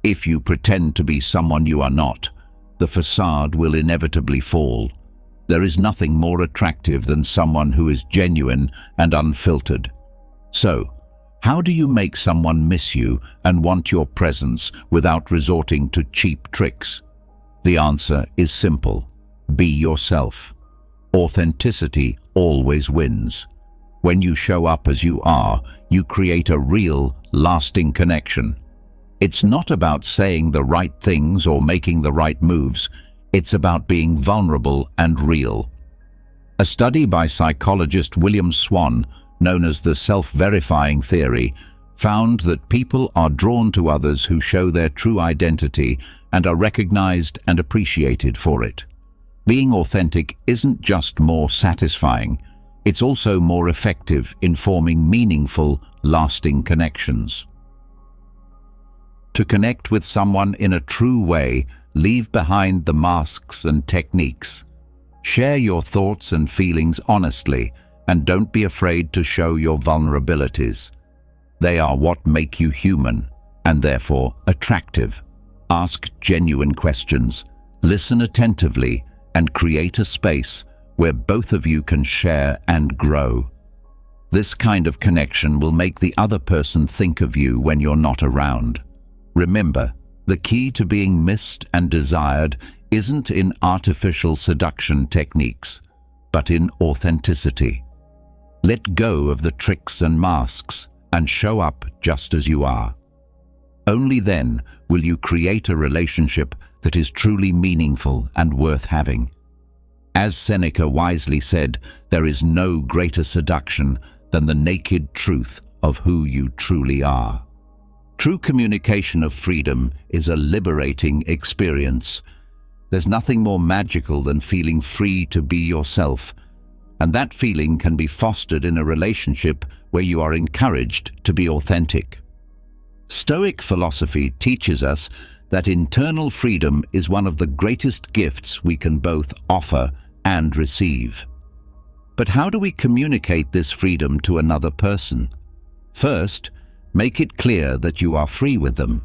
If you pretend to be someone you are not, the facade will inevitably fall. There is nothing more attractive than someone who is genuine and unfiltered. So, how do you make someone miss you and want your presence without resorting to cheap tricks? The answer is simple. Be yourself. Authenticity always wins. When you show up as you are, you create a real, lasting connection. It's not about saying the right things or making the right moves. It's about being vulnerable and real. A study by psychologist William Swan, known as the self-verifying theory, found that people are drawn to others who show their true identity and are recognized and appreciated for it. Being authentic isn't just more satisfying, it's also more effective in forming meaningful, lasting connections. To connect with someone in a true way, leave behind the masks and techniques. Share your thoughts and feelings honestly, and don't be afraid to show your vulnerabilities. They are what make you human, and therefore attractive. Ask genuine questions, listen attentively, and create a space where both of you can share and grow. This kind of connection will make the other person think of you when you're not around. Remember, the key to being missed and desired isn't in artificial seduction techniques, but in authenticity. Let go of the tricks and masks and show up just as you are. Only then will you create a relationship that is truly meaningful and worth having. As Seneca wisely said, there is no greater seduction than the naked truth of who you truly are. True communication of freedom is a liberating experience. There's nothing more magical than feeling free to be yourself, and that feeling can be fostered in a relationship where you are encouraged to be authentic. Stoic philosophy teaches us that internal freedom is one of the greatest gifts we can both offer and receive. But how do we communicate this freedom to another person? First, make it clear that you are free with them.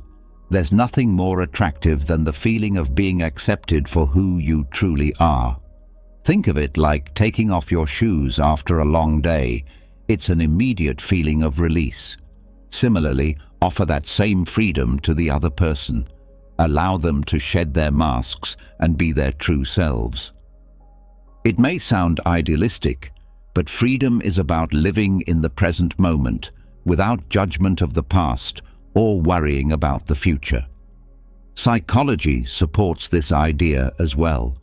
There's nothing more attractive than the feeling of being accepted for who you truly are. Think of it like taking off your shoes after a long day. It's an immediate feeling of release. Similarly, offer that same freedom to the other person. Allow them to shed their masks and be their true selves. It may sound idealistic, but freedom is about living in the present moment, without judgment of the past or worrying about the future. Psychology supports this idea as well.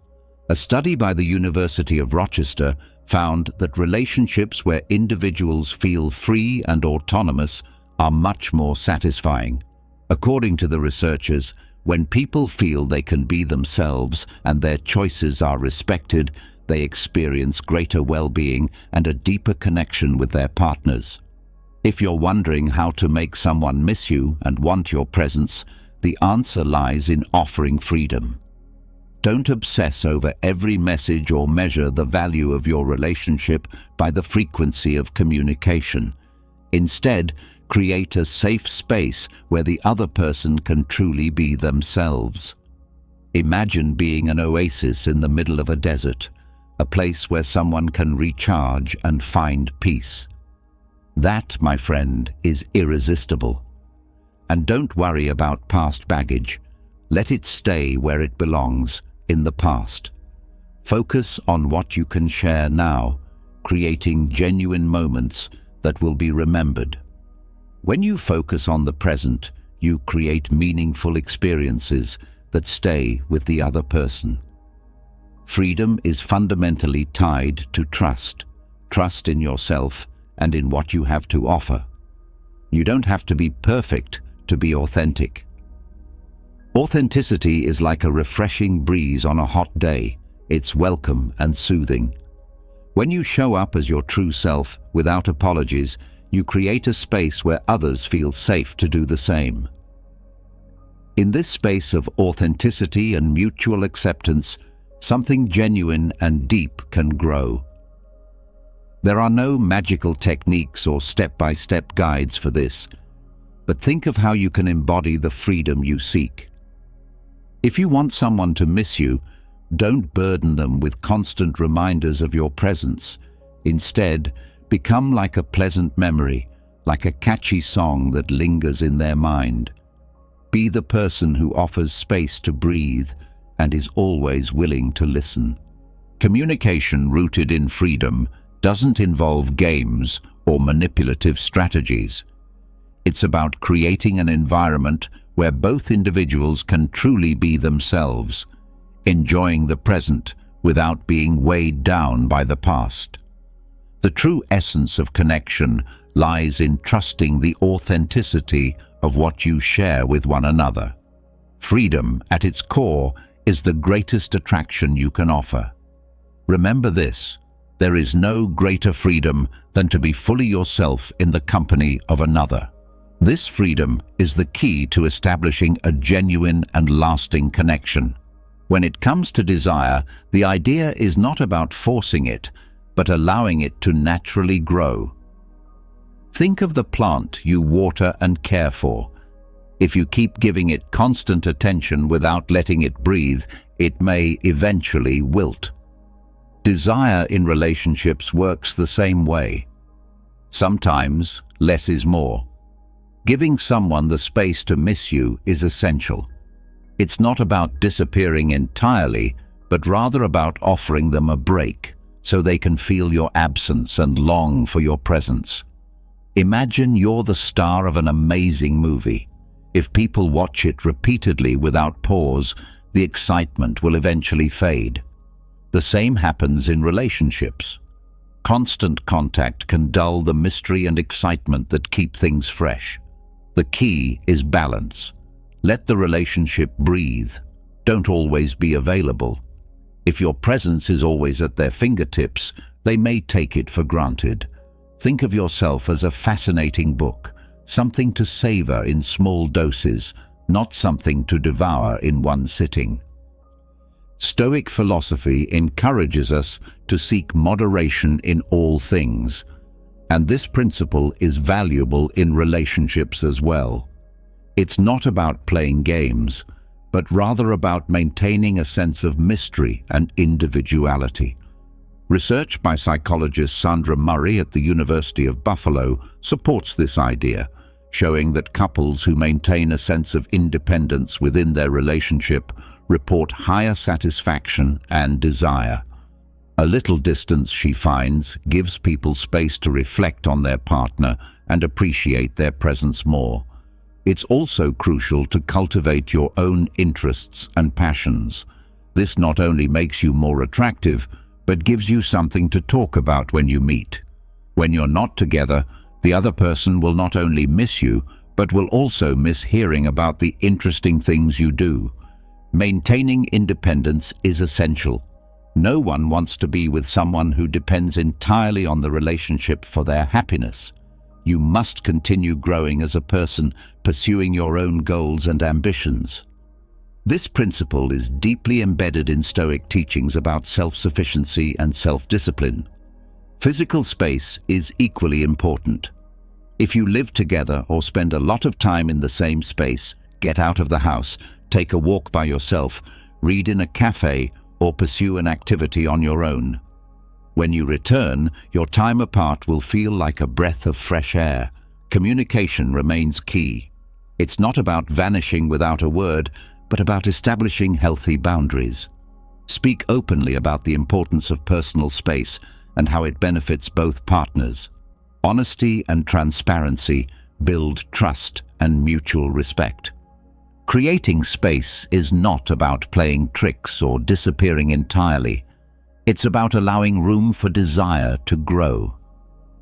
A study by the University of Rochester found that relationships where individuals feel free and autonomous are much more satisfying. According to the researchers, when people feel they can be themselves and their choices are respected, they experience greater well-being and a deeper connection with their partners. If you're wondering how to make someone miss you and want your presence, the answer lies in offering freedom. Don't obsess over every message or measure the value of your relationship by the frequency of communication. Instead, create a safe space where the other person can truly be themselves. Imagine being an oasis in the middle of a desert, a place where someone can recharge and find peace. That, my friend, is irresistible. And don't worry about past baggage. Let it stay where it belongs, in the past. Focus on what you can share now, creating genuine moments that will be remembered. When you focus on the present, you create meaningful experiences that stay with the other person. Freedom is fundamentally tied to trust. Trust in yourself and in what you have to offer. You don't have to be perfect to be authentic. Authenticity is like a refreshing breeze on a hot day. It's welcome and soothing. When you show up as your true self without apologies, you create a space where others feel safe to do the same. In this space of authenticity and mutual acceptance, something genuine and deep can grow. There are no magical techniques or step-by-step guides for this, but think of how you can embody the freedom you seek. If you want someone to miss you, don't burden them with constant reminders of your presence. Instead, become like a pleasant memory, like a catchy song that lingers in their mind. Be the person who offers space to breathe and is always willing to listen. Communication rooted in freedom doesn't involve games or manipulative strategies. It's about creating an environment where both individuals can truly be themselves, enjoying the present without being weighed down by the past. The true essence of connection lies in trusting the authenticity of what you share with one another. Freedom, at its core, is the greatest attraction you can offer. Remember this: there is no greater freedom than to be fully yourself in the company of another. This freedom is the key to establishing a genuine and lasting connection. When it comes to desire, the idea is not about forcing it, but allowing it to naturally grow. Think of the plant you water and care for. If you keep giving it constant attention without letting it breathe, it may eventually wilt. Desire in relationships works the same way. Sometimes less is more. Giving someone the space to miss you is essential. It's not about disappearing entirely, but rather about offering them a break, so they can feel your absence and long for your presence. Imagine you're the star of an amazing movie. If people watch it repeatedly without pause, the excitement will eventually fade. The same happens in relationships. Constant contact can dull the mystery and excitement that keep things fresh. The key is balance. Let the relationship breathe. Don't always be available. If your presence is always at their fingertips, they may take it for granted. Think of yourself as a fascinating book, something to savor in small doses, not something to devour in one sitting. Stoic philosophy encourages us to seek moderation in all things, and this principle is valuable in relationships as well. It's not about playing games, but rather about maintaining a sense of mystery and individuality. Research by psychologist Sandra Murray at the University of Buffalo supports this idea, showing that couples who maintain a sense of independence within their relationship report higher satisfaction and desire. A little distance, she finds, gives people space to reflect on their partner and appreciate their presence more. It's also crucial to cultivate your own interests and passions. This not only makes you more attractive, but gives you something to talk about when you meet. When you're not together, The other person will not only miss you, but will also miss hearing about the interesting things you do. Maintaining independence is essential. No one wants to be with someone who depends entirely on the relationship for their happiness. You must continue growing as a person, pursuing your own goals and ambitions. This principle is deeply embedded in Stoic teachings about self-sufficiency and self-discipline. Physical space is equally important. If you live together or spend a lot of time in the same space, get out of the house, take a walk by yourself, read in a cafe, or pursue an activity on your own. When you return, your time apart will feel like a breath of fresh air. Communication remains key. It's not about vanishing without a word, but about establishing healthy boundaries. Speak openly about the importance of personal space and how it benefits both partners. Honesty and transparency build trust and mutual respect. Creating space is not about playing tricks or disappearing entirely. It's about allowing room for desire to grow.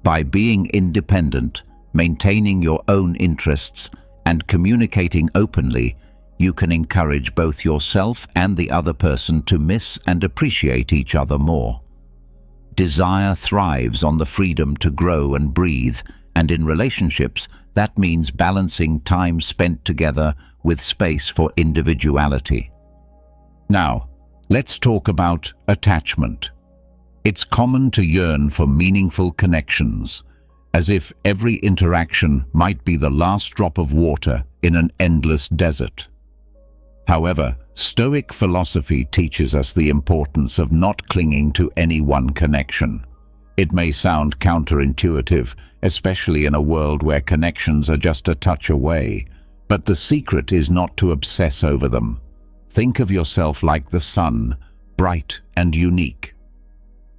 By being independent, maintaining your own interests, and communicating openly, you can encourage both yourself and the other person to miss and appreciate each other more. Desire thrives on the freedom to grow and breathe, and in relationships, that means balancing time spent together with space for individuality. Now, let's talk about attachment. It's common to yearn for meaningful connections, as if every interaction might be the last drop of water in an endless desert. However, Stoic philosophy teaches us the importance of not clinging to any one connection. It may sound counterintuitive, especially in a world where connections are just a touch away, but the secret is not to obsess over them. Think of yourself like the sun, bright and unique.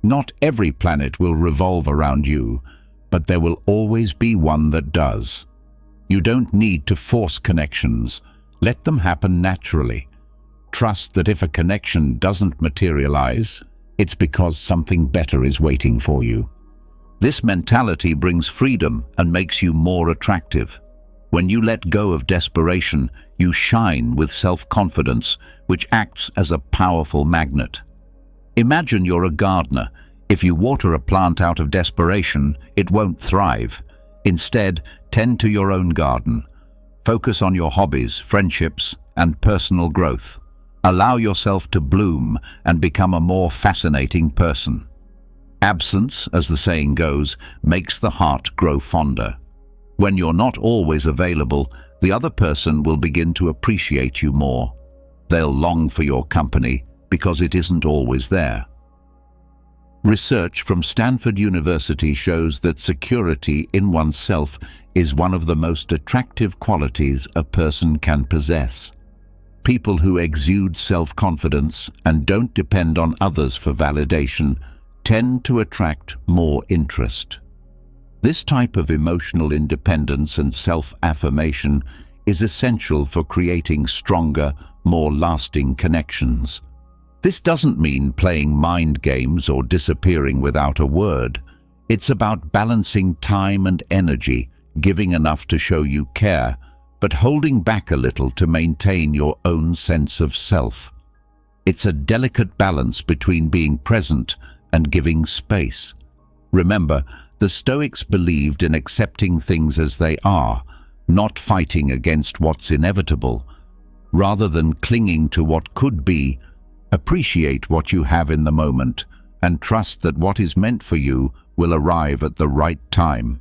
Not every planet will revolve around you, but there will always be one that does. You don't need to force connections. Let them happen naturally. Trust that if a connection doesn't materialize, it's because something better is waiting for you. This mentality brings freedom and makes you more attractive. When you let go of desperation, you shine with self-confidence, which acts as a powerful magnet. Imagine you're a gardener. If you water a plant out of desperation, it won't thrive. Instead, tend to your own garden. Focus on your hobbies, friendships, and personal growth. Allow yourself to bloom and become a more fascinating person. Absence, as the saying goes, makes the heart grow fonder. When you're not always available, the other person will begin to appreciate you more. They'll long for your company because it isn't always there. Research from Stanford University shows that security in oneself is one of the most attractive qualities a person can possess. People who exude self-confidence and don't depend on others for validation tend to attract more interest. This type of emotional independence and self-affirmation is essential for creating stronger, more lasting connections. This doesn't mean playing mind games or disappearing without a word. It's about balancing time and energy, giving enough to show you care, but holding back a little to maintain your own sense of self. It's a delicate balance between being present and giving space. Remember, the Stoics believed in accepting things as they are, not fighting against what's inevitable. Rather than clinging to what could be, appreciate what you have in the moment and trust that what is meant for you will arrive at the right time.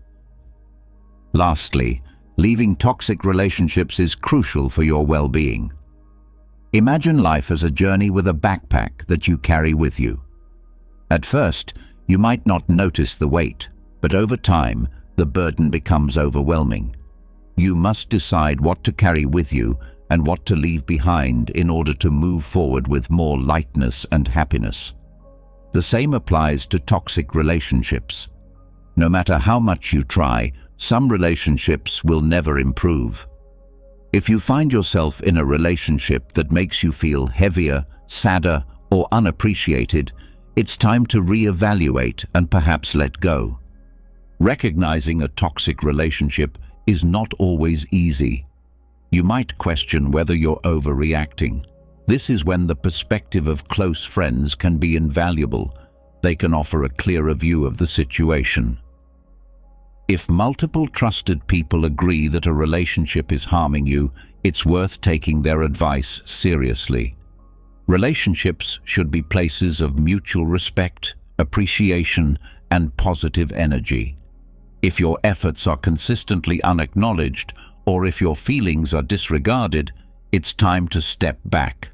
Lastly, leaving toxic relationships is crucial for your well-being. Imagine life as a journey with a backpack that you carry with you. At first, you might not notice the weight, but over time, the burden becomes overwhelming. You must decide what to carry with you and what to leave behind in order to move forward with more lightness and happiness. The same applies to toxic relationships. No matter how much you try, some relationships will never improve. If you find yourself in a relationship that makes you feel heavier, sadder, or unappreciated, it's time to reevaluate and perhaps let go. Recognizing a toxic relationship is not always easy. You might question whether you're overreacting. This is when the perspective of close friends can be invaluable. They can offer a clearer view of the situation. If multiple trusted people agree that a relationship is harming you, it's worth taking their advice seriously. Relationships should be places of mutual respect, appreciation, and positive energy. If your efforts are consistently unacknowledged, or if your feelings are disregarded, it's time to step back.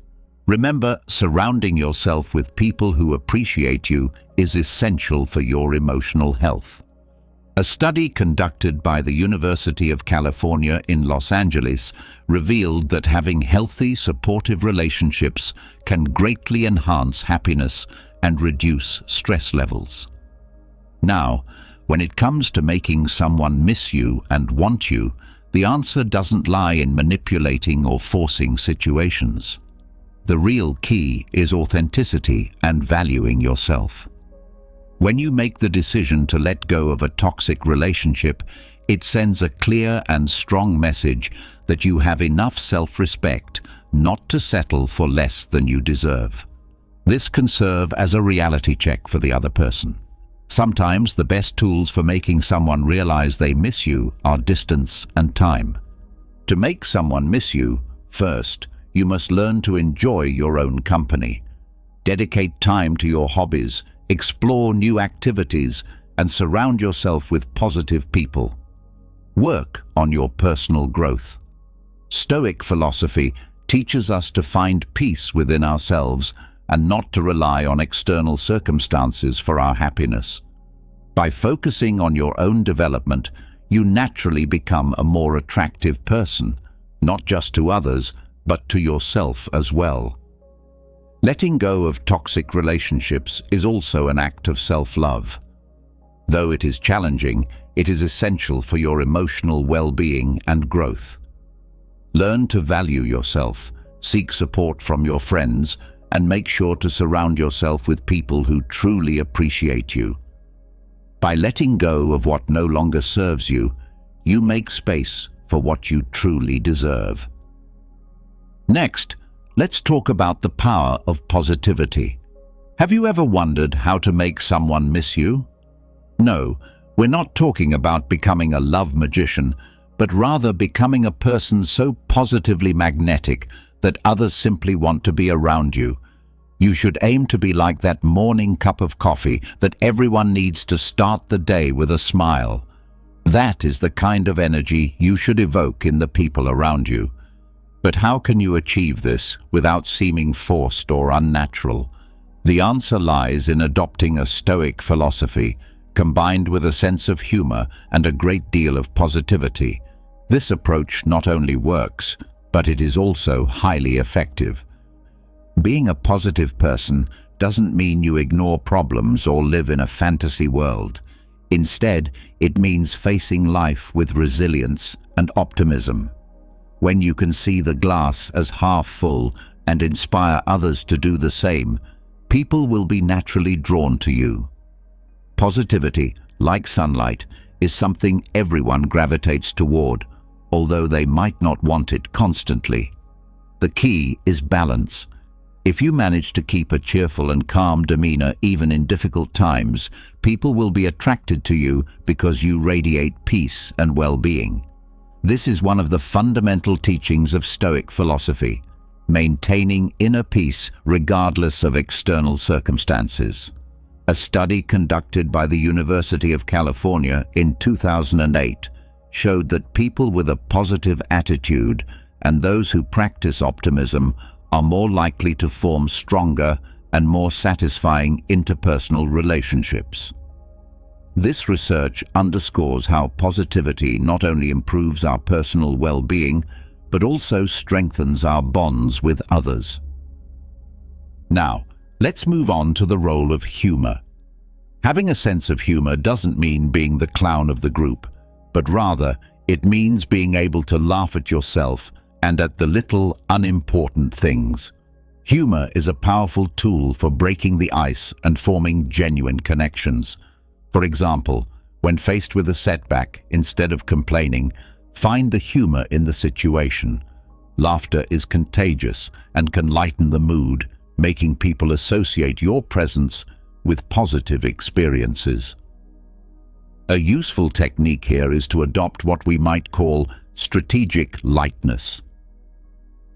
Remember, surrounding yourself with people who appreciate you is essential for your emotional health. A study conducted by the University of California in Los Angeles revealed that having healthy, supportive relationships can greatly enhance happiness and reduce stress levels. Now, when it comes to making someone miss you and want you, the answer doesn't lie in manipulating or forcing situations. The real key is authenticity and valuing yourself. When you make the decision to let go of a toxic relationship, it sends a clear and strong message that you have enough self-respect not to settle for less than you deserve. This can serve as a reality check for the other person. Sometimes the best tools for making someone realize they miss you are distance and time. To make someone miss you, first, you must learn to enjoy your own company. Dedicate time to your hobbies, explore new activities, and surround yourself with positive people. Work on your personal growth. Stoic philosophy teaches us to find peace within ourselves and not to rely on external circumstances for our happiness. By focusing on your own development, you naturally become a more attractive person, not just to others, but to yourself as well. Letting go of toxic relationships is also an act of self-love. Though it is challenging, it is essential for your emotional well-being and growth. Learn to value yourself, seek support from your friends, and make sure to surround yourself with people who truly appreciate you. By letting go of what no longer serves you, you make space for what you truly deserve. Next, let's talk about the power of positivity. Have you ever wondered how to make someone miss you? No, we're not talking about becoming a love magician, but rather becoming a person so positively magnetic that others simply want to be around you. You should aim to be like that morning cup of coffee that everyone needs to start the day with a smile. That is the kind of energy you should evoke in the people around you. But how can you achieve this without seeming forced or unnatural? The answer lies in adopting a Stoic philosophy, combined with a sense of humor and a great deal of positivity. This approach not only works, but it is also highly effective. Being a positive person doesn't mean you ignore problems or live in a fantasy world. Instead, it means facing life with resilience and optimism. When you can see the glass as half full and inspire others to do the same, people will be naturally drawn to you. Positivity, like sunlight, is something everyone gravitates toward, although they might not want it constantly. The key is balance. If you manage to keep a cheerful and calm demeanor even in difficult times, people will be attracted to you because you radiate peace and well-being. This is one of the fundamental teachings of Stoic philosophy, maintaining inner peace regardless of external circumstances. A study conducted by the University of California in 2008 showed that people with a positive attitude and those who practice optimism are more likely to form stronger and more satisfying interpersonal relationships. This research underscores how positivity not only improves our personal well-being, but also strengthens our bonds with others. Now, let's move on to the role of humor. Having a sense of humor doesn't mean being the clown of the group, but rather it means being able to laugh at yourself and at the little, unimportant things. Humor is a powerful tool for breaking the ice and forming genuine connections. For example, When faced with a setback, instead of complaining, find the humor in the situation. Laughter is contagious and can lighten the mood, making people associate your presence with positive experiences. A useful technique here is to adopt what we might call strategic lightness.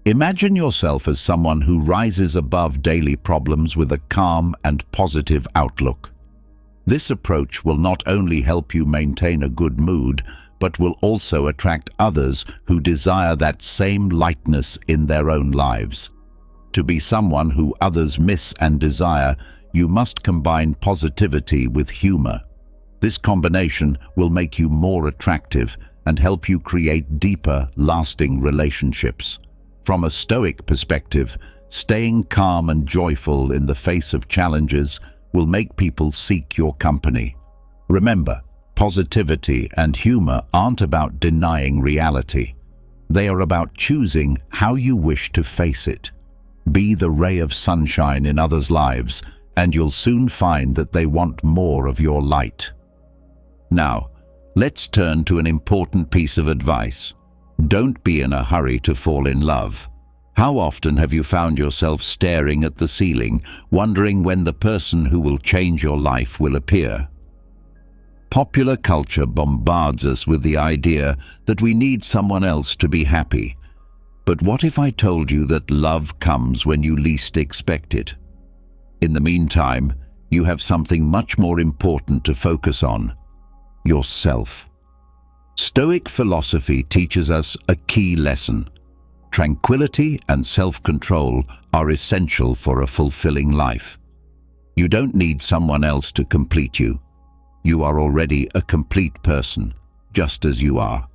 Imagine yourself as someone who rises above daily problems with a calm and positive outlook. This approach will not only help you maintain a good mood, but will also attract others who desire that same lightness in their own lives. To be someone who others miss and desire, you must combine positivity with humor. This combination will make you more attractive and help you create deeper, lasting relationships. From a Stoic perspective, staying calm and joyful in the face of challenges will make people seek your company. Remember, positivity and humor aren't about denying reality. They are about choosing how you wish to face it. Be the ray of sunshine in others' lives, and you'll soon find that they want more of your light. Now, let's turn to an important piece of advice. Don't be in a hurry to fall in love. How often have you found yourself staring at the ceiling, wondering when the person who will change your life will appear? Popular culture bombards us with the idea that we need someone else to be happy. But what if I told you that love comes when you least expect it? In the meantime, you have something much more important to focus on: yourself. Stoic philosophy teaches us a key lesson. Tranquility and self-control are essential for a fulfilling life. You don't need someone else to complete you. You are already a complete person, just as you are.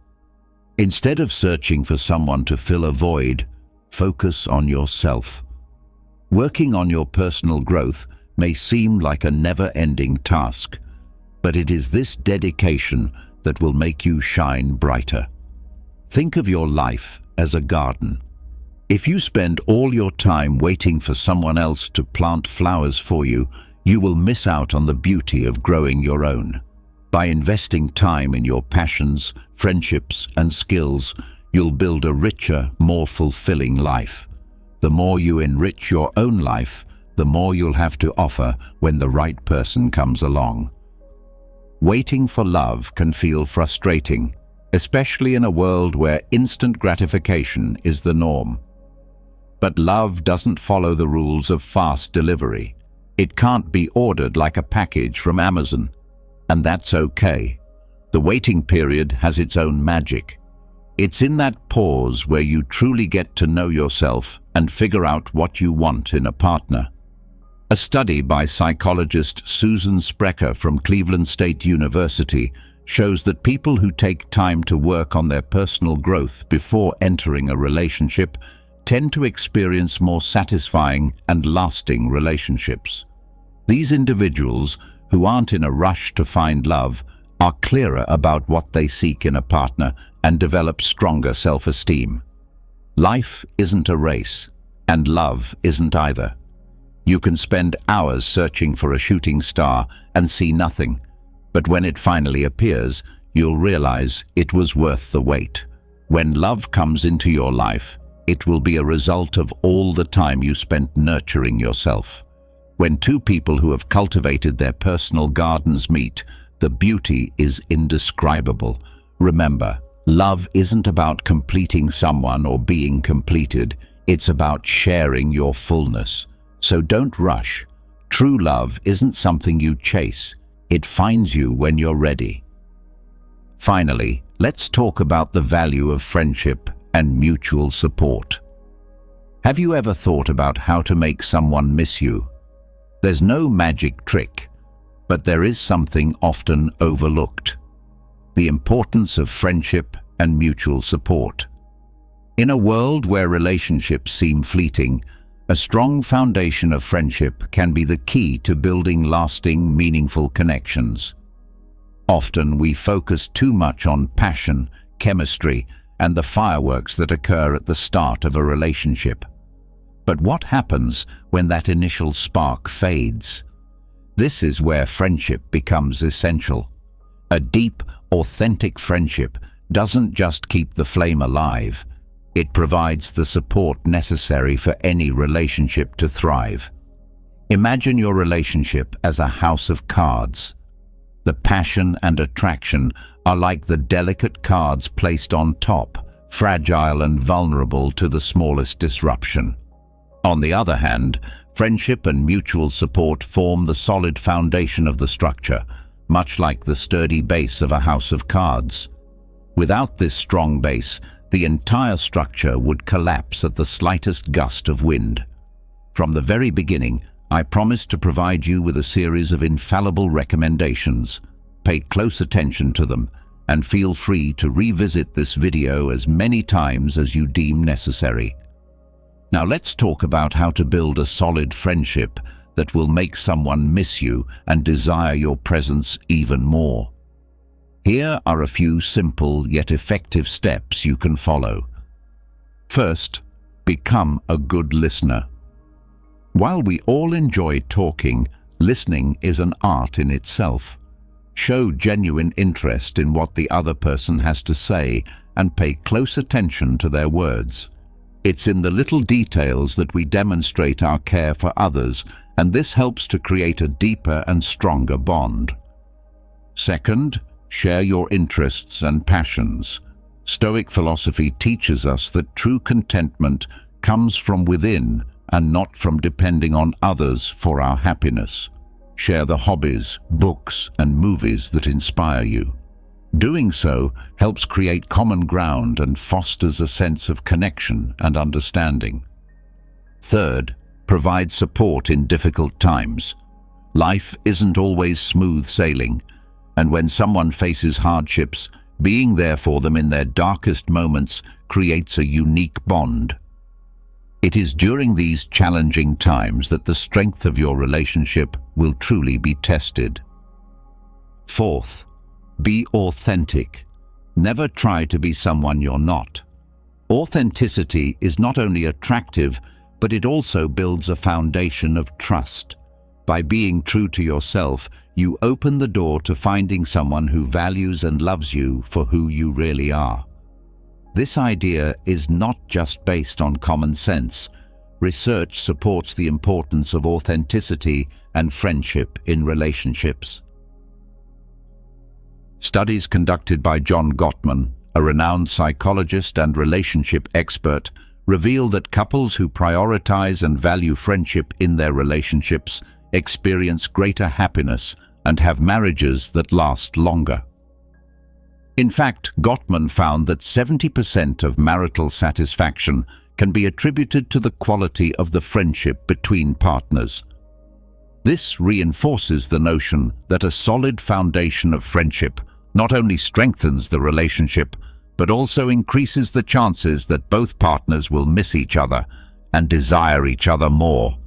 Instead of searching for someone to fill a void, focus on yourself. Working on your personal growth may seem like a never-ending task, but it is this dedication that will make you shine brighter. Think of your life as a garden. If you spend all your time waiting for someone else to plant flowers for you, you will miss out on the beauty of growing your own. By investing time in your passions, friendships, and skills, you'll build a richer, more fulfilling life. The more you enrich your own life, the more you'll have to offer when the right person comes along. Waiting for love can feel frustrating, especially in a world where instant gratification is the norm. But love doesn't follow the rules of fast delivery. It can't be ordered like a package from Amazon, and that's okay. The waiting period has its own magic. It's in that pause where you truly get to know yourself and figure out what you want in a partner. A study by psychologist Susan Sprecher from Cleveland State University shows that people who take time to work on their personal growth before entering a relationship tend to experience more satisfying and lasting relationships. These individuals, who aren't in a rush to find love, are clearer about what they seek in a partner and develop stronger self-esteem. Life isn't a race, and love isn't either. You can spend hours searching for a shooting star and see nothing, but when it finally appears, you'll realize it was worth the wait. When love comes into your life, it will be a result of all the time you spent nurturing yourself. When two people who have cultivated their personal gardens meet, the beauty is indescribable. Remember, love isn't about completing someone or being completed. It's about sharing your fullness. So don't rush. True love isn't something you chase. It finds you when you're ready. Finally, let's talk about the value of friendship and mutual support. Have you ever thought about how to make someone miss you? There's no magic trick, but there is something often overlooked: the importance of friendship and mutual support. In a world where relationships seem fleeting, a strong foundation of friendship can be the key to building lasting, meaningful connections. Often we focus too much on passion, chemistry, and the fireworks that occur at the start of a relationship. But what happens when that initial spark fades? This is where friendship becomes essential. A deep, authentic friendship doesn't just keep the flame alive, it provides the support necessary for any relationship to thrive. Imagine your relationship as a house of cards. The passion and attraction are like the delicate cards placed on top, fragile and vulnerable to the smallest disruption. On the other hand, friendship and mutual support form the solid foundation of the structure, much like the sturdy base of a house of cards. Without this strong base, the entire structure would collapse at the slightest gust of wind. From the very beginning, I promised to provide you with a series of infallible recommendations. Pay close attention to them, and feel free to revisit this video as many times as you deem necessary. Now let's talk about how to build a solid friendship that will make someone miss you and desire your presence even more. Here are a few simple yet effective steps you can follow. First, become a good listener. While we all enjoy talking, listening is an art in itself. Show genuine interest in what the other person has to say and pay close attention to their words. It's in the little details that we demonstrate our care for others, and this helps to create a deeper and stronger bond. Second, share your interests and passions. Stoic philosophy teaches us that true contentment comes from within and not from depending on others for our happiness. Share the hobbies, books, and movies that inspire you. Doing so helps create common ground and fosters a sense of connection and understanding. Third, provide support in difficult times. Life isn't always smooth sailing, and when someone faces hardships, being there for them in their darkest moments creates a unique bond. It is during these challenging times that the strength of your relationship will truly be tested. Fourth, be authentic. Never try to be someone you're not. Authenticity is not only attractive, but it also builds a foundation of trust. By being true to yourself, you open the door to finding someone who values and loves you for who you really are. This idea is not just based on common sense. Research supports the importance of authenticity and friendship in relationships. Studies conducted by John Gottman, a renowned psychologist and relationship expert, reveal that couples who prioritize and value friendship in their relationships experience greater happiness and have marriages that last longer. In fact, Gottman found that 70% of marital satisfaction can be attributed to the quality of the friendship between partners. This reinforces the notion that a solid foundation of friendship not only strengthens the relationship, but also increases the chances that both partners will miss each other and desire each other more.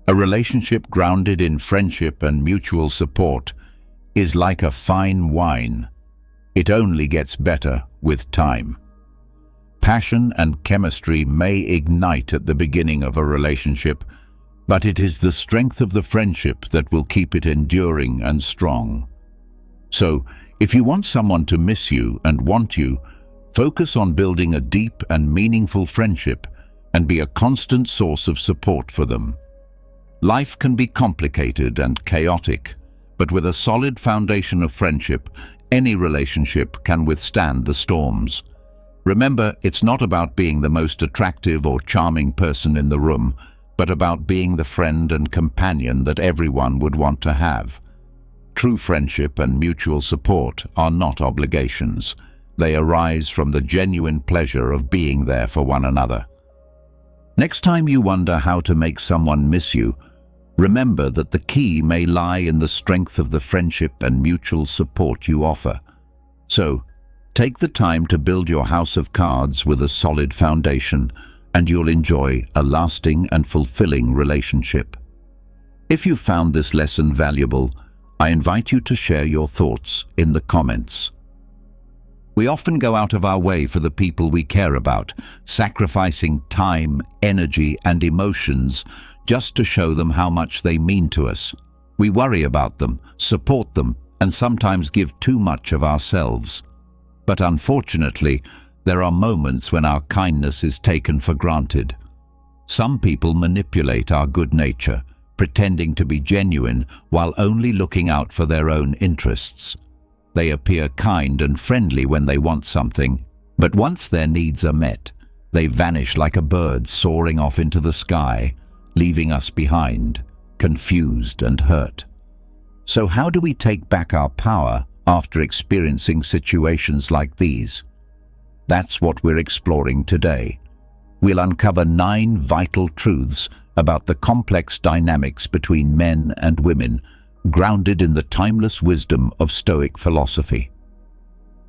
A relationship grounded in friendship and mutual support is like a fine wine. It only gets better with time. Passion and chemistry may ignite at the beginning of a relationship, but it is the strength of the friendship that will keep it enduring and strong. So, if you want someone to miss you and want you, focus on building a deep and meaningful friendship and be a constant source of support for them. Life can be complicated and chaotic, but with a solid foundation of friendship, any relationship can withstand the storms. Remember, it's not about being the most attractive or charming person in the room, but about being the friend and companion that everyone would want to have. True friendship and mutual support are not obligations. They arise from the genuine pleasure of being there for one another. Next time you wonder how to make someone miss you, remember that the key may lie in the strength of the friendship and mutual support you offer. So, take the time to build your house of cards with a solid foundation, and you'll enjoy a lasting and fulfilling relationship. If you found this lesson valuable, I invite you to share your thoughts in the comments. We often go out of our way for the people we care about, sacrificing time, energy, and emotions just to show them how much they mean to us. We worry about them, support them, and sometimes give too much of ourselves. But unfortunately, there are moments when our kindness is taken for granted. Some people manipulate our good nature, pretending to be genuine while only looking out for their own interests. They appear kind and friendly when they want something, but once their needs are met, they vanish like a bird soaring off into the sky, leaving us behind, confused and hurt. So how do we take back our power after experiencing situations like these? That's what we're exploring today. We'll uncover 9 vital truths about the complex dynamics between men and women, grounded in the timeless wisdom of Stoic philosophy.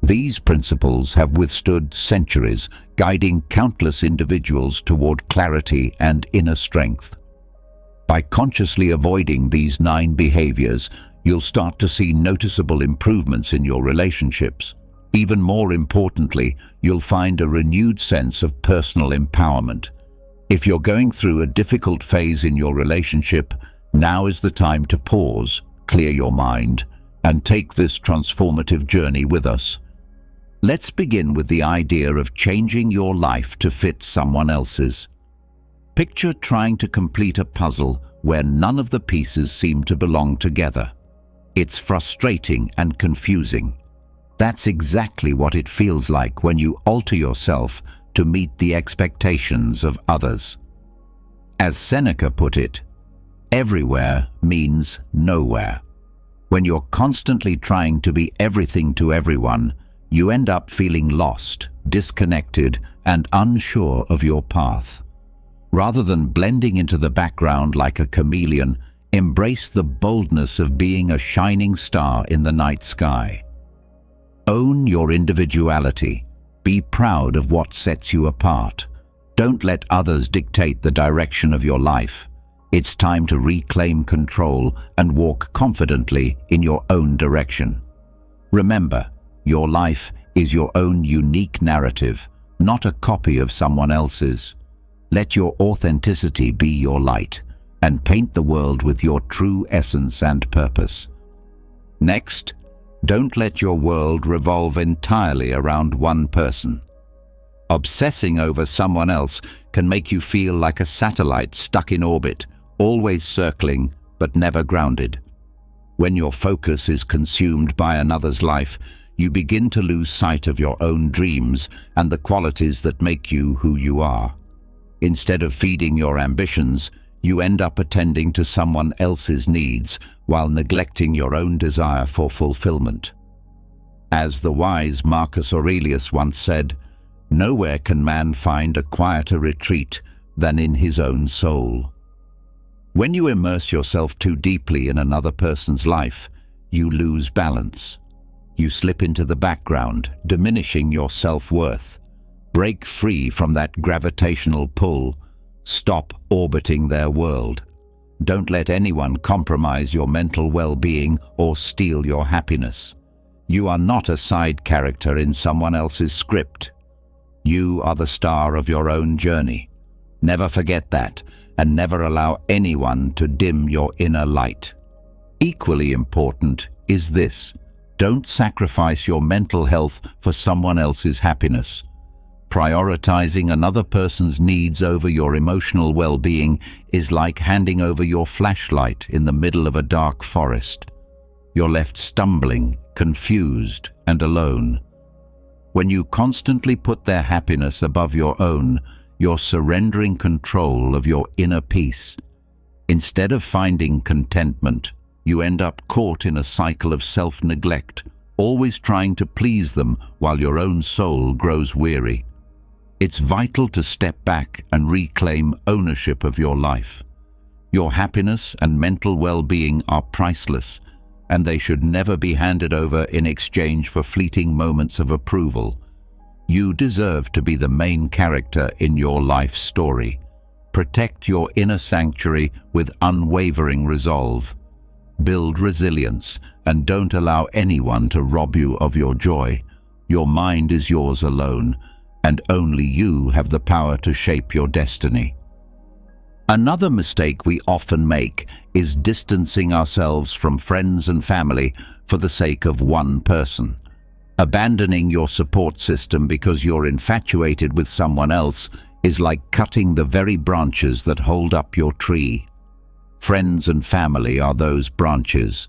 These principles have withstood centuries, guiding countless individuals toward clarity and inner strength. By consciously avoiding these 9 behaviors, you'll start to see noticeable improvements in your relationships. Even more importantly, you'll find a renewed sense of personal empowerment. If you're going through a difficult phase in your relationship, now is the time to pause, clear your mind, and take this transformative journey with us. Let's begin with the idea of changing your life to fit someone else's. Picture trying to complete a puzzle where none of the pieces seem to belong together. It's frustrating and confusing. That's exactly what it feels like when you alter yourself to meet the expectations of others. As Seneca put it, everywhere means nowhere. When you're constantly trying to be everything to everyone, you end up feeling lost, disconnected, and unsure of your path. Rather than blending into the background like a chameleon, embrace the boldness of being a shining star in the night sky. Own your individuality. Be proud of what sets you apart. Don't let others dictate the direction of your life. It's time to reclaim control and walk confidently in your own direction. Remember, your life is your own unique narrative, not a copy of someone else's. Let your authenticity be your light, and paint the world with your true essence and purpose. Next, don't let your world revolve entirely around one person. Obsessing over someone else can make you feel like a satellite stuck in orbit, always circling but never grounded. When your focus is consumed by another's life, you begin to lose sight of your own dreams and the qualities that make you who you are. Instead of feeding your ambitions, you end up attending to someone else's needs while neglecting your own desire for fulfillment. As the wise Marcus Aurelius once said, "Nowhere can man find a quieter retreat than in his own soul." When you immerse yourself too deeply in another person's life, you lose balance. You slip into the background, diminishing your self-worth. Break free from that gravitational pull. Stop orbiting their world. Don't let anyone compromise your mental well-being or steal your happiness. You are not a side character in someone else's script. You are the star of your own journey. Never forget that, and never allow anyone to dim your inner light. Equally important is this: don't sacrifice your mental health for someone else's happiness. Prioritizing another person's needs over your emotional well-being is like handing over your flashlight in the middle of a dark forest. You're left stumbling, confused, and alone. When you constantly put their happiness above your own, you're surrendering control of your inner peace. Instead of finding contentment, you end up caught in a cycle of self-neglect, always trying to please them while your own soul grows weary. It's vital to step back and reclaim ownership of your life. Your happiness and mental well-being are priceless, and they should never be handed over in exchange for fleeting moments of approval. You deserve to be the main character in your life story. Protect your inner sanctuary with unwavering resolve. Build resilience, and don't allow anyone to rob you of your joy. Your mind is yours alone, and only you have the power to shape your destiny. Another mistake we often make is distancing ourselves from friends and family for the sake of one person. Abandoning your support system because you're infatuated with someone else is like cutting the very branches that hold up your tree. Friends and family are those branches.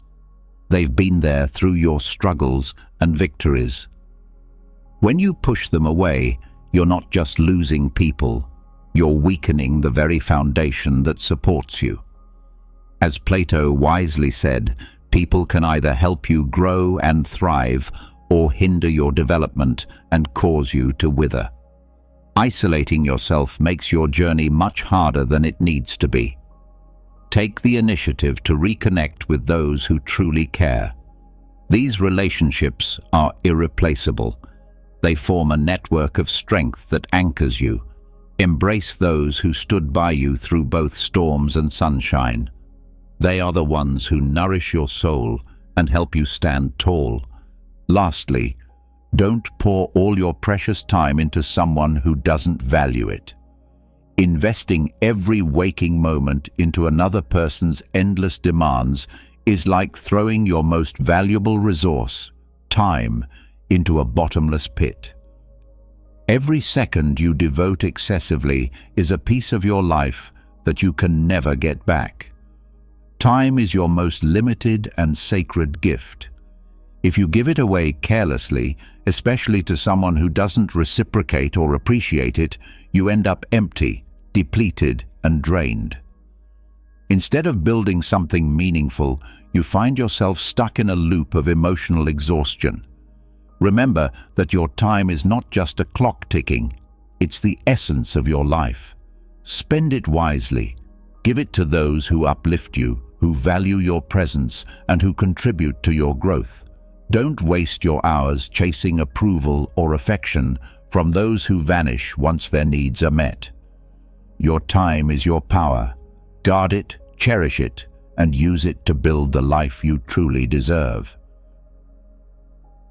They've been there through your struggles and victories. When you push them away, you're not just losing people, you're weakening the very foundation that supports you. As Plato wisely said, people can either help you grow and thrive or hinder your development and cause you to wither. Isolating yourself makes your journey much harder than it needs to be. Take the initiative to reconnect with those who truly care. These relationships are irreplaceable. They form a network of strength that anchors you. Embrace those who stood by you through both storms and sunshine. They are the ones who nourish your soul and help you stand tall. Lastly, don't pour all your precious time into someone who doesn't value it. Investing every waking moment into another person's endless demands is like throwing your most valuable resource, time, into a bottomless pit. Every second you devote excessively is a piece of your life that you can never get back. Time is your most limited and sacred gift. If you give it away carelessly, especially to someone who doesn't reciprocate or appreciate it, you end up empty, depleted, and drained. Instead of building something meaningful, you find yourself stuck in a loop of emotional exhaustion. Remember that your time is not just a clock ticking, it's the essence of your life. Spend it wisely. Give it to those who uplift you, who value your presence, and who contribute to your growth. Don't waste your hours chasing approval or affection from those who vanish once their needs are met. Your time is your power. Guard it, cherish it, and use it to build the life you truly deserve.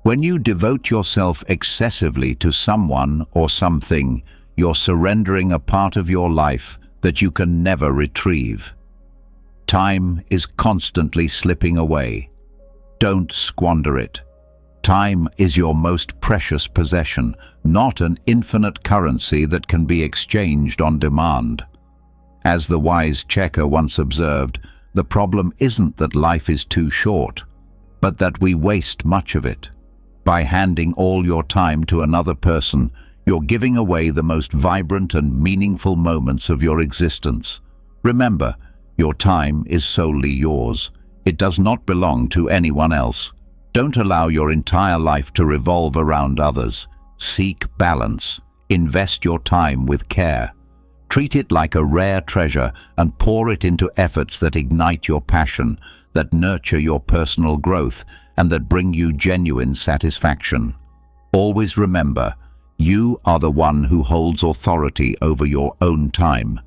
When you devote yourself excessively to someone or something, you're surrendering a part of your life that you can never retrieve. Time is constantly slipping away. Don't squander it. Time is your most precious possession, not an infinite currency that can be exchanged on demand. As the wise Checker once observed, the problem isn't that life is too short, but that we waste much of it. By handing all your time to another person, you're giving away the most vibrant and meaningful moments of your existence. Remember, your time is solely yours. It does not belong to anyone else. Don't allow your entire life to revolve around others. Seek balance. Invest your time with care. Treat it like a rare treasure and pour it into efforts that ignite your passion, that nurture your personal growth, and that bring you genuine satisfaction. Always remember, you are the one who holds authority over your own time.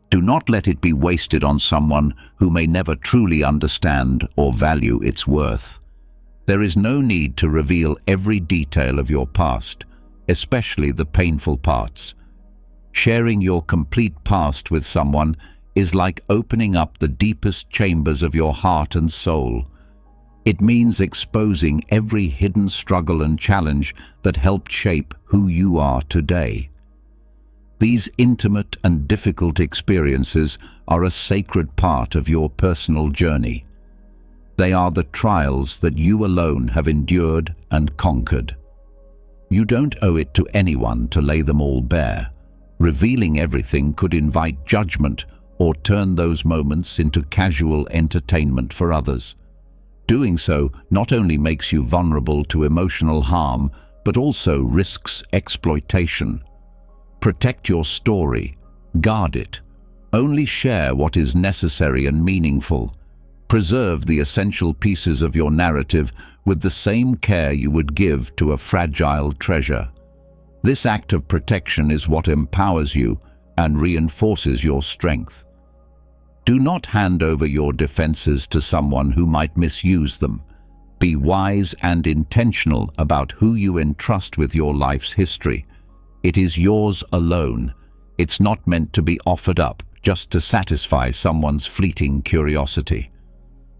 Do not let it be wasted on someone who may never truly understand or value its worth. There is no need to reveal every detail of your past, especially the painful parts. Sharing your complete past with someone is like opening up the deepest chambers of your heart and soul. It means exposing every hidden struggle and challenge that helped shape who you are today. These intimate and difficult experiences are a sacred part of your personal journey. They are the trials that you alone have endured and conquered. You don't owe it to anyone to lay them all bare. Revealing everything could invite judgment or turn those moments into casual entertainment for others. Doing so not only makes you vulnerable to emotional harm, but also risks exploitation. Protect your story. Guard it. Only share what is necessary and meaningful. Preserve the essential pieces of your narrative with the same care you would give to a fragile treasure. This act of protection is what empowers you and reinforces your strength. Do not hand over your defenses to someone who might misuse them. Be wise and intentional about who you entrust with your life's history. It is yours alone. It's not meant to be offered up just to satisfy someone's fleeting curiosity.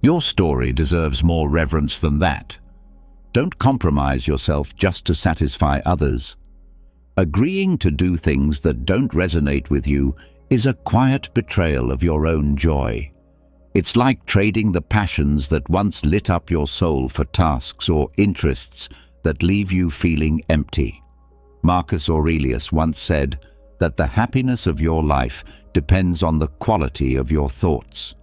Your story deserves more reverence than that. Don't compromise yourself just to satisfy others. Agreeing to do things that don't resonate with you is a quiet betrayal of your own joy. It's like trading the passions that once lit up your soul for tasks or interests that leave you feeling empty. Marcus Aurelius once said that the happiness of your life depends on the quality of your thoughts.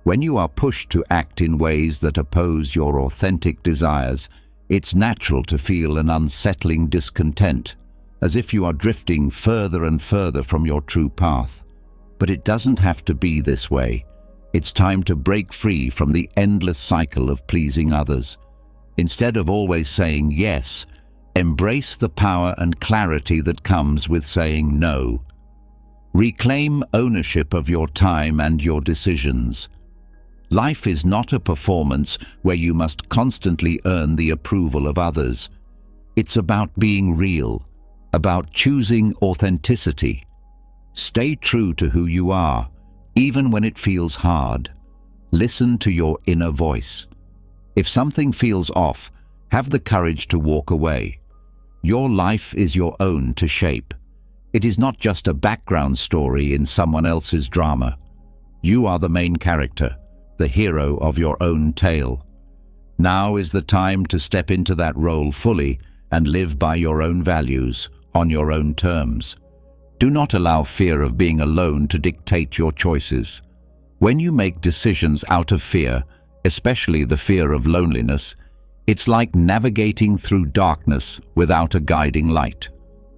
When you are pushed to act in ways that oppose your authentic desires, it's natural to feel an unsettling discontent, as if you are drifting further and further from your true path. But it doesn't have to be this way. It's time to break free from the endless cycle of pleasing others. Instead of always saying yes, embrace the power and clarity that comes with saying no. Reclaim ownership of your time and your decisions. Life is not a performance where you must constantly earn the approval of others. It's about being real, about choosing authenticity. Stay true to who you are, even when it feels hard. Listen to your inner voice. If something feels off, have the courage to walk away. Your life is your own to shape. It is not just a background story in someone else's drama. You are the main character, the hero of your own tale. Now is the time to step into that role fully and live by your own values, on your own terms. Do not allow fear of being alone to dictate your choices. When you make decisions out of fear, especially the fear of loneliness, it's like navigating through darkness without a guiding light.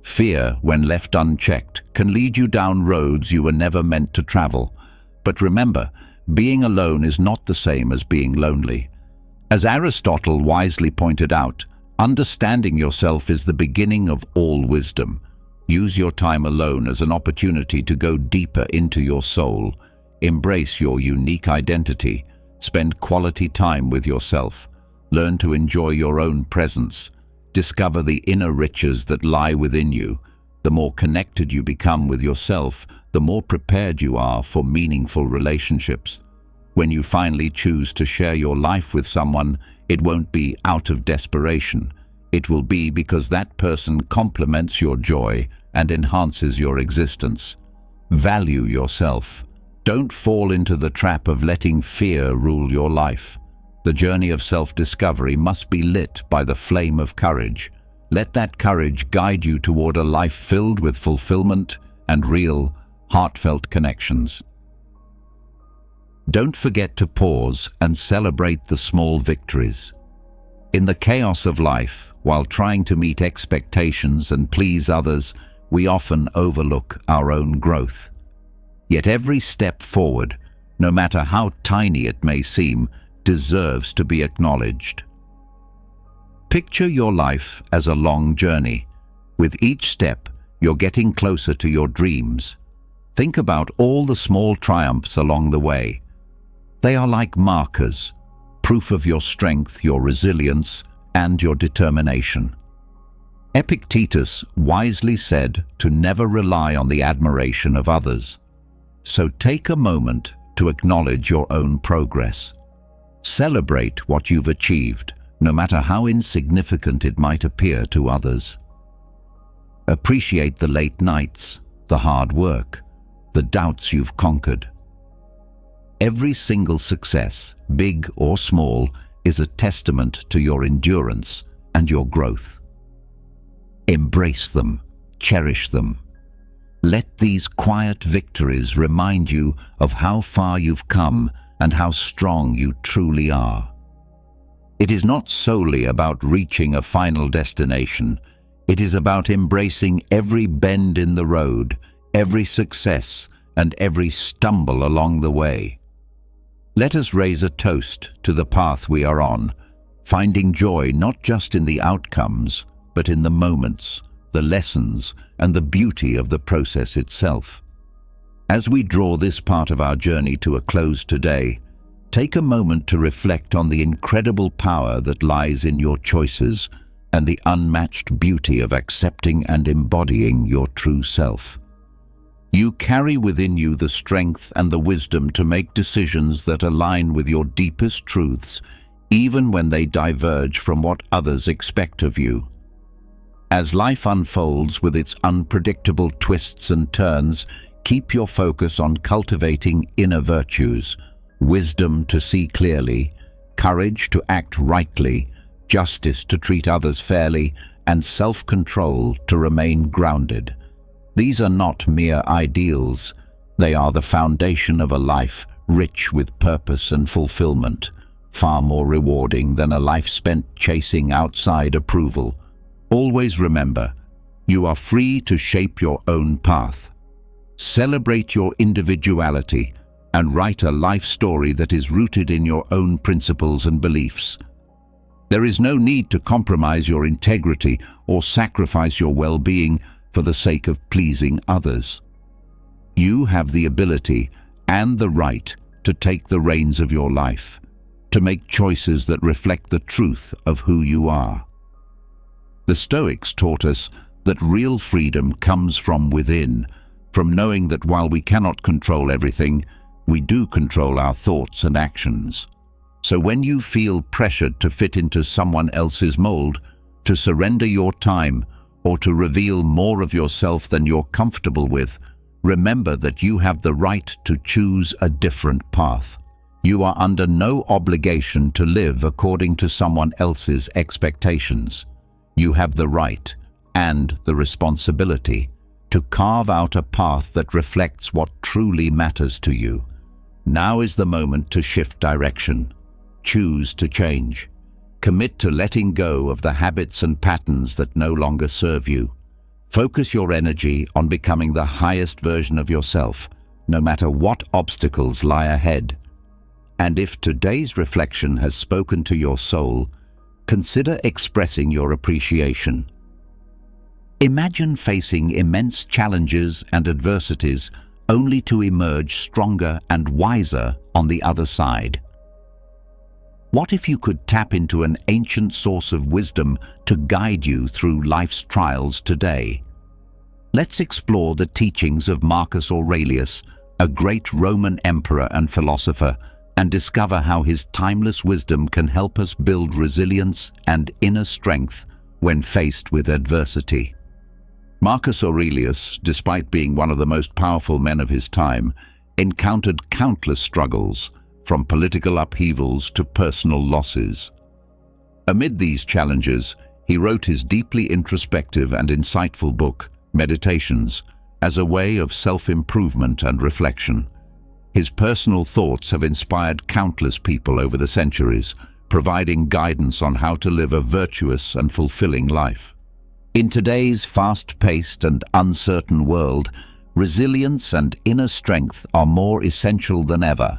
Fear, when left unchecked, can lead you down roads you were never meant to travel. But remember, being alone is not the same as being lonely. As Aristotle wisely pointed out, understanding yourself is the beginning of all wisdom. Use your time alone as an opportunity to go deeper into your soul. Embrace your unique identity. Spend quality time with yourself. Learn to enjoy your own presence. Discover the inner riches that lie within you. The more connected you become with yourself, the more prepared you are for meaningful relationships. When you finally choose to share your life with someone, it won't be out of desperation. It will be because that person complements your joy and enhances your existence. Value yourself. Don't fall into the trap of letting fear rule your life. The journey of self-discovery must be lit by the flame of courage. Let that courage guide you toward a life filled with fulfillment and real, heartfelt connections. Don't forget to pause and celebrate the small victories. In the chaos of life, while trying to meet expectations and please others, we often overlook our own growth. Yet every step forward, no matter how tiny it may seem, deserves to be acknowledged. Picture your life as a long journey. With each step, you're getting closer to your dreams. Think about all the small triumphs along the way. They are like markers, proof of your strength, your resilience, and your determination. Epictetus wisely said to never rely on the admiration of others. So take a moment to acknowledge your own progress. Celebrate what you've achieved, no matter how insignificant it might appear to others. Appreciate the late nights, the hard work, the doubts you've conquered. Every single success, big or small, is a testament to your endurance and your growth. Embrace them, cherish them. Let these quiet victories remind you of how far you've come and how strong you truly are. It is not solely about reaching a final destination. It is about embracing every bend in the road, every success, and every stumble along the way. Let us raise a toast to the path we are on, finding joy not just in the outcomes, but in the moments, the lessons, and the beauty of the process itself. As we draw this part of our journey to a close today, take a moment to reflect on the incredible power that lies in your choices and the unmatched beauty of accepting and embodying your true self. You carry within you the strength and the wisdom to make decisions that align with your deepest truths, even when they diverge from what others expect of you. As life unfolds with its unpredictable twists and turns, keep your focus on cultivating inner virtues: wisdom to see clearly, courage to act rightly, justice to treat others fairly, and self-control to remain grounded. These are not mere ideals. They are the foundation of a life rich with purpose and fulfillment, far more rewarding than a life spent chasing outside approval. Always remember, you are free to shape your own path. Celebrate your individuality and write a life story that is rooted in your own principles and beliefs. There is no need to compromise your integrity or sacrifice your well-being for the sake of pleasing others. You have the ability and the right to take the reins of your life, to make choices that reflect the truth of who you are. The Stoics taught us that real freedom comes from within, from knowing that while we cannot control everything, we do control our thoughts and actions. So when you feel pressured to fit into someone else's mold, to surrender your time, or to reveal more of yourself than you're comfortable with, remember that you have the right to choose a different path. You are under no obligation to live according to someone else's expectations. You have the right and the responsibility to carve out a path that reflects what truly matters to you. Now is the moment to shift direction. Choose to change. Commit to letting go of the habits and patterns that no longer serve you. Focus your energy on becoming the highest version of yourself, no matter what obstacles lie ahead. And if today's reflection has spoken to your soul, consider expressing your appreciation. Imagine facing immense challenges and adversities only to emerge stronger and wiser on the other side. What if you could tap into an ancient source of wisdom to guide you through life's trials today? Let's explore the teachings of Marcus Aurelius, a great Roman emperor and philosopher, and discover how his timeless wisdom can help us build resilience and inner strength when faced with adversity. Marcus Aurelius, despite being one of the most powerful men of his time, encountered countless struggles, from political upheavals to personal losses. Amid these challenges, he wrote his deeply introspective and insightful book, Meditations, as a way of self-improvement and reflection. His personal thoughts have inspired countless people over the centuries, providing guidance on how to live a virtuous and fulfilling life. In today's fast-paced and uncertain world, resilience and inner strength are more essential than ever.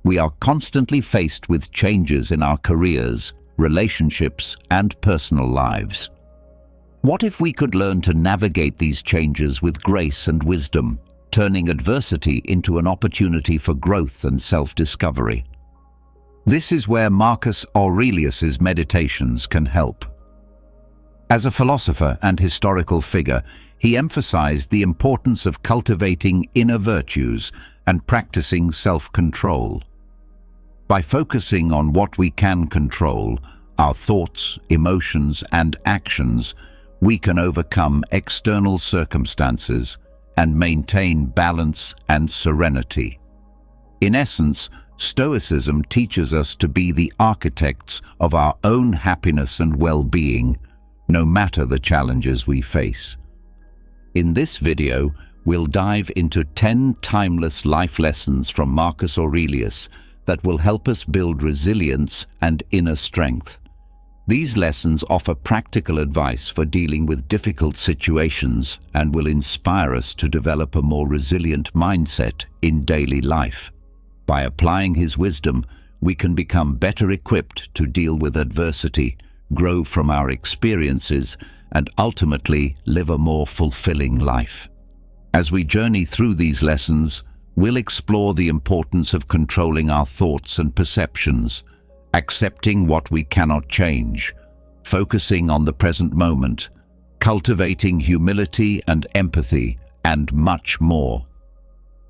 We are constantly faced with changes in our careers, relationships, and personal lives. What if we could learn to navigate these changes with grace and wisdom, turning adversity into an opportunity for growth and self-discovery? This is where Marcus Aurelius's Meditations can help. As a philosopher and historical figure, he emphasized the importance of cultivating inner virtues and practicing self-control. By focusing on what we can control, our thoughts, emotions, and actions, we can overcome external circumstances and maintain balance and serenity. In essence, Stoicism teaches us to be the architects of our own happiness and well-being, no matter the challenges we face. In this video, we'll dive into 10 timeless life lessons from Marcus Aurelius that will help us build resilience and inner strength. These lessons offer practical advice for dealing with difficult situations and will inspire us to develop a more resilient mindset in daily life. By applying his wisdom, we can become better equipped to deal with adversity, grow from our experiences, and ultimately live a more fulfilling life. As we journey through these lessons, we'll explore the importance of controlling our thoughts and perceptions, accepting what we cannot change, focusing on the present moment, cultivating humility and empathy, and much more.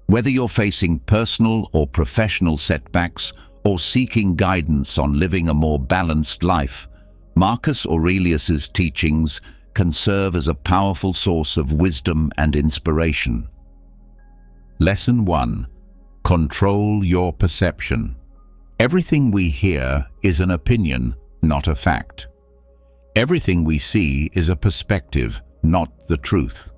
Whether you're facing personal or professional setbacks or seeking guidance on living a more balanced life, Marcus Aurelius's teachings can serve as a powerful source of wisdom and inspiration. Lesson 1. Control your perception. Everything we hear is an opinion, not a fact. Everything we see is a perspective, not the truth.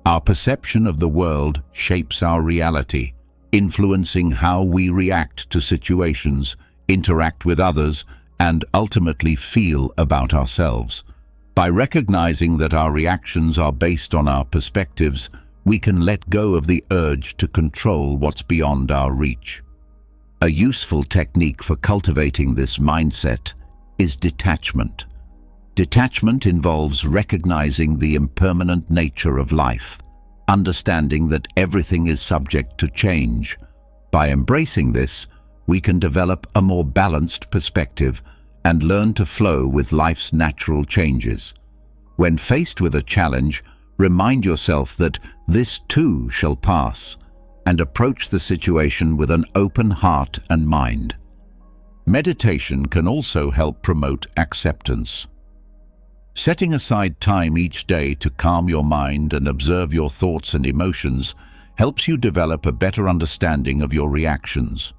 Our perception of the world shapes our reality, influencing how we react to situations, interact with others, and ultimately feel about ourselves. By recognizing that our reactions are based on our perspectives, we can let go of the urge to control what's beyond our reach. A useful technique for cultivating this mindset is detachment. Detachment involves recognizing the impermanent nature of life, understanding that everything is subject to change. By embracing this, we can develop a more balanced perspective and learn to flow with life's natural changes. When faced with a challenge, remind yourself that this too shall pass, and approach the situation with an open heart and mind. Meditation can also help promote acceptance. Setting aside time each day to calm your mind and observe your thoughts and emotions helps you develop a better understanding of your reactions.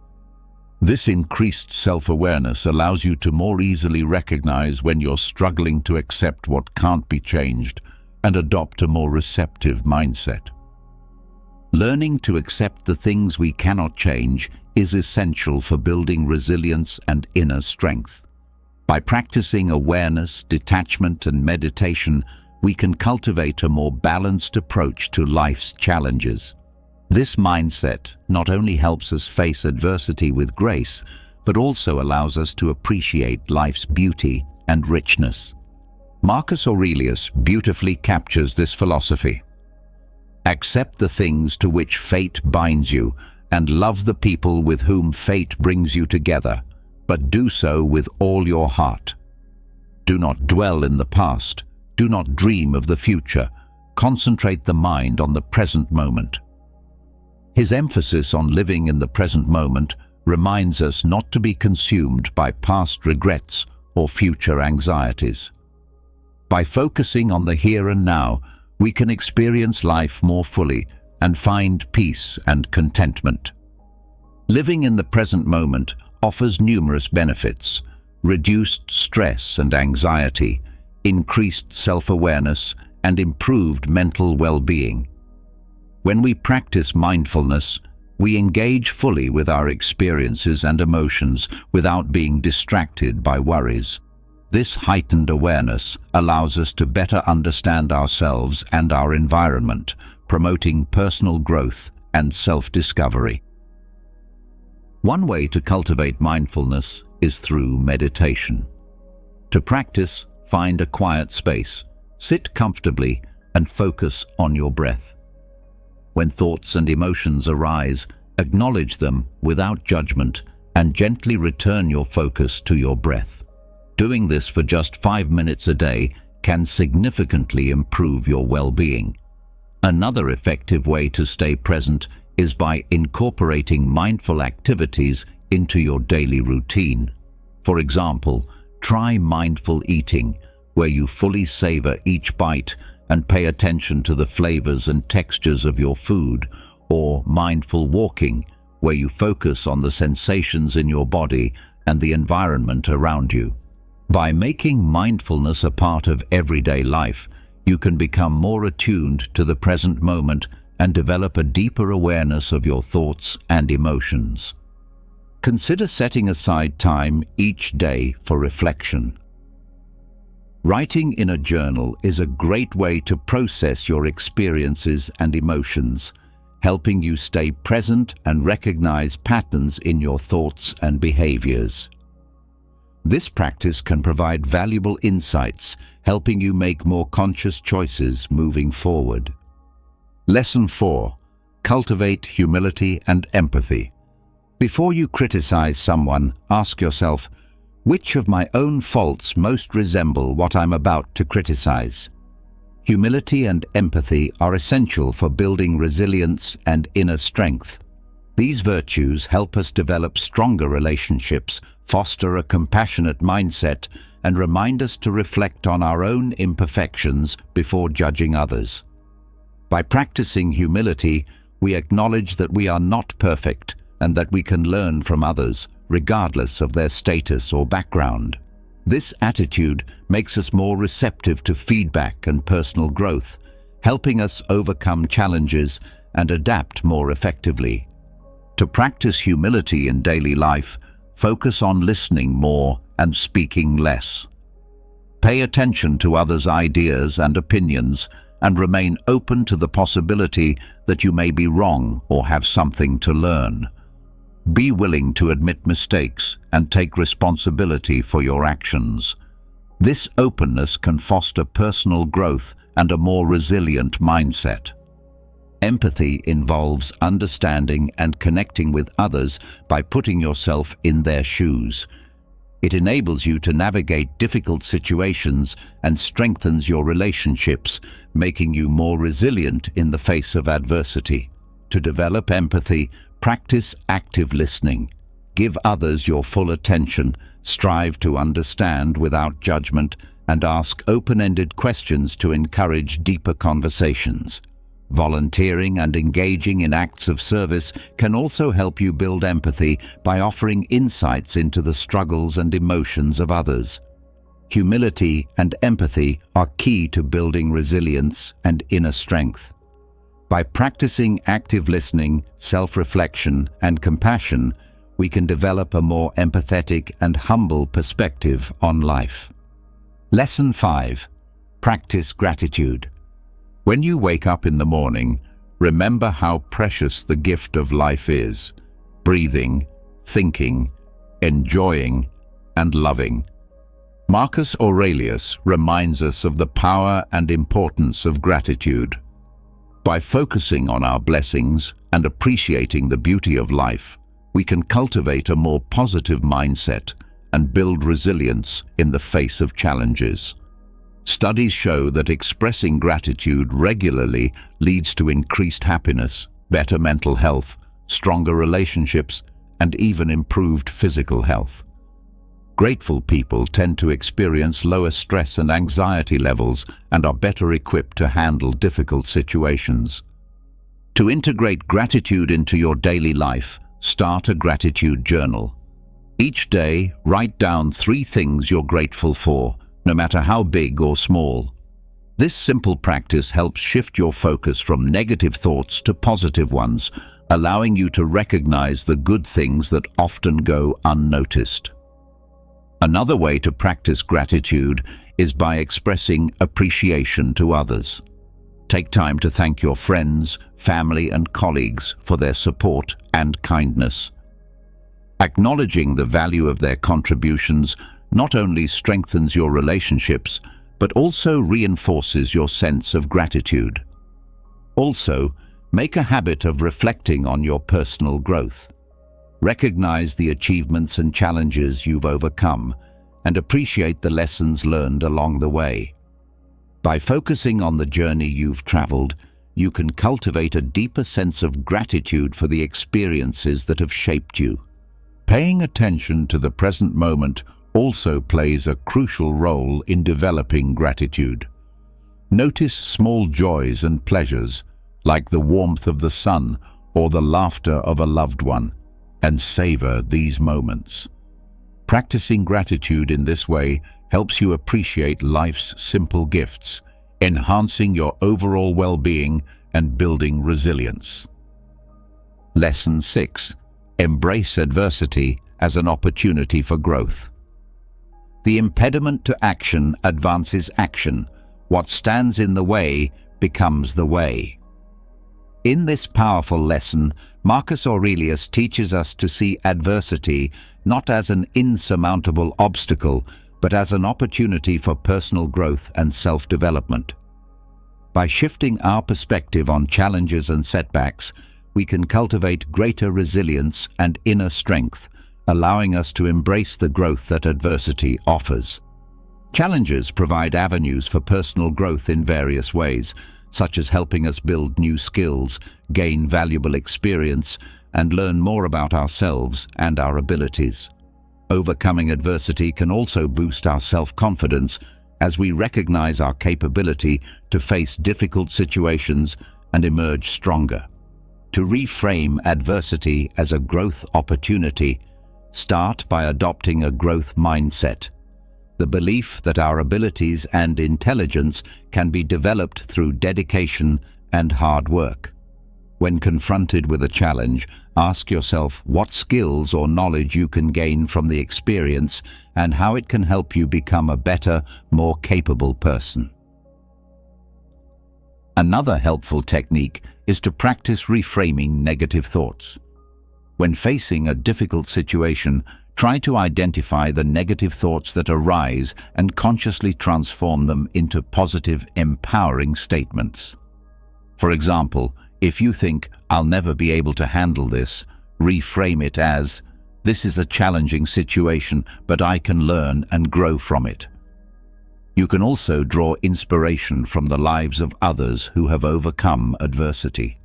This increased self-awareness allows you to more easily recognize when you're struggling to accept what can't be changed and adopt a more receptive mindset. Learning to accept the things we cannot change is essential for building resilience and inner strength. By practicing awareness, detachment, and meditation, we can cultivate a more balanced approach to life's challenges. This mindset not only helps us face adversity with grace, but also allows us to appreciate life's beauty and richness. Marcus Aurelius beautifully captures this philosophy. Accept the things to which fate binds you, and love the people with whom fate brings you together, but do so with all your heart. Do not dwell in the past. Do not dream of the future. Concentrate the mind on the present moment. His emphasis on living in the present moment reminds us not to be consumed by past regrets or future anxieties. By focusing on the here and now, we can experience life more fully and find peace and contentment. Living in the present moment offers numerous benefits: reduced stress and anxiety, increased self-awareness, and improved mental well-being. When we practice mindfulness, we engage fully with our experiences and emotions without being distracted by worries. This heightened awareness allows us to better understand ourselves and our environment, promoting personal growth and self-discovery. One way to cultivate mindfulness is through meditation. To practice, find a quiet space, sit comfortably, and focus on your breath. When thoughts and emotions arise, acknowledge them without judgment and gently return your focus to your breath. Doing this for just 5 minutes a day can significantly improve your well-being. Another effective way to stay present is by incorporating mindful activities into your daily routine. For example, try mindful eating, where you fully savor each bite and pay attention to the flavors and textures of your food, or mindful walking, where you focus on the sensations in your body and the environment around you. By making mindfulness a part of everyday life, you can become more attuned to the present moment and develop a deeper awareness of your thoughts and emotions. Consider setting aside time each day for reflection. Writing in a journal is a great way to process your experiences and emotions, helping you stay present and recognize patterns in your thoughts and behaviors. This practice can provide valuable insights, helping you make more conscious choices moving forward. Lesson 4. Cultivate humility and empathy. Before you criticize someone, ask yourself, which of my own faults most resemble what I'm about to criticize? Humility and empathy are essential for building resilience and inner strength. These virtues help us develop stronger relationships, foster a compassionate mindset, and remind us to reflect on our own imperfections before judging others. By practicing humility, we acknowledge that we are not perfect and that we can learn from others, regardless of their status or background. This attitude makes us more receptive to feedback and personal growth, helping us overcome challenges and adapt more effectively. To practice humility in daily life, focus on listening more and speaking less. Pay attention to others' ideas and opinions and remain open to the possibility that you may be wrong or have something to learn. Be willing to admit mistakes and take responsibility for your actions. This openness can foster personal growth and a more resilient mindset. Empathy involves understanding and connecting with others by putting yourself in their shoes. It enables you to navigate difficult situations and strengthens your relationships, making you more resilient in the face of adversity. To develop empathy, practice active listening. Give others your full attention, strive to understand without judgment, and ask open-ended questions to encourage deeper conversations. Volunteering and engaging in acts of service can also help you build empathy by offering insights into the struggles and emotions of others. Humility and empathy are key to building resilience and inner strength. By practicing active listening, self-reflection, and compassion, we can develop a more empathetic and humble perspective on life. Lesson 5. Practice gratitude. When you wake up in the morning, remember how precious the gift of life is: breathing, thinking, enjoying, and loving. Marcus Aurelius reminds us of the power and importance of gratitude. By focusing on our blessings and appreciating the beauty of life, we can cultivate a more positive mindset and build resilience in the face of challenges. Studies show that expressing gratitude regularly leads to increased happiness, better mental health, stronger relationships, and even improved physical health. Grateful people tend to experience lower stress and anxiety levels and are better equipped to handle difficult situations. To integrate gratitude into your daily life, start a gratitude journal. Each day, write down 3 things you're grateful for, no matter how big or small. This simple practice helps shift your focus from negative thoughts to positive ones, allowing you to recognize the good things that often go unnoticed. Another way to practice gratitude is by expressing appreciation to others. Take time to thank your friends, family, and colleagues for their support and kindness. Acknowledging the value of their contributions not only strengthens your relationships, but also reinforces your sense of gratitude. Also, make a habit of reflecting on your personal growth. Recognize the achievements and challenges you've overcome, and appreciate the lessons learned along the way. By focusing on the journey you've traveled, you can cultivate a deeper sense of gratitude for the experiences that have shaped you. Paying attention to the present moment also plays a crucial role in developing gratitude. Notice small joys and pleasures, like the warmth of the sun or the laughter of a loved one, and savor these moments. Practicing gratitude in this way helps you appreciate life's simple gifts, enhancing your overall well-being and building resilience. Lesson 6. Embrace adversity as an opportunity for growth. The impediment to action advances action. What stands in the way becomes the way. In this powerful lesson, Marcus Aurelius teaches us to see adversity not as an insurmountable obstacle, but as an opportunity for personal growth and self-development. By shifting our perspective on challenges and setbacks, we can cultivate greater resilience and inner strength, allowing us to embrace the growth that adversity offers. Challenges provide avenues for personal growth in various ways, such as helping us build new skills, gain valuable experience, and learn more about ourselves and our abilities. Overcoming adversity can also boost our self-confidence as we recognize our capability to face difficult situations and emerge stronger. To reframe adversity as a growth opportunity, start by adopting a growth mindset. The belief that our abilities and intelligence can be developed through dedication and hard work. When confronted with a challenge, ask yourself what skills or knowledge you can gain from the experience and how it can help you become a better, more capable person. Another helpful technique is to practice reframing negative thoughts. When facing a difficult situation, try to identify the negative thoughts that arise and consciously transform them into positive, empowering statements. For example, if you think, "I'll never be able to handle this," reframe it as, "This is a challenging situation, but I can learn and grow from it." You can also draw inspiration from the lives of others who have overcome adversity.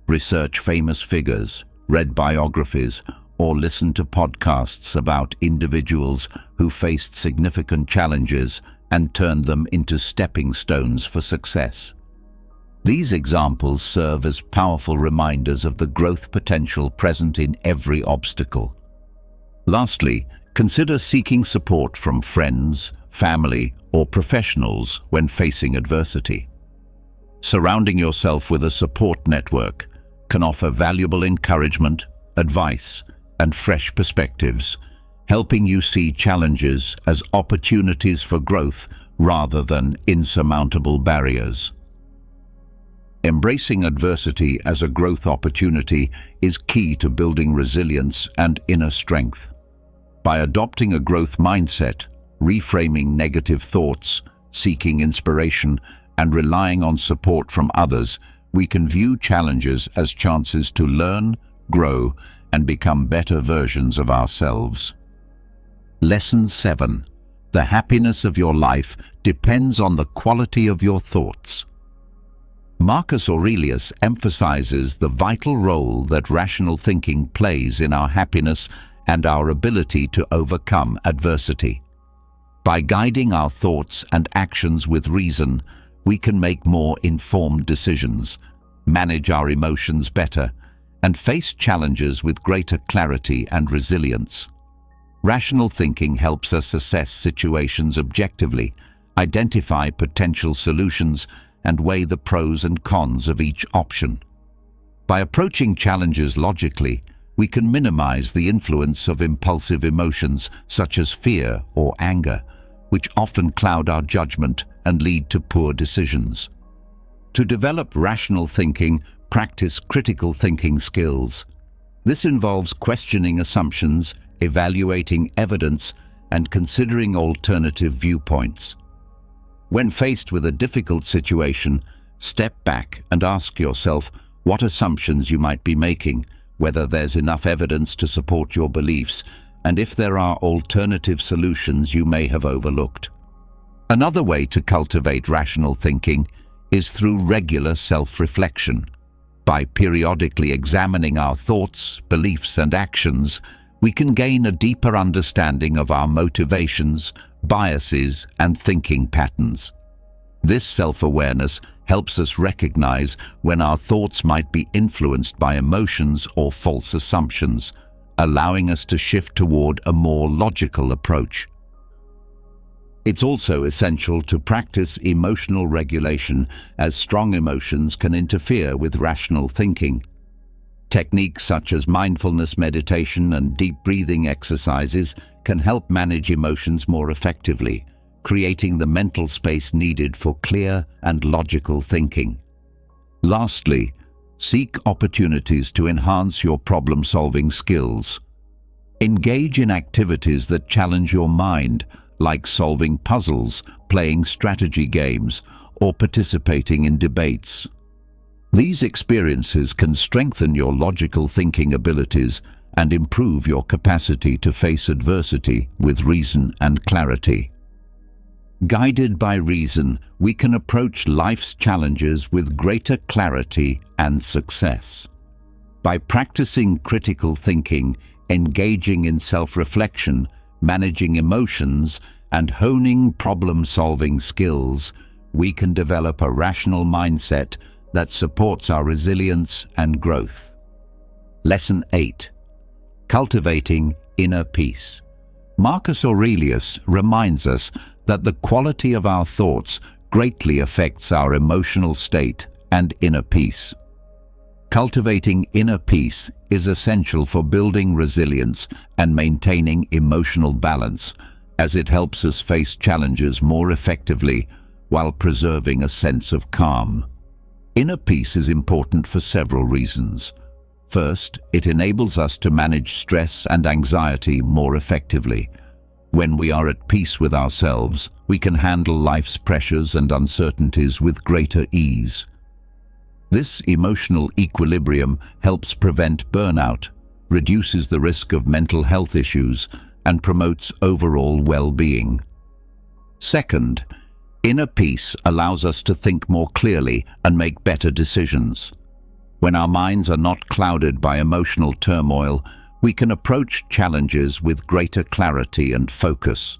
Research famous figures, read biographies, or listen to podcasts about individuals who faced significant challenges and turned them into stepping stones for success. These examples serve as powerful reminders of the growth potential present in every obstacle. Lastly, consider seeking support from friends, family, or professionals when facing adversity. Surrounding yourself with a support network can offer valuable encouragement, advice, and fresh perspectives, helping you see challenges as opportunities for growth rather than insurmountable barriers. Embracing adversity as a growth opportunity is key to building resilience and inner strength. By adopting a growth mindset, reframing negative thoughts, seeking inspiration, and relying on support from others, we can view challenges as chances to learn, grow, and become better versions of ourselves. Lesson 7. The happiness of your life depends on the quality of your thoughts. Marcus Aurelius emphasizes the vital role that rational thinking plays in our happiness and our ability to overcome adversity. By guiding our thoughts and actions with reason, we can make more informed decisions, manage our emotions better, and face challenges with greater clarity and resilience. Rational thinking helps us assess situations objectively, identify potential solutions, and weigh the pros and cons of each option. By approaching challenges logically, we can minimize the influence of impulsive emotions such as fear or anger, which often cloud our judgment and lead to poor decisions. To develop rational thinking, practice critical thinking skills. This involves questioning assumptions, evaluating evidence, and considering alternative viewpoints. When faced with a difficult situation, step back and ask yourself what assumptions you might be making, whether there's enough evidence to support your beliefs, and if there are alternative solutions you may have overlooked. Another way to cultivate rational thinking is through regular self-reflection. By periodically examining our thoughts, beliefs, and actions, we can gain a deeper understanding of our motivations, biases, and thinking patterns. This self-awareness helps us recognize when our thoughts might be influenced by emotions or false assumptions, allowing us to shift toward a more logical approach. It's also essential to practice emotional regulation, as strong emotions can interfere with rational thinking. Techniques such as mindfulness meditation and deep breathing exercises can help manage emotions more effectively, creating the mental space needed for clear and logical thinking. Lastly, seek opportunities to enhance your problem-solving skills. Engage in activities that challenge your mind, like solving puzzles, playing strategy games, or participating in debates. These experiences can strengthen your logical thinking abilities and improve your capacity to face adversity with reason and clarity. Guided by reason, we can approach life's challenges with greater clarity and success. By practicing critical thinking, engaging in self-reflection, managing emotions, and honing problem-solving skills, we can develop a rational mindset that supports our resilience and growth. Lesson 8. Cultivating inner peace. Marcus Aurelius reminds us that the quality of our thoughts greatly affects our emotional state and inner peace. Cultivating inner peace is essential for building resilience and maintaining emotional balance, as it helps us face challenges more effectively while preserving a sense of calm. Inner peace is important for several reasons. First, it enables us to manage stress and anxiety more effectively. When we are at peace with ourselves, we can handle life's pressures and uncertainties with greater ease. This emotional equilibrium helps prevent burnout, reduces the risk of mental health issues, and promotes overall well-being. Second, inner peace allows us to think more clearly and make better decisions. When our minds are not clouded by emotional turmoil, we can approach challenges with greater clarity and focus.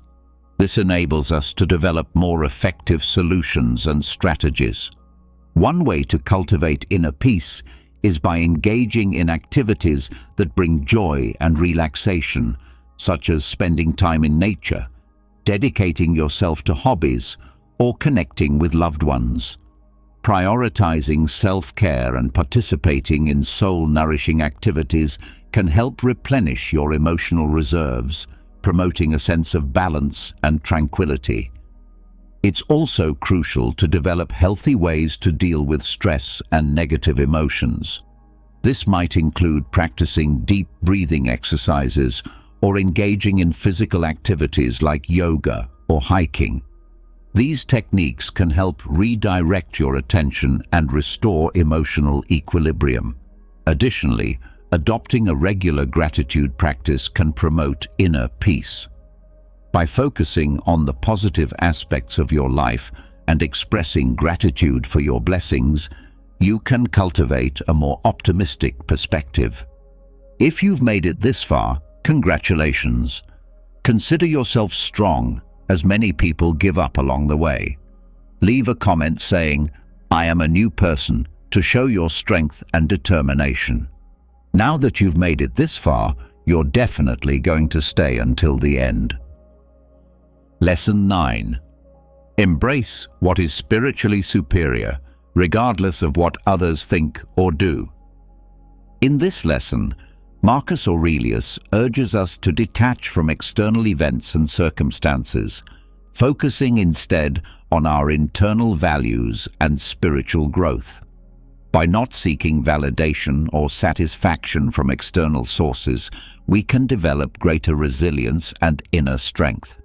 This enables us to develop more effective solutions and strategies. One way to cultivate inner peace is by engaging in activities that bring joy and relaxation, such as spending time in nature, dedicating yourself to hobbies, or connecting with loved ones. Prioritizing self-care and participating in soul-nourishing activities can help replenish your emotional reserves, promoting a sense of balance and tranquility. It's also crucial to develop healthy ways to deal with stress and negative emotions. This might include practicing deep breathing exercises or engaging in physical activities like yoga or hiking. These techniques can help redirect your attention and restore emotional equilibrium. Additionally, adopting a regular gratitude practice can promote inner peace. By focusing on the positive aspects of your life and expressing gratitude for your blessings, you can cultivate a more optimistic perspective. If you've made it this far, congratulations. Consider yourself strong, as many people give up along the way. Leave a comment saying, "I am a new person," to show your strength and determination. Now that you've made it this far, you're definitely going to stay until the end. Lesson 9. Embrace what is spiritually superior, regardless of what others think or do. In this lesson, Marcus Aurelius urges us to detach from external events and circumstances, focusing instead on our internal values and spiritual growth. By not seeking validation or satisfaction from external sources, we can develop greater resilience and inner strength.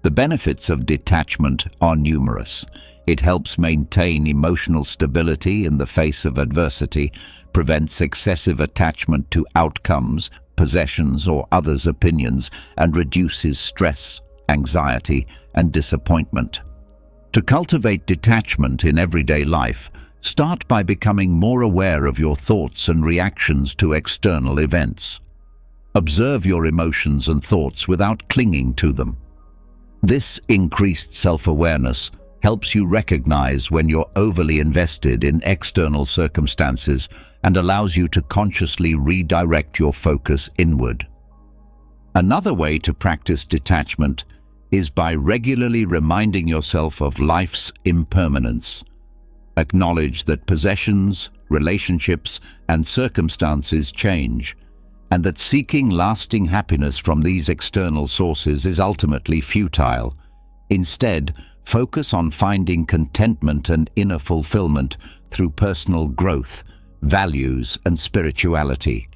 The benefits of detachment are numerous. It helps maintain emotional stability in the face of adversity, prevents excessive attachment to outcomes, possessions, or others' opinions, and reduces stress, anxiety, and disappointment. To cultivate detachment in everyday life, start by becoming more aware of your thoughts and reactions to external events. Observe your emotions and thoughts without clinging to them. This increased self-awareness helps you recognize when you're overly invested in external circumstances and allows you to consciously redirect your focus inward. Another way to practice detachment is by regularly reminding yourself of life's impermanence. Acknowledge that possessions, relationships, and circumstances change, and that seeking lasting happiness from these external sources is ultimately futile. Instead, focus on finding contentment and inner fulfillment through personal growth, values, and spirituality.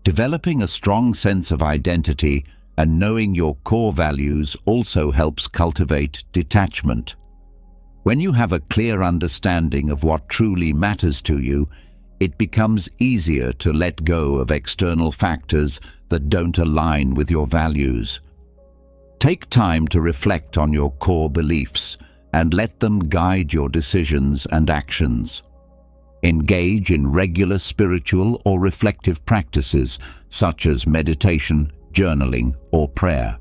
Developing a strong sense of identity and knowing your core values also helps cultivate detachment. When you have a clear understanding of what truly matters to you, it becomes easier to let go of external factors that don't align with your values. Take time to reflect on your core beliefs and let them guide your decisions and actions. Engage in regular spiritual or reflective practices such as meditation, journaling, or prayer.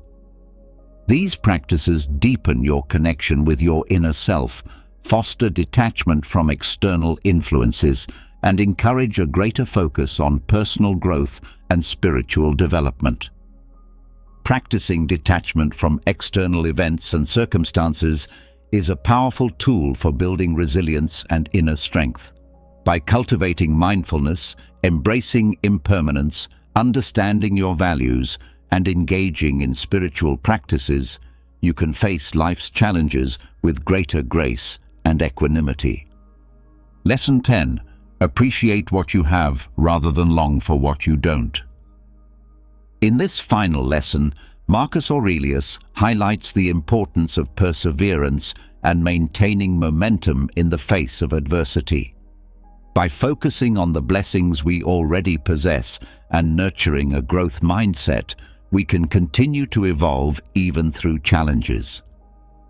These practices deepen your connection with your inner self, foster detachment from external influences, and encourage a greater focus on personal growth and spiritual development. Practicing detachment from external events and circumstances is a powerful tool for building resilience and inner strength. By cultivating mindfulness, embracing impermanence, understanding your values, and engaging in spiritual practices, you can face life's challenges with greater grace and equanimity. Lesson 10. Appreciate what you have rather than long for what you don't. In this final lesson, Marcus Aurelius highlights the importance of perseverance and maintaining momentum in the face of adversity. By focusing on the blessings we already possess and nurturing a growth mindset, we can continue to evolve even through challenges.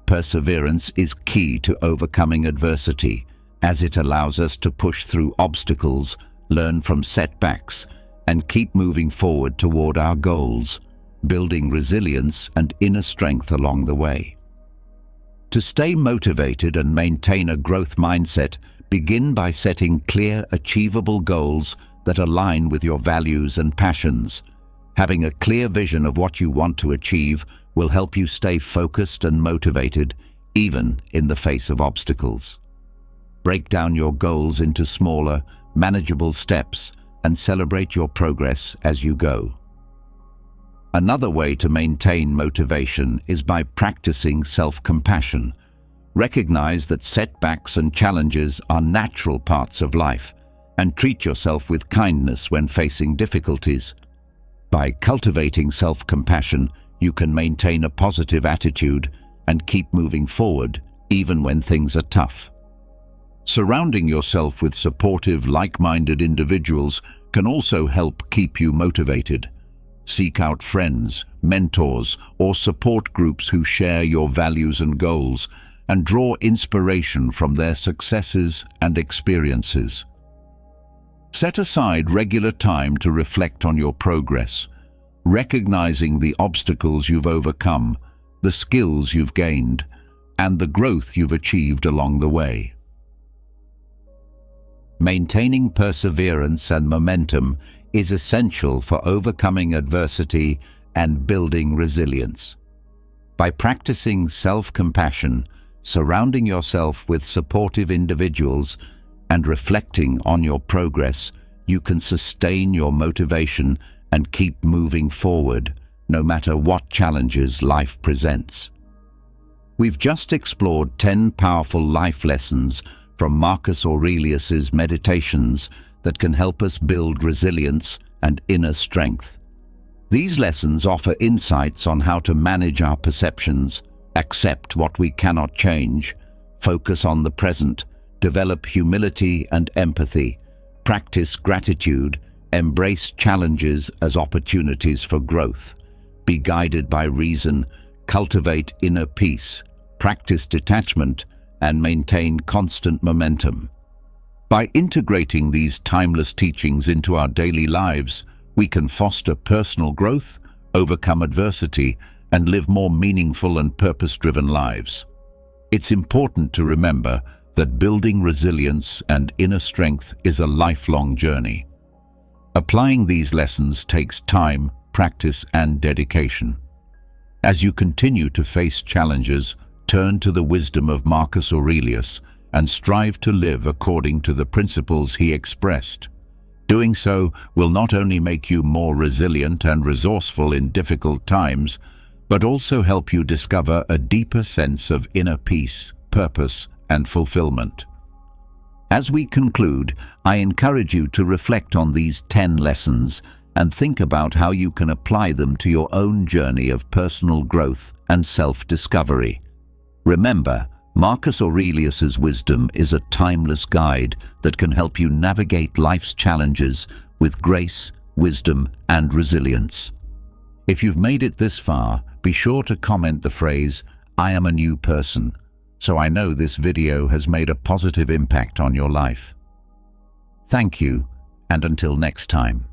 Perseverance is key to overcoming adversity, as it allows us to push through obstacles, learn from setbacks, and keep moving forward toward our goals, building resilience and inner strength along the way. To stay motivated and maintain a growth mindset, begin by setting clear, achievable goals that align with your values and passions. Having a clear vision of what you want to achieve will help you stay focused and motivated, even in the face of obstacles. Break down your goals into smaller, manageable steps and celebrate your progress as you go. Another way to maintain motivation is by practicing self-compassion. Recognize that setbacks and challenges are natural parts of life, and treat yourself with kindness when facing difficulties. By cultivating self-compassion, you can maintain a positive attitude and keep moving forward, even when things are tough. Surrounding yourself with supportive, like-minded individuals can also help keep you motivated. Seek out friends, mentors, or support groups who share your values and goals, and draw inspiration from their successes and experiences. Set aside regular time to reflect on your progress, recognizing the obstacles you've overcome, the skills you've gained, and the growth you've achieved along the way. Maintaining perseverance and momentum is essential for overcoming adversity and building resilience. By practicing self-compassion, surrounding yourself with supportive individuals, and reflecting on your progress, you can sustain your motivation and keep moving forward, no matter what challenges life presents. We've just explored 10 powerful life lessons from Marcus Aurelius's Meditations that can help us build resilience and inner strength. These lessons offer insights on how to manage our perceptions, accept what we cannot change, focus on the present, develop humility and empathy, practice gratitude, embrace challenges as opportunities for growth, be guided by reason, cultivate inner peace, practice detachment, and maintain constant momentum. By integrating these timeless teachings into our daily lives, we can foster personal growth, overcome adversity, and live more meaningful and purpose-driven lives. It's important to remember that building resilience and inner strength is a lifelong journey. Applying these lessons takes time, practice, and dedication. As you continue to face challenges, turn to the wisdom of Marcus Aurelius and strive to live according to the principles he expressed. Doing so will not only make you more resilient and resourceful in difficult times, but also help you discover a deeper sense of inner peace, purpose, and fulfillment. As we conclude, I encourage you to reflect on these 10 lessons and think about how you can apply them to your own journey of personal growth and self-discovery. Remember, Marcus Aurelius's wisdom is a timeless guide that can help you navigate life's challenges with grace, wisdom, and resilience. If you've made it this far, be sure to comment the phrase, "I am a new person," so I know this video has made a positive impact on your life. Thank you, and until next time.